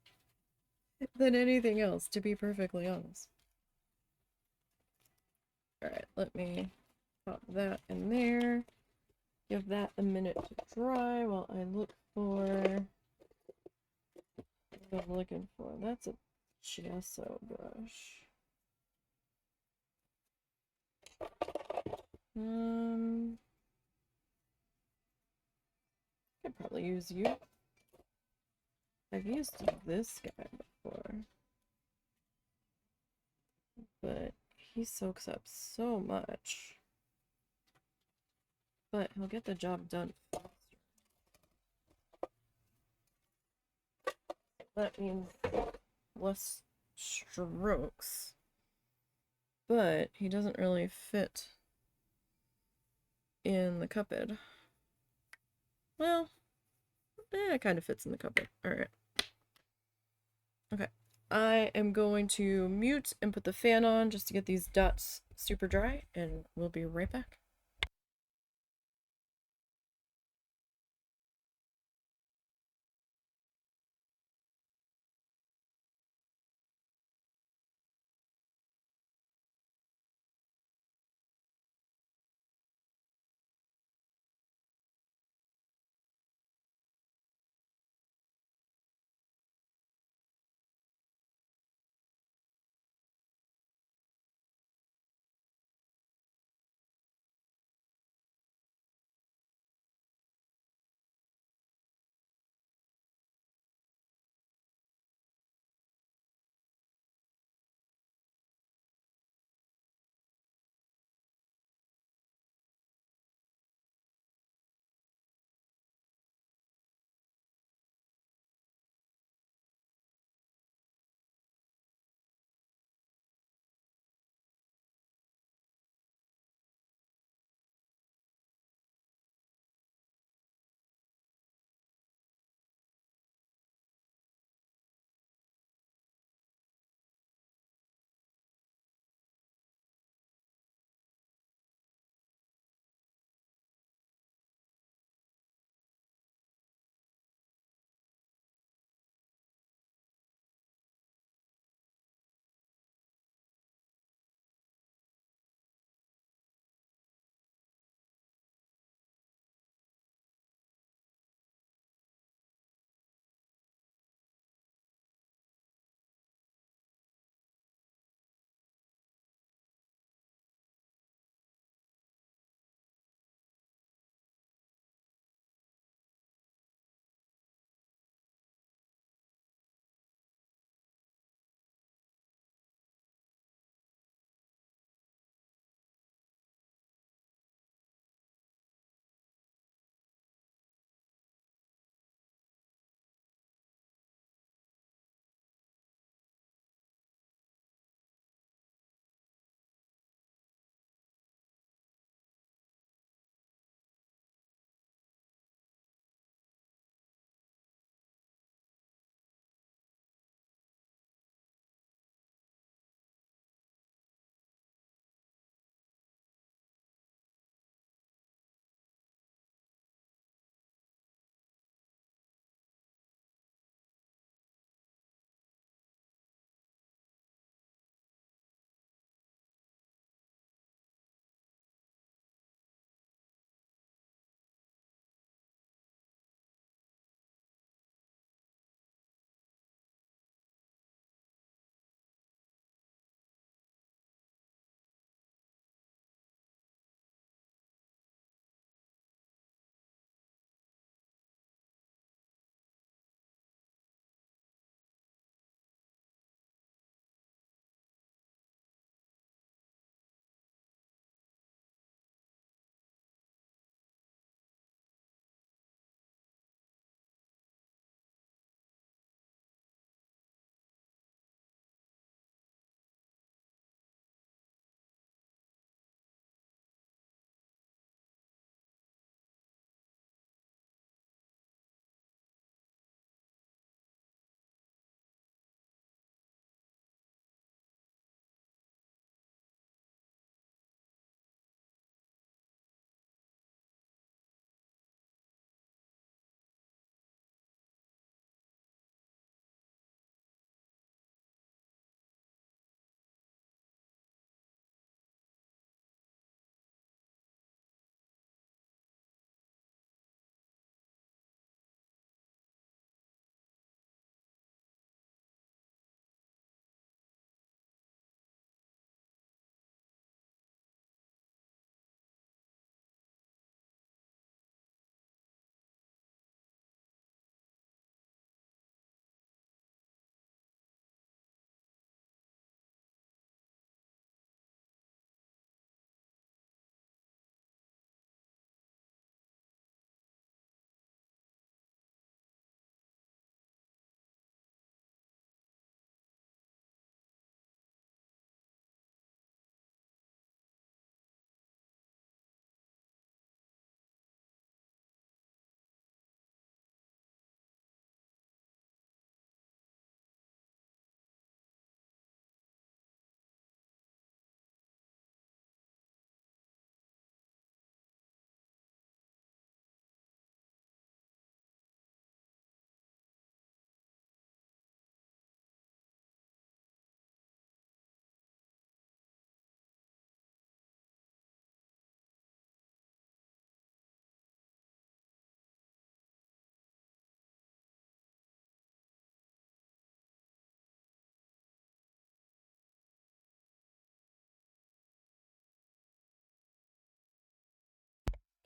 than anything else, to be perfectly honest. Alright, let me pop that in there. Give that a minute to dry while I look for what I'm looking for. That's a gesso brush. I could probably use you. I've used this guy before, but he soaks up so much. But he'll get the job done faster. That means less strokes, but he doesn't really fit in the cuphead. Well, it kind of fits in the cuphead. Alright. Okay. I am going to mute and put the fan on just to get these dots super dry, and we'll be right back.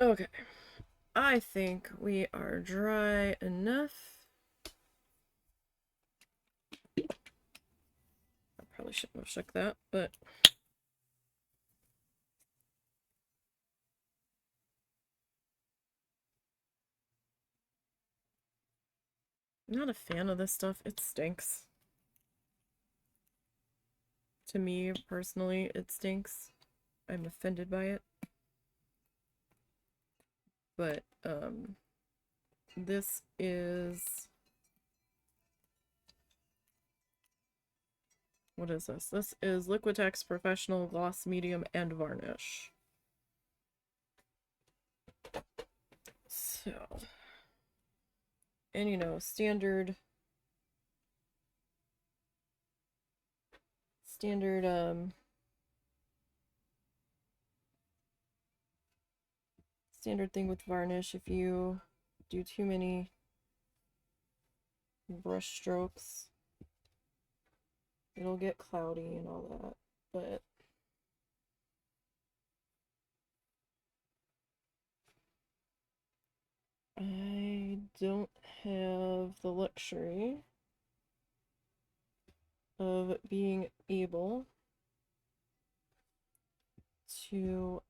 Okay. I think we are dry enough. I probably shouldn't have shook that, but I'm not a fan of this stuff. It stinks. To me, personally, it stinks. I'm offended by it. But, this is... What is this? This is Liquitex Professional Gloss Medium and Varnish. So... And, you know, standard, standard thing with varnish. If you do too many brush strokes, it'll get cloudy and all that. But I don't have the luxury of being able to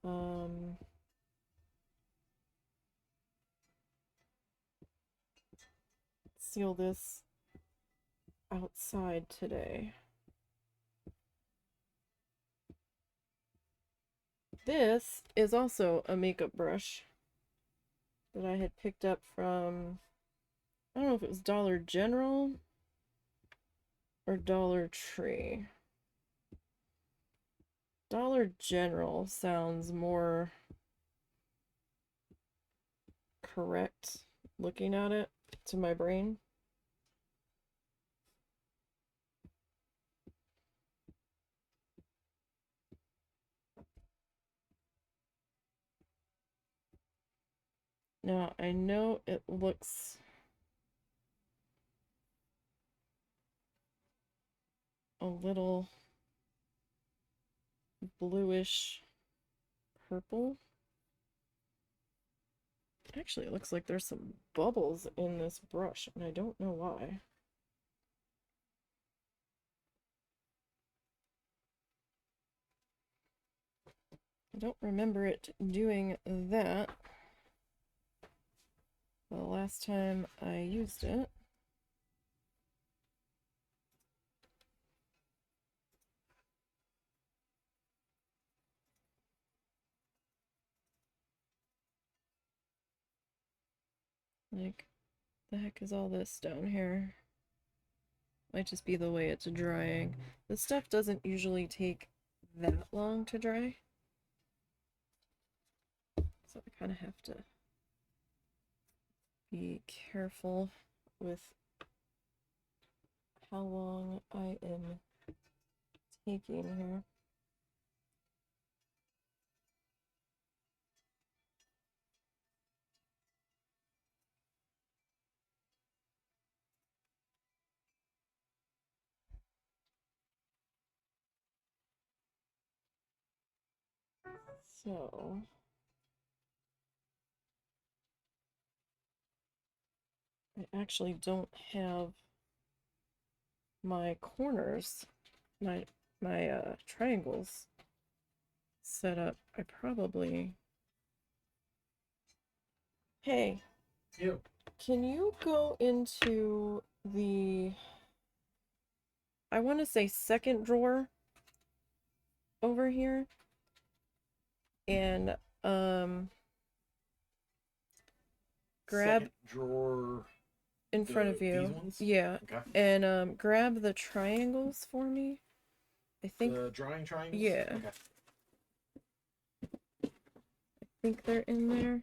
seal this outside today. This is also a makeup brush that I had picked up from, I don't know if it was Dollar General or Dollar Tree. Dollar General sounds more correct looking at it to my brain. Now, I know it looks a little bluish purple. Actually, it looks like there's some bubbles in this brush, and I don't know why. I don't remember it doing that the last time I used it. Like, the heck is all this down here? Might just be the way it's drying. This stuff doesn't usually take that long to dry. So I kind of have to be careful with how long I am taking here. So I actually don't have my corners, my triangles set up. I probably... Hey, You. can you go into the, I want to say second drawer over here, and grab Second drawer in front of these you. ones? Yeah. Okay. And grab the triangles for me. I think The drying triangles? yeah. Okay. I think they're in there.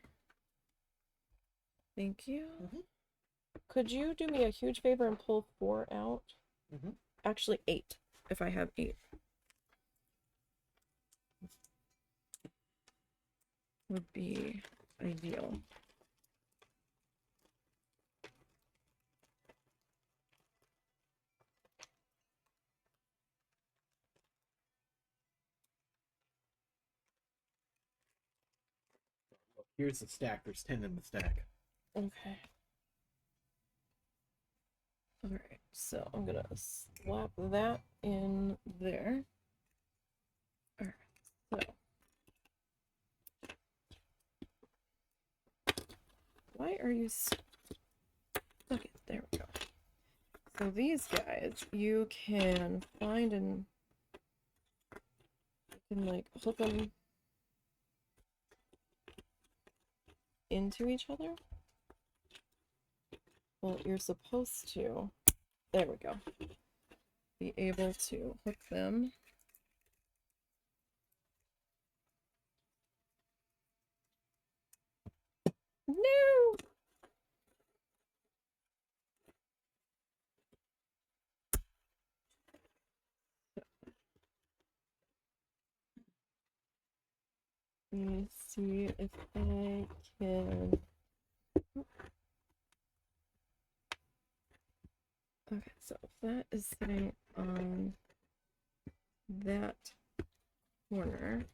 Thank you. Could you do me a huge favor and pull 4 out? Actually 8, if I have 8. Would be ideal. Here's the stack. There's 10 in the stack. Okay. Alright, so I'm gonna slap that in there. Alright, so. Why are you stuck? There we go. So these guys, you can find and you can like hook them into each other. Well, you're supposed to, there we go, be able to hook them no. Let me see if I can. Okay, so if that is sitting on that corner,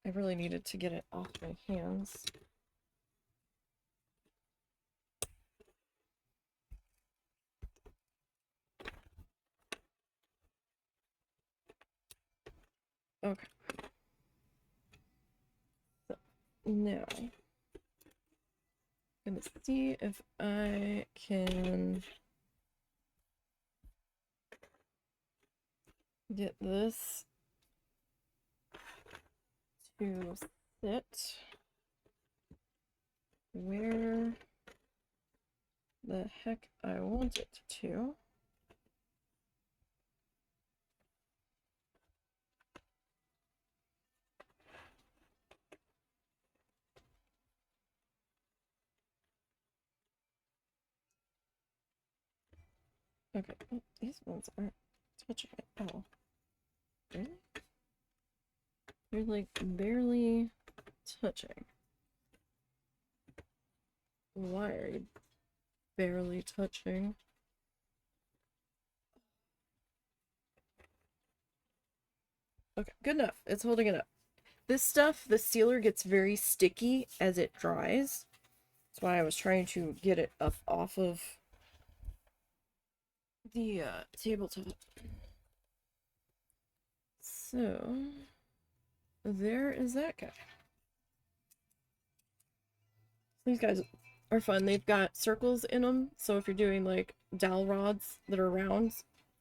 I really needed to get it off my hands. Okay. So now I'm gonna see if I can get this to sit where the heck I want it to. Okay, oh, these ones aren't touching it at all. Really? They're like barely touching. Why are you barely touching? Okay, good enough. It's holding it up. This stuff, the sealer gets very sticky as it dries. That's why I was trying to get it up off of the tabletop. So, there is that guy. These guys are fun. They've got circles in them, so if you're doing like dowel rods that are round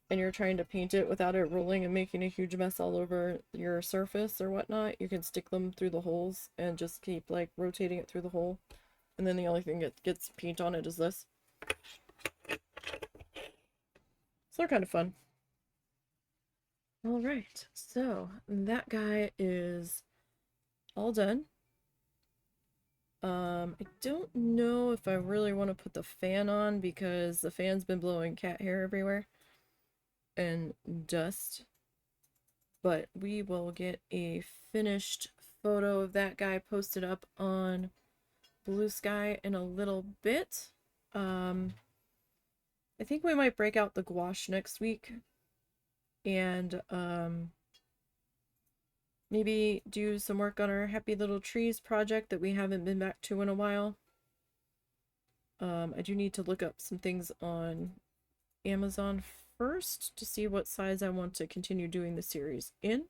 and you're trying to paint it without it rolling and making a huge mess all over your surface or whatnot, you can stick them through the holes and just keep like rotating it through the hole. And then the only thing that gets paint on it is this. So they're kind of fun. Alright, so that guy is all done. I don't know if I really want to put the fan on because the fan's been blowing cat hair everywhere and dust. But we will get a finished photo of that guy posted up on Blue Sky in a little bit. I think we might break out the gouache next week and maybe do some work on our Happy Little Trees project that we haven't been back to in a while. I do need to look up some things on Amazon first to see what size I want to continue doing the series in.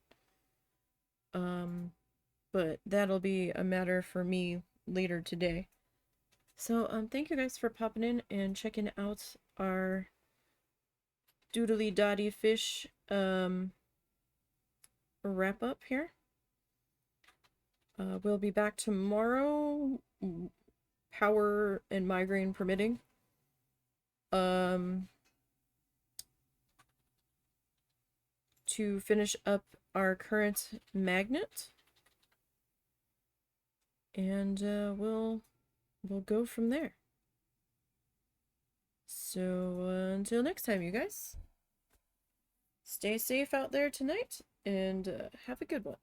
But that'll be a matter for me later today. So, thank you guys for popping in and checking out our doodly dotty fish, wrap up here. We'll be back tomorrow, power and migraine permitting. To finish up our current magnet. And we'll go from there. So until next time, you guys, stay safe out there tonight and have a good one.